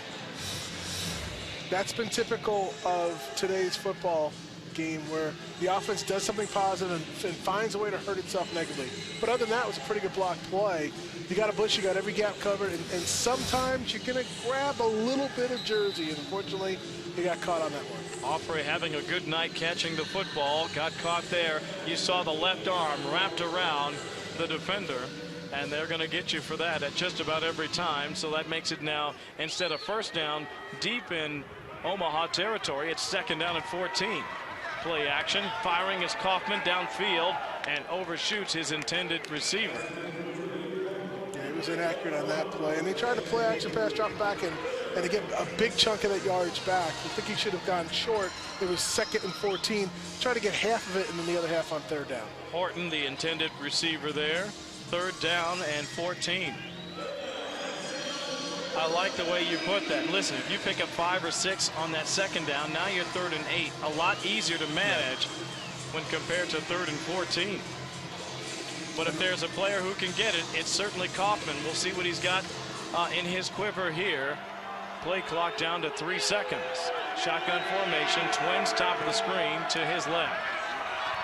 That's been typical of today's football game where the offense does something positive and finds a way to hurt itself negatively. But other than that, it was a pretty good block play. You got a blitz, you got every gap covered, and sometimes you're going to grab a little bit of jersey, and unfortunately, he got caught on that one. Offrey having a good night catching the football, got caught there. You saw the left arm wrapped around the defender, and they're going to get you for that at just about every time. So that makes it now, instead of first down, deep in Omaha territory, it's second down and 14. Play action, firing is Kaufman downfield and overshoots his intended receiver. Yeah, he was inaccurate on that play, and they tried to play action pass, drop back, and get a big chunk of that yardage back. I think he should have gone short. It was second and 14. Try to get half of it and then the other half on third down. Horton, the intended receiver there. Third down and 14. I like the way you put that. Listen, if you pick up 5 or 6 on that second down, now you're third and 8. A lot easier to manage when compared to third and 14. But if there's a player who can get it, it's certainly Kaufman. We'll see what he's got in his quiver here. Play clock down to 3 seconds. Shotgun formation, twins top of the screen to his left.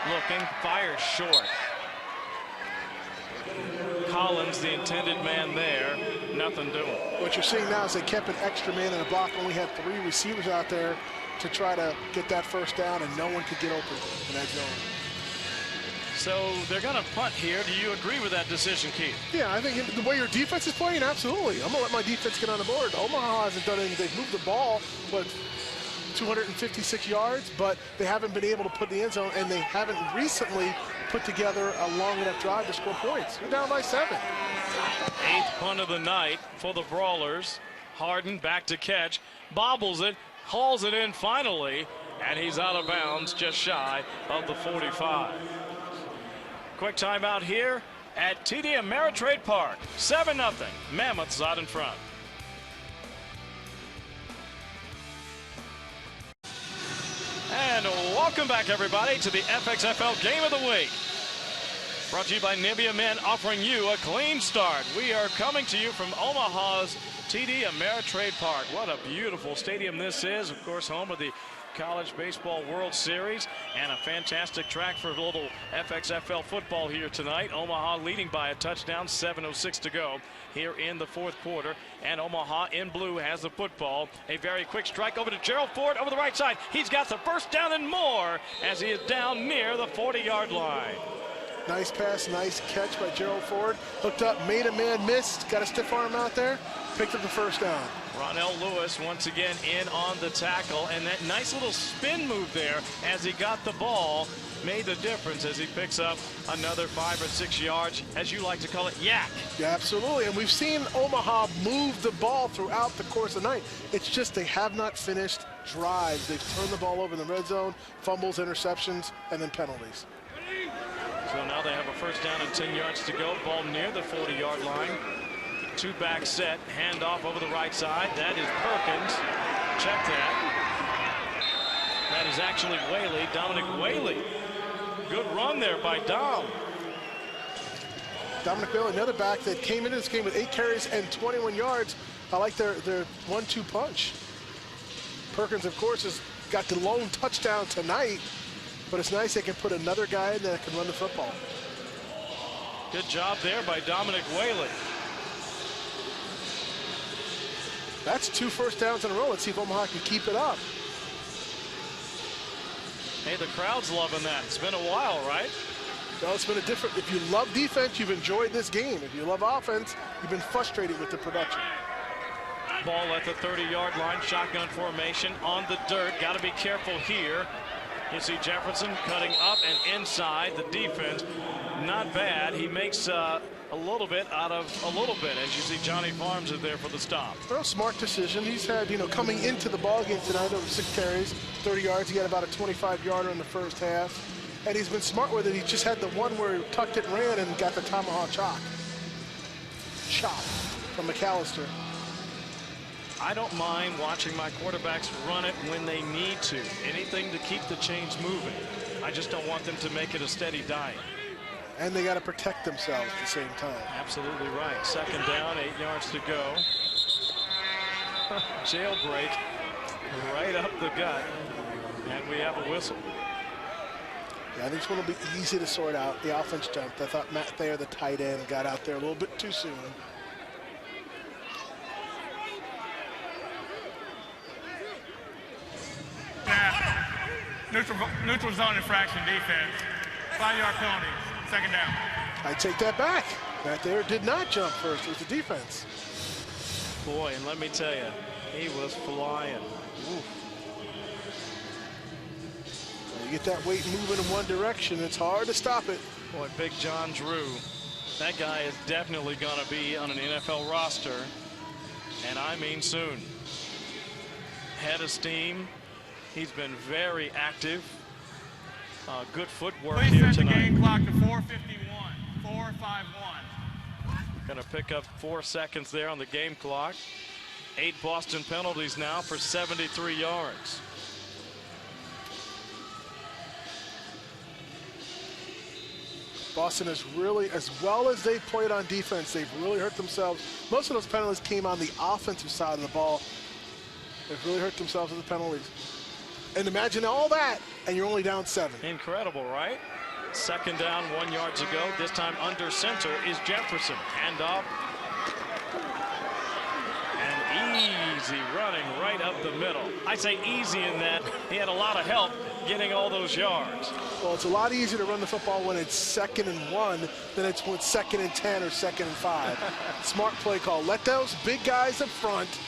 Looking, fires short. Collins, the intended man there, nothing doing. What you're seeing now is they kept an extra man in the block, only had 3 receivers out there to try to get that first down, and no one could get open in that zone. So they're going to punt here. Do you agree with that decision, Keith? Yeah, I think the way your defense is playing, absolutely. I'm going to let my defense get on the board. Omaha hasn't done anything. They've moved the ball, but 256 yards, but they haven't been able to put the end zone, and they haven't recently put together a long enough drive to score points. They're down by 7. 8th punt of the night for the Brawlers. Harden back to catch, bobbles it, hauls it in finally, and he's out of bounds just shy of the 45. Quick timeout here at TD Ameritrade Park. 7-0. Mammoths out in front. And welcome back, everybody, to the FXFL Game of the Week. Brought to you by Nivea Men, offering you a clean start. We are coming to you from Omaha's TD Ameritrade Park. What a beautiful stadium this is. Of course, home of the College Baseball World Series, and a fantastic track for a little FXFL football here tonight. Omaha leading by a touchdown, 7:06 to go here in the fourth quarter, and Omaha in blue has the football. A very quick strike over to Gerald Ford over the right side. He's got the first down and more as he is down near the 40-yard line. Nice pass, nice catch by Gerald Ford. Looked up, made a man miss, got a stiff arm out there, picked up the first down. Ronell Lewis once again in on the tackle, and that nice little spin move there as he got the ball made the difference as he picks up another 5 or 6 yards, as you like to call it, yak. Yeah, absolutely. And we've seen Omaha move the ball throughout the course of the night. It's just they have not finished drives. They've turned the ball over in the red zone, fumbles, interceptions, and then penalties. So now they have a first down and 10 yards to go. Ball near the 40-yard line. Two-back set, handoff over the right side. That is Perkins. Check that. That is actually Whaley, Dominic Whaley. Good run there by Dom. Dominic Whaley, another back that came into this game with 8 carries and 21 yards. I like their 1-2 punch. Perkins, of course, has got the lone touchdown tonight, but it's nice they can put another guy in that can run the football. Good job there by Dominic Whaley. That's 2 first downs in a row. Let's see if Omaha can keep it up. Hey, the crowd's loving that. It's been a while, right? Well, it's been a different. If you love defense, you've enjoyed this game. If you love offense, you've been frustrated with the production. Ball at the 30-yard line, shotgun formation on the dirt. Got to be careful here. You see Jefferson cutting up and inside the defense. Not bad. He makes a little bit out of a little bit, as you see Johnny Farms is there for the stop. Well, smart decision. He's had, coming into the ball game tonight, over 6 carries, 30 yards. He had about a 25-yarder in the first half. And he's been smart with it. He just had the one where he tucked it and ran and got the tomahawk chop from McAllister. I don't mind watching my quarterbacks run it when they need to. Anything to keep the chains moving. I just don't want them to make it a steady diet. And they got to protect themselves at the same time. Absolutely right. Second down, 8 yards to go. Jailbreak right up the gut. And we have a whistle. Yeah, I think this one will be easy to sort out. The offense jumped. I thought Matt Thayer, the tight end, got out there a little bit too soon. Neutral zone infraction defense. 5-yard penalty. Second down. I take that back. Matt Thayer did not jump first. It was the defense. Boy, and let me tell you, he was flying. Oof. You get that weight moving in one direction, it's hard to stop it. Boy, Big John Drew. That guy is definitely going to be on an NFL roster, and I mean soon. Head of steam. He's been very active. Good footwork Please here set tonight. the game clock to 4:51. 4:51. Going to pick up 4 seconds there on the game clock. 8 Boston penalties now for 73 yards. Boston has really, as well as they've played on defense, they've really hurt themselves. Most of those penalties came on the offensive side of the ball. They've really hurt themselves with the penalties. And imagine all that, and you're only down 7. Incredible, right? Second down, 1 yard to go. This time under center is Jefferson. Handoff. And easy running right up the middle. I say easy in that he had a lot of help getting all those yards. Well, it's a lot easier to run the football when it's 2nd and 1 than it's when 2nd and 10 or 2nd and 5. Smart play call. Let those big guys up front.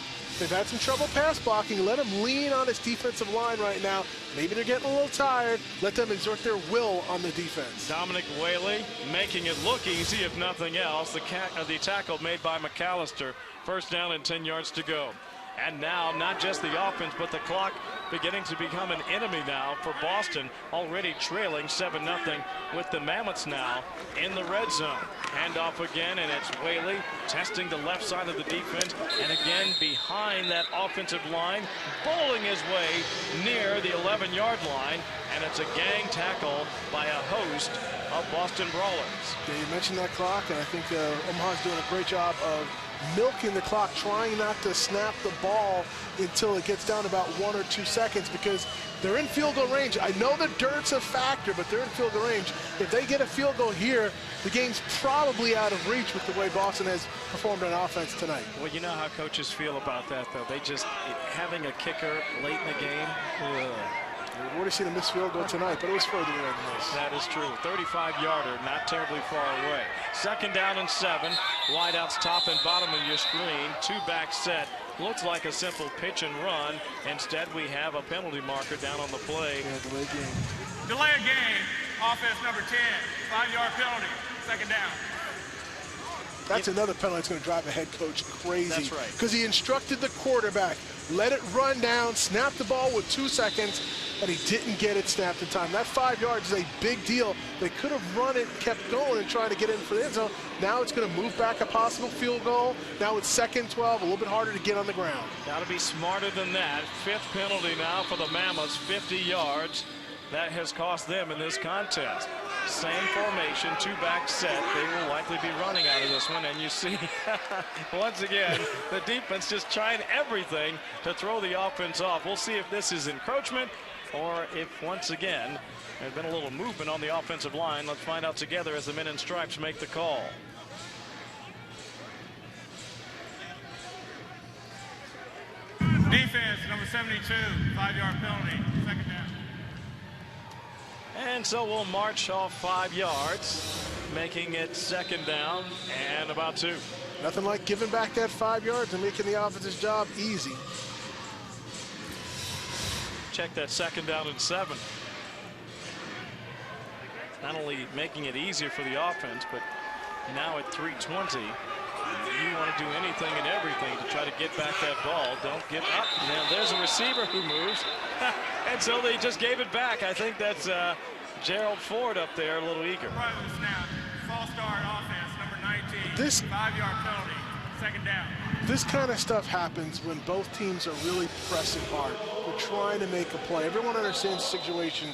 They've had some trouble pass blocking. Let them lean on this defensive line right now. Maybe they're getting a little tired. Let them exert their will on the defense. Dominic Whaley making it look easy, if nothing else. The tackle made by McAllister. First down and 10 yards to go. And now, not just the offense, but the clock beginning to become an enemy now for Boston, already trailing 7-0 with the Mammoths now in the red zone. Handoff again, and it's Whaley testing the left side of the defense, and again behind that offensive line, bowling his way near the 11-yard line, and it's a gang tackle by a host of Boston Brawlers. Yeah, you mentioned that clock, and I think Omaha's doing a great job of milking the clock, trying not to snap the ball until it gets down about 1 or 2 seconds, because they're in field goal range. I know the dirt's a factor, but they're in field goal range. If they get a field goal here, the game's probably out of reach with the way Boston has performed on offense tonight. Well, you know how coaches feel about that, though. They just, having a kicker late in the game, We've already seen a missed field goal tonight, but it was further away than this. That is true. 35-yarder, not terribly far away. Second down and 7. Wideouts top and bottom of your screen. Two-back set. looks like a simple pitch and run. Instead, we have a penalty marker down on the play. Yeah, delay game. Delay a game, offense number 10, 5-yard penalty, second down. That's another penalty that's going to drive a head coach crazy. That's right. Because he instructed the quarterback, let it run down, snap the ball with 2 seconds, and he didn't get it snapped in time. That 5 yards is a big deal. They could have run it, kept going, and tried to get in for the end zone. Now it's going to move back a possible field goal. Now it's 2nd 12, a little bit harder to get on the ground. Got to be smarter than that. 5th penalty now for the Mammoths, 50 yards. That has cost them in this contest. Same formation, 2-back set. They will likely be running out of this one. And you see, once again, the defense just trying everything to throw the offense off. We'll see if this is encroachment or if, once again, there's been a little movement on the offensive line. Let's find out together as the men in stripes make the call. Defense, number 72, 5-yard penalty, second down. And so we'll march off 5 yards, making it 2nd down and about 2. Nothing like giving back that 5 yards and making the offense's job easy. Check that 2nd down and 7. Not only making it easier for the offense, but now at 3:20, you want to do anything and everything to try to get back that ball. Don't give up. Now there's a receiver who moves. And so they just gave it back. I think that's Gerald Ford up there, a little eager. Right with the snap. False start offense, number 19. This 5-yard penalty, second down. This kind of stuff happens when both teams are really pressing hard. They're trying to make a play. Everyone understands the situation.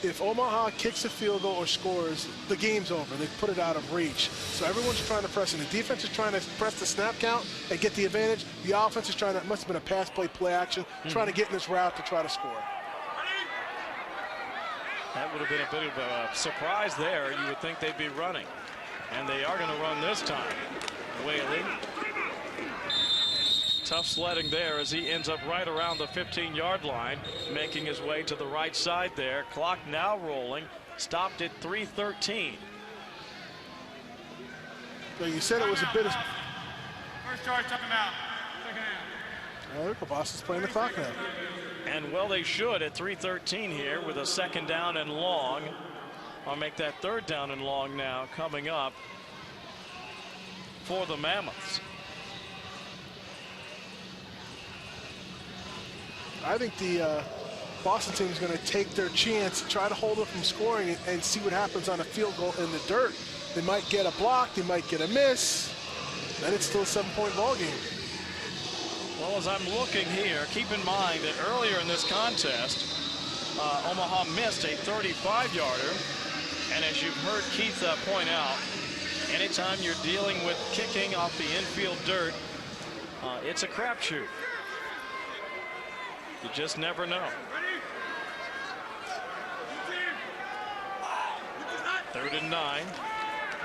If Omaha kicks a field goal or scores, the game's over. They put it out of reach. So everyone's trying to press, and the defense is trying to press the snap count and get the advantage. The offense is trying to, it must have been a pass play action, trying to get in this route to try to score. That would have been a bit of a surprise there. You would think they'd be running. And they are going to run this time. Whaley. Tough sledding there as he ends up right around the 15-yard line, making his way to the right side there. Clock now rolling. Stopped at 3:13. So you said it was a bit of... First charge, took him out. Second down. The boss is playing the clock now. And well, they should at 3:13 here with a 2nd down and long. I'll make that 3rd down and long now coming up for the Mammoths. I think the Boston team is going to take their chance, try to hold it from scoring, and see what happens on a field goal in the dirt. They might get a block, they might get a miss, then it's still a 7-point ball game. Well, as I'm looking here, keep in mind that earlier in this contest, Omaha missed a 35-yarder. And as you've heard Keith point out, anytime you're dealing with kicking off the infield dirt, it's a crapshoot. You just never know. 3rd and 9.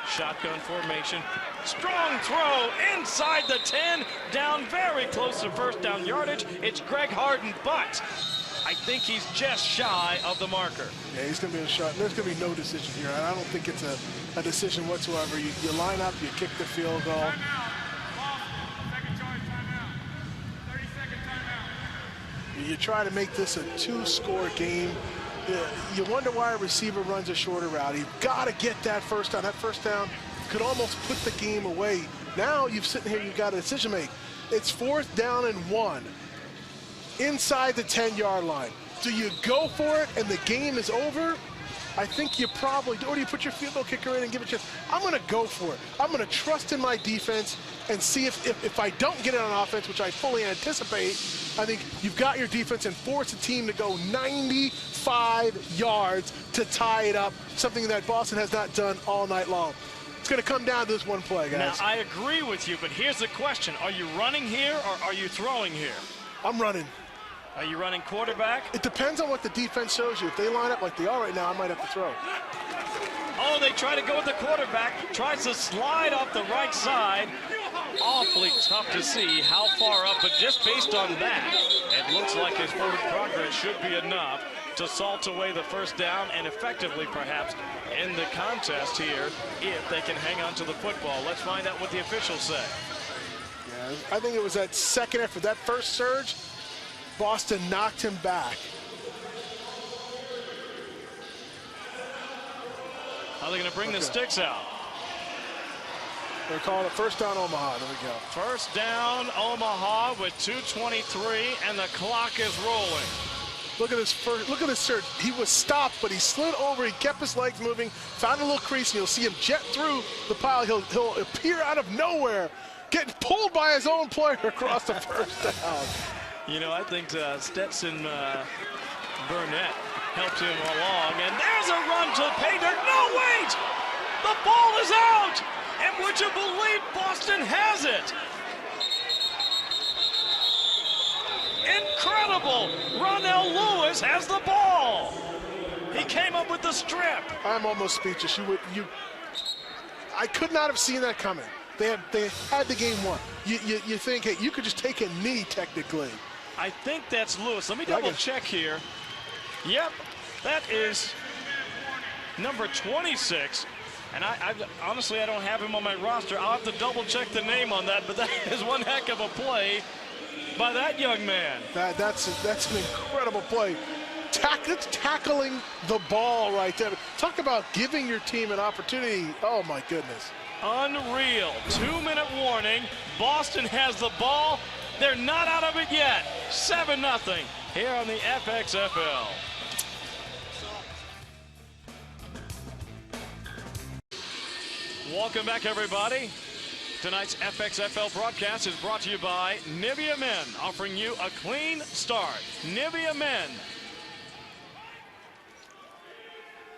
Shotgun formation. Strong throw inside the 10. Down very close to 1st down yardage. It's Greg Harden, but I think he's just shy of the marker. Yeah, he's going to be a shot. There's going to be no decision here. I don't think it's a decision whatsoever. You line up, you kick the field goal. Timeout. Second charge, timeout. 30-second timeout. You try to make this a 2-score game. You wonder why a receiver runs a shorter route. You've got to get that 1st down. That 1st down could almost put the game away. Now you've sitting here, you've got a decision to make. It's 4th down and 1 inside the 10-yard line. Do you go for it and the game is over? I think you probably do. Or do you put your field goal kicker in and give it a chance? I'm going to go for it. I'm going to trust in my defense and see if I don't get it on offense, which I fully anticipate. I think you've got your defense and force a team to go 95 yards to tie it up, something that Boston has not done all night long. It's going to come down to this one play, guys. Now, I agree with you, but here's the question. Are you running here or are you throwing here? I'm running. Are you running quarterback? It depends on what the defense shows you. If they line up like they are right now, I might have to throw. Oh, they try to go with the quarterback. Tries to slide off the right side. Awfully tough to see how far up, but just based on that, it looks like his forward progress should be enough to salt away the 1st down and effectively perhaps end the contest here if they can hang on to the football. Let's find out what the officials say. Yeah, I think it was that second after that first surge, Boston knocked him back. Are they going to bring the sticks out? They're calling it first down Omaha. There we go. First down Omaha with 2:23, and the clock is rolling. Look at this surge. He was stopped, but he slid over. He kept his legs moving, found a little crease, and you'll see him jet through the pile. He'll appear out of nowhere, getting pulled by his own player across the first down. You know, I think Stetson Burnett helped him along, and there's a run to pay dirt. No, wait! The ball is out! And would you believe Boston has it? Incredible! Ronell Lewis has the ball. He came up with the strip. I'm almost speechless. I could not have seen that coming. They had the game won. You think, hey, you could just take a knee technically. I think that's Lewis. Let me double check here. Yep, that is number 26. And I honestly, I don't have him on my roster. I'll have to double check the name on that, but that is one heck of a play by that young man. That's an incredible play. Tackling the ball right there. Talk about giving your team an opportunity. Oh, my goodness. Unreal. 2-minute warning. Boston has the ball. They're not out of it yet. 7-0 here on the FXFL. Welcome back, everybody. Tonight's FXFL broadcast is brought to you by Nivea Men, offering you a clean start. Nivea Men.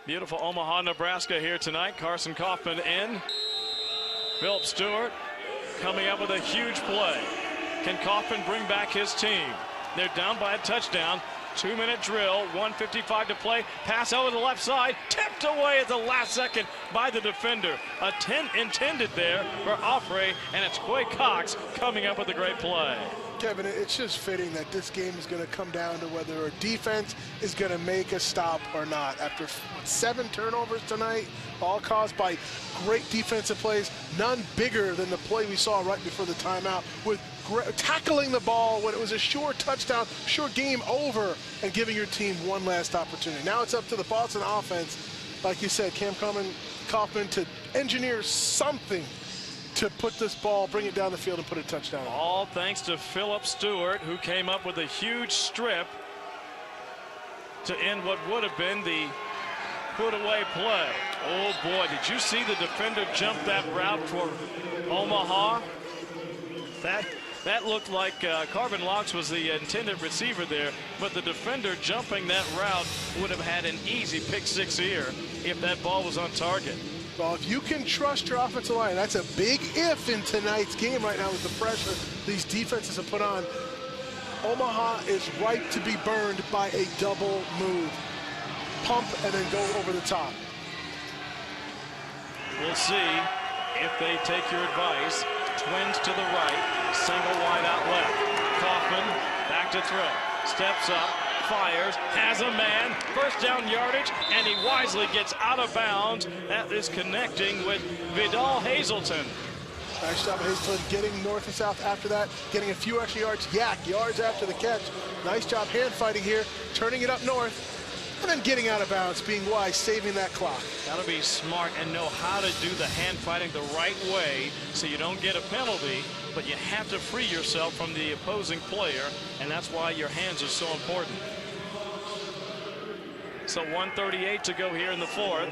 Beautiful Omaha, Nebraska here tonight. Carson Kaufman in. Philip Stewart coming up with a huge play. Can Kaufman bring back his team? They're down by a touchdown. 2-minute drill, 1:55 to play. Pass over the left side, tipped away at the last second by the defender. A 10 intended there for Offray, and it's Quay Cox coming up with a great play. Kevin, it's just fitting that this game is going to come down to whether a defense is going to make a stop or not. After 7 turnovers tonight, all caused by great defensive plays, none bigger than the play we saw right before the timeout with tackling the ball when it was a sure touchdown, sure game over, and giving your team one last opportunity. Now it's up to the Boston offense, like you said, Cam Kaufman to engineer something to put this ball, bring it down the field, and put a touchdown on. All thanks to Philip Stewart, who came up with a huge strip to end what would have been the put-away play. Oh, boy, did you see the defender jump that route for Omaha? That looked like Carvin Laux was the intended receiver there, but the defender jumping that route would have had an easy pick-6 here if that ball was on target. Well, if you can trust your offensive line, that's a big if in tonight's game right now with the pressure these defenses have put on. Omaha is ripe to be burned by a double move. Pump and then go over the top. We'll see if they take your advice. Twins to the right, single wide out left. Kaufman back to throw, steps up, fires, has a man, first down yardage, and he wisely gets out of bounds. That is connecting with Vidal Hazelton. Nice job, Hazelton, getting north and south after that, getting a few extra yards, yards after the catch. Nice job hand fighting here, turning it up north, and then getting out of bounds, being wise, saving that clock. Got to be smart and know how to do the hand fighting the right way so you don't get a penalty, but you have to free yourself from the opposing player, and that's why your hands are so important. So 1:38 to go here in the fourth.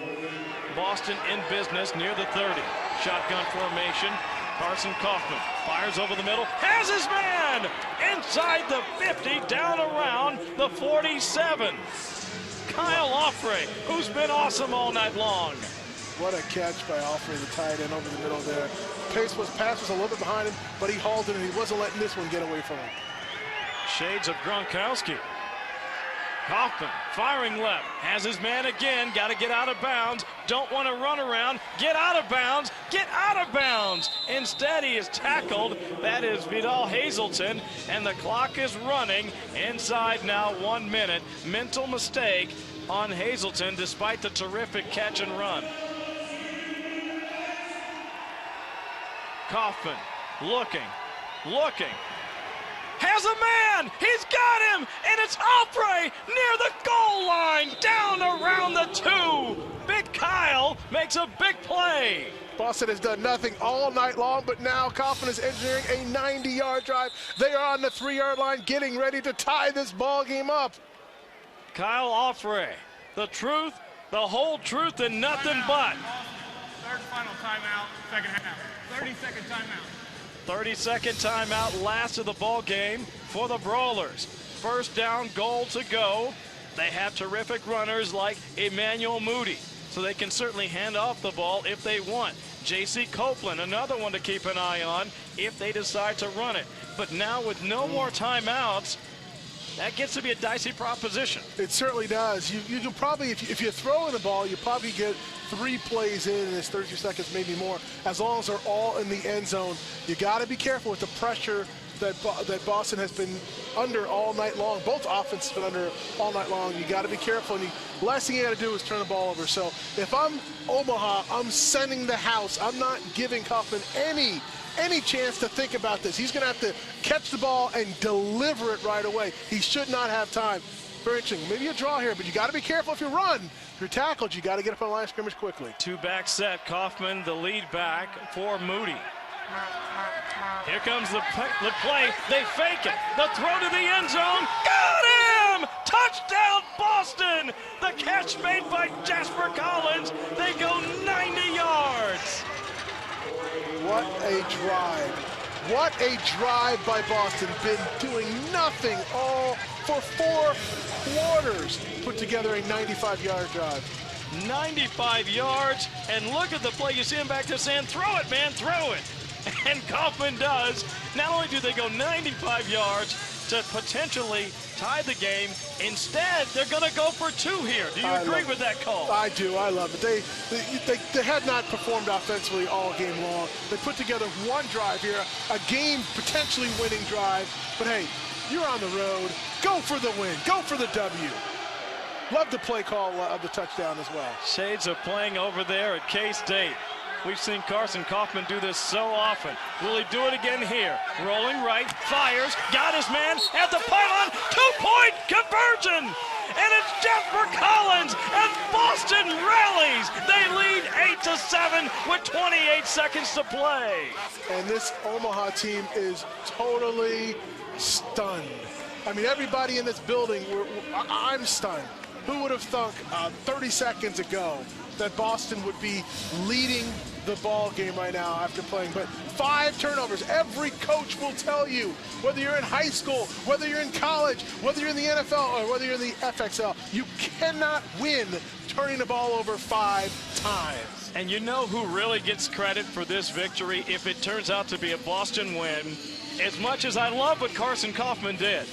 Boston in business near the 30. Shotgun formation. Carson Kaufman fires over the middle, has his man inside the 50, down around the 47. Kyle Offray, who's been awesome all night long. What a catch by Offray, the tight end over the middle there. Pass was a little bit behind him, but he hauled it and he wasn't letting this one get away from him. Shades of Gronkowski. Kaufman firing left, has his man again, got to get out of bounds, don't want to run around, get out of bounds, get out of bounds. Instead, he is tackled. That is Vidal Hazelton, and the clock is running inside now 1 minute. Mental mistake on Hazelton despite the terrific catch and run. Kaufman looking, looking. Has a man, he's got him, and it's Opry near the goal line, down around the 2. Big Kyle makes a big play. Boston has done nothing all night long, but now Kaufman is engineering a 90-yard drive. They are on the 3-yard line, getting ready to tie this ball game up. Kyle Opry, the truth, the whole truth, and nothing but. Third final timeout, second half. 30-second timeout. 30-second timeout, last of the ball game for the Brawlers. First down, goal to go. They have terrific runners like Emmanuel Moody, so they can certainly hand off the ball if they want. J.C. Copeland, another one to keep an eye on if they decide to run it. But now with no more timeouts, that gets to be a dicey proposition. It certainly does. You can probably, if you throw in the ball, you probably get 3 plays in this 30 seconds, maybe more, as long as they're all in the end zone. You got to be careful with the pressure that Boston has been under all night long. Both offenses have been under all night long. You got to be careful, and the last thing you got to do is turn the ball over. So if I'm Omaha, I'm sending the house. I'm not giving Kaufman any chance to think about this. He's going to have to catch the ball and deliver it right away. He should not have time. Very interesting. Maybe a draw here, but you got to be careful if you run. If you're tackled, you got to get up on the line of scrimmage quickly. 2-back set. Kaufman, the lead back for Moody. Here comes the play. They fake it. The throw to the end zone. Got him! Touchdown, Boston! The catch made by Jasper Collins. They go 90 yards. What a drive. What a drive by Boston. Been doing nothing all for 4 quarters. Put together a 95-yard drive. 95 yards, and look at the play. You see him back there saying, throw it, man, throw it. And Kaufman does. Not only do they go 95 yards to potentially tie the game, instead they're going to go for 2 here. Do you agree with that call? I do. I love it. They had not performed offensively all game long. They put together 1 drive here, a game potentially winning drive. But hey, you're on the road. Go for the win. Go for the W. Love the play call of the touchdown as well. Shades of playing over there at K-State. We've seen Carson Kaufman do this so often. Will he do it again here? Rolling right, fires, got his man at the pylon, 2-point conversion! And it's Jasper Collins, and Boston rallies. They lead 8-7 with 28 seconds to play. And this Omaha team is totally stunned. I mean, everybody in this building, I'm stunned. Who would have thunk 30 seconds ago that Boston would be leading the ball game right now after playing? But 5 turnovers. Every coach will tell you, whether you're in high school, whether you're in college, whether you're in the NFL, or whether you're in the FXFL, you cannot win turning the ball over 5 times. And you know who really gets credit for this victory if it turns out to be a Boston win? As much as I love what Carson Kaufman did,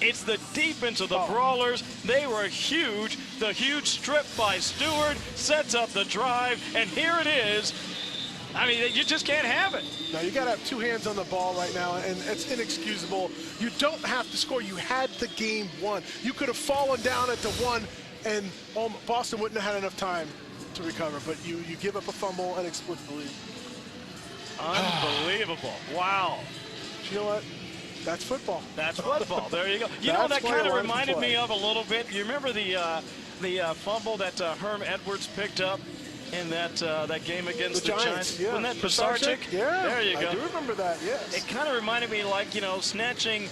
it's the defense of the Brawlers. They were huge. The huge strip by Stewart sets up the drive, and here it is. I mean, you just can't have it. No, you got to have 2 hands on the ball right now, and it's inexcusable. You don't have to score. You had the game won. You could have fallen down at the 1, and Boston wouldn't have had enough time to recover. But you give up a fumble and split the lead. Unbelievable. Wow. But you know what? That's football. That's football. There you go. You know, that kind of reminded me of a little bit. You remember the fumble that Herm Edwards picked up in that game against the Giants? Yeah. Wasn't that Pisarcik? Yeah. There you go. I do remember that, yes. It kind of reminded me like, you know, snatching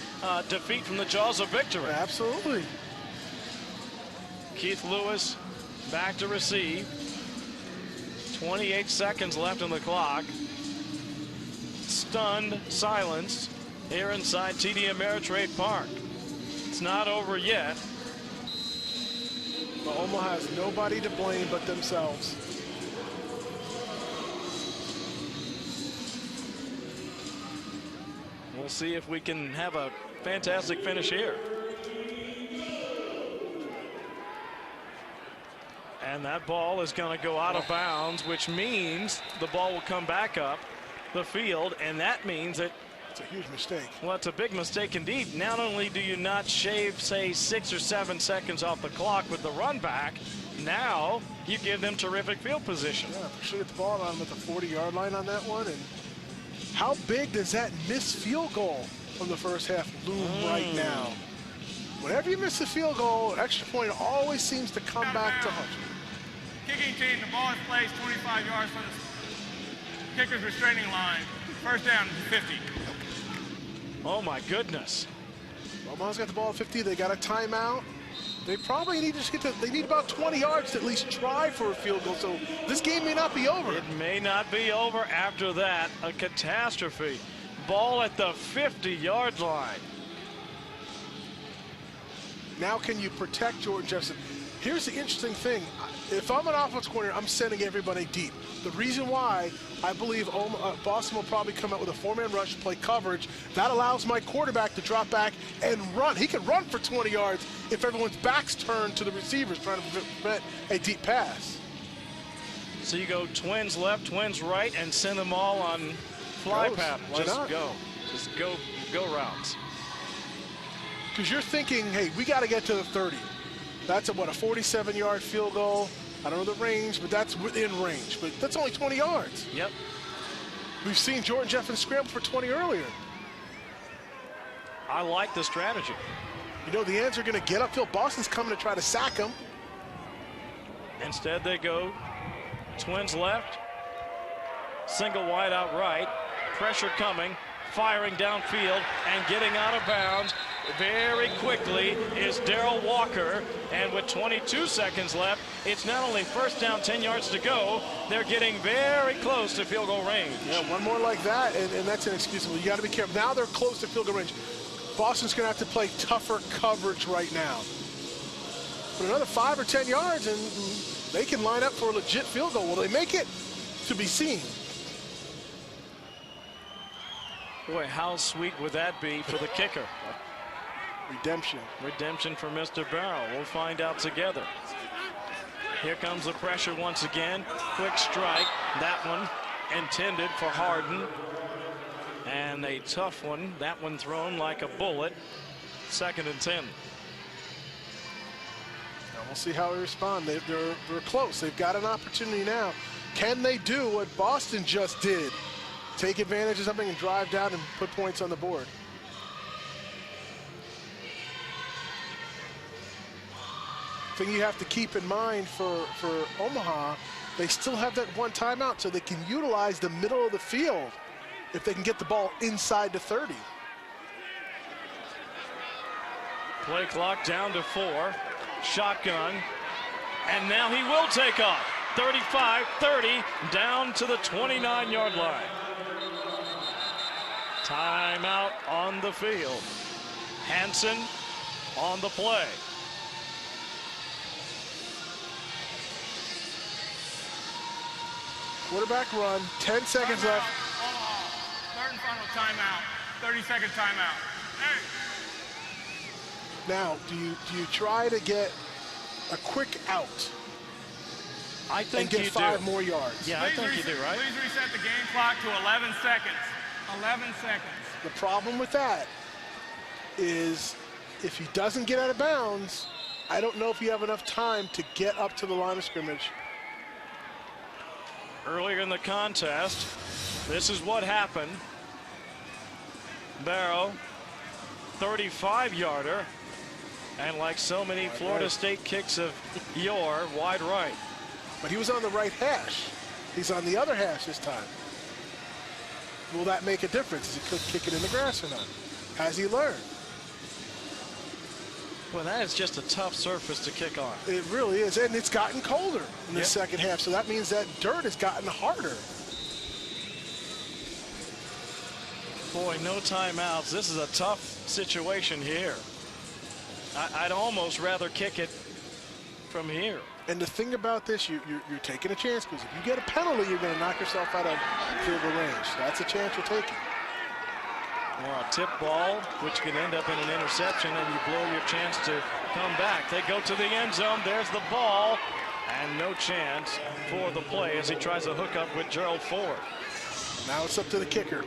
defeat from the jaws of victory. Absolutely. Keith Lewis back to receive. 28 seconds left on the clock. Stunned silence here inside TD Ameritrade Park. It's not over yet. But Omaha has nobody to blame but themselves. We'll see if we can have a fantastic finish here. And that ball is going to go out of bounds, which means the ball will come back up the field, and that means that it's a huge mistake. Well, it's a big mistake indeed. Not only do you not shave, say, 6 or 7 seconds off the clock with the run back, now you give them terrific field position. Yeah, should get the ball on them at the 40-yard line on that one, and How big does that missed field goal from the first half loom right now? Whenever you miss a field goal, extra point always seems to come back to haunt you. Kicking team, the ball is placed 25 yards from the kicker's restraining line. First down, 50. Oh my goodness. Omaha's got the ball at 50. They got a timeout. They probably need to they need about 20 yards to at least try for a field goal. So this game may not be over. It may not be over after that. A catastrophe. Ball at the 50-yard line. Now can you protect Jordan Jefferson? Here's the interesting thing. If I'm an offense coordinator, I'm sending everybody deep. The reason why, I believe Boston will probably come out with a four-man rush, play coverage. That allows my quarterback to drop back and run. He can run for 20 yards if everyone's back's turned to the receivers trying to prevent a deep pass. So you go twins left, twins right, and send them all on fly pattern. Just go routes. Because you're thinking, hey, we got to get to the 30. That's a 47-yard field goal. I don't know the range, but that's within range. But that's only 20 yards. Yep. We've seen Jordan Jefferson scramble for 20 earlier. I like the strategy. You know, the ends are going to get upfield. Boston's coming to try to sack him. Instead, they go twins left, single wide out right, pressure coming, firing downfield, and getting out of bounds very quickly is Darrell Walker. And with 22 seconds left, it's not only first down, 10 yards to go, they're getting very close to field goal range. Yeah, one more like that, and that's inexcusable. You got to be careful. Now they're close to field goal range. Boston's going to have to play tougher coverage right now. But another 5 or 10 yards, and they can line up for a legit field goal. Will they make it? To be seen. Boy, how sweet would that be for the kicker? Redemption. Redemption for Mr. Barrow. We'll find out together. Here comes the pressure once again. Quick strike. That one intended for Harden. And a tough one. That one thrown like a bullet. 2nd and 10. Now we'll see how they respond. They're close. They've got an opportunity now. Can they do what Boston just did? Take advantage of something and drive down and put points on the board. Thing you have to keep in mind for Omaha, they still have that one timeout, so they can utilize the middle of the field if they can get the ball inside the 30. Play clock down to 4. Shotgun. And now he will take off. 35, 30, down to the 29-yard line. Timeout on the field. Hansen on the play. Quarterback run, 10 seconds left. Third and final timeout, 30-second timeout. Hey. Now, do you try to get a quick out? I think and get you 5 do. more yards. Yeah, I think you do, right? Please reset the game clock to 11 seconds. 11 seconds. The problem with that is if he doesn't get out of bounds, I don't know if you have enough time to get up to the line of scrimmage. Earlier in the contest, this is what happened. Barrow, 35-yarder, and like so many Florida State kicks of yore, wide right. But he was on the right hash. He's on the other hash this time. Will that make a difference? Is he kick it in the grass or not? Has he learned? Well, that is just a tough surface to kick on. It really is, and it's gotten colder in the second half, so that means that dirt has gotten harder. Boy, no timeouts. This is a tough situation here. I'd almost rather kick it from here. And the thing about this, you're taking a chance, because if you get a penalty, you're going to knock yourself out of field goal range. That's a chance you're taking. Or a tip ball, which can end up in an interception, and you blow your chance to come back. They go to the end zone. There's the ball, and no chance for the play as he tries to hook up with Gerald Ford. Now it's up to the kicker.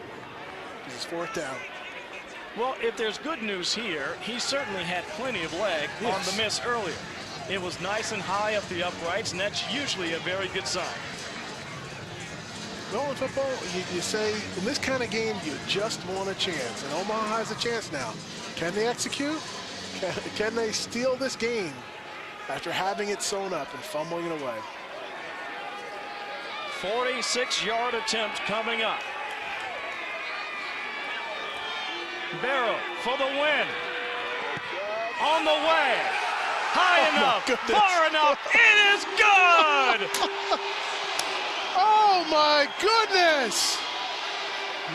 This is 4th down. Well, if there's good news here, he certainly had plenty of leg on the miss earlier. It was nice and high up the uprights, and that's usually a very good sign. Well, in football, you say, in this kind of game, you just want a chance. And Omaha has a chance now. Can they execute? Can they steal this game after having it sewn up and fumbling it away? 46-yard attempt coming up. Barrow for the win. On the way. High enough. Far enough. It is good. Oh, my goodness.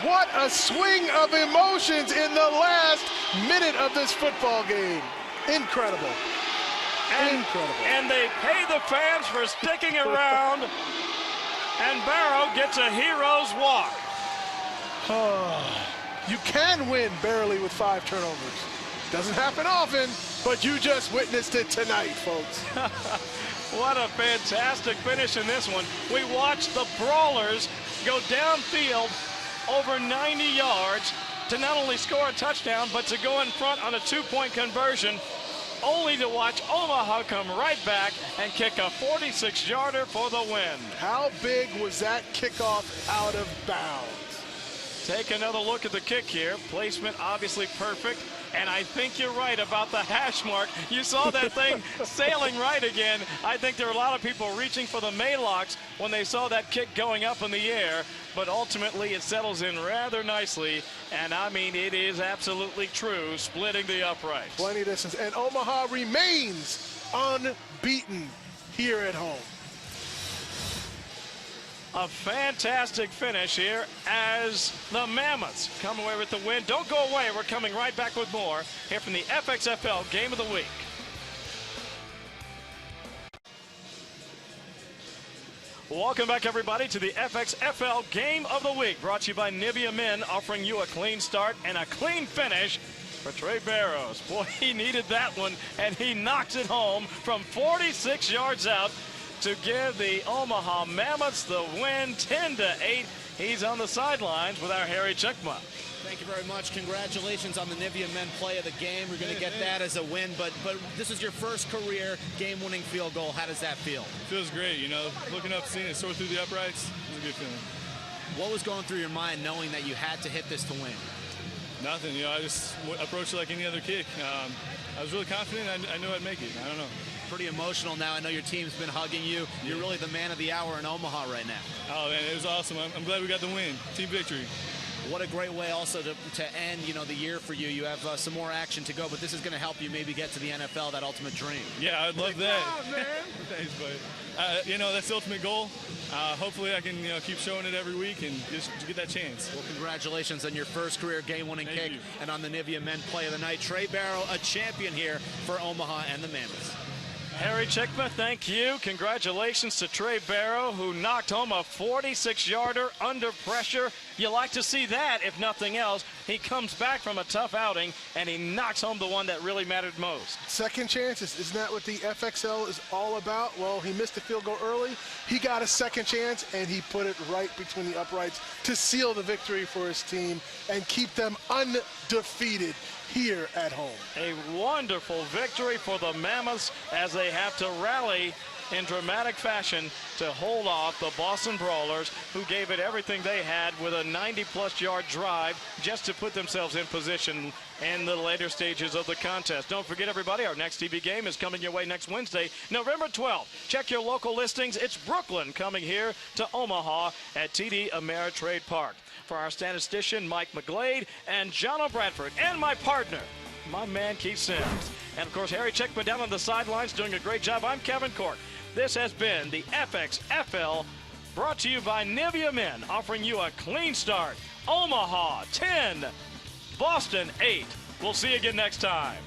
What a swing of emotions in the last minute of this football game. Incredible. Incredible. And they pay the fans for sticking around. And Barrow gets a hero's walk. You can win barely with 5 turnovers. Doesn't happen often, but you just witnessed it tonight, folks. What a fantastic finish in this one. We watched the Brawlers go downfield over 90 yards to not only score a touchdown, but to go in front on a 2-point conversion, only to watch Omaha come right back and kick a 46-yarder for the win. How big was that kickoff out of bounds? Take another look at the kick here. Placement obviously perfect. And I think you're right about the hash mark. You saw that thing sailing right again. I think there were a lot of people reaching for the Maylocks when they saw that kick going up in the air. But ultimately, it settles in rather nicely. And, I mean, it is absolutely true, splitting the uprights. Plenty of distance. And Omaha remains unbeaten here at home. A fantastic finish here as the Mammoths come away with the win. Don't go away. We're coming right back with more here from the FXFL Game of the Week. Welcome back, everybody, to the FXFL Game of the Week, brought to you by Nivea Men, offering you a clean start and a clean finish for Trey Barrows. Boy, he needed that one, and he knocked it home from 46 yards out to give the Omaha Mammoths the win, 10-8. He's on the sidelines with our Harry Checkma. Thank you very much. Congratulations on the Nivea Men play of the game. We're going to get that as a win, but this is your first career game-winning field goal. How does that feel? Feels great, you know. Looking up, seeing it soar through the uprights, it was a good feeling. What was going through your mind knowing that you had to hit this to win? Nothing, you know, I just approached it like any other kick. I was really confident. I knew I'd make it. I don't know. Pretty emotional now. I know your team's been hugging you. You're really the man of the hour in Omaha right now. Oh, man, it was awesome. I'm glad we got the win. Team victory. What a great way also to end, you know, the year for you. You have some more action to go, but this is going to help you maybe get to the NFL, that ultimate dream. Yeah, I'd love that. Thanks, buddy. You know, that's the ultimate goal. Hopefully I can, you know, keep showing it every week and just get that chance. Well, congratulations on your first career game-winning kick and on the Nivea Men play of the night. Trey Barrow, a champion here for Omaha and the Mammoths. Harry Chickma, thank you. Congratulations to Trey Barrow, who knocked home a 46-yarder under pressure. You like to see that, if nothing else. He comes back from a tough outing, and he knocks home the one that really mattered most. Second chances, isn't that what the FXL is all about? Well, he missed the field goal early. He got a second chance, and he put it right between the uprights to seal the victory for his team and keep them undefeated here at home. A wonderful victory for the Mammoths as they have to rally in dramatic fashion to hold off the Boston Brawlers, who gave it everything they had with a 90-plus yard drive just to put themselves in position in the later stages of the contest. Don't forget, everybody, our next TV game is coming your way next Wednesday, November 12th. Check your local listings. It's Brooklyn coming here to Omaha at TD Ameritrade Park. For our statistician, Mike McGlade, and John O'Bradford, and my partner, my man, Keith Sims. And, of course, Harry Checkman down on the sidelines doing a great job. I'm Kevin Cork. This has been the FXFL, brought to you by Nivea Men, offering you a clean start. Omaha 10, Boston 8. We'll see you again next time.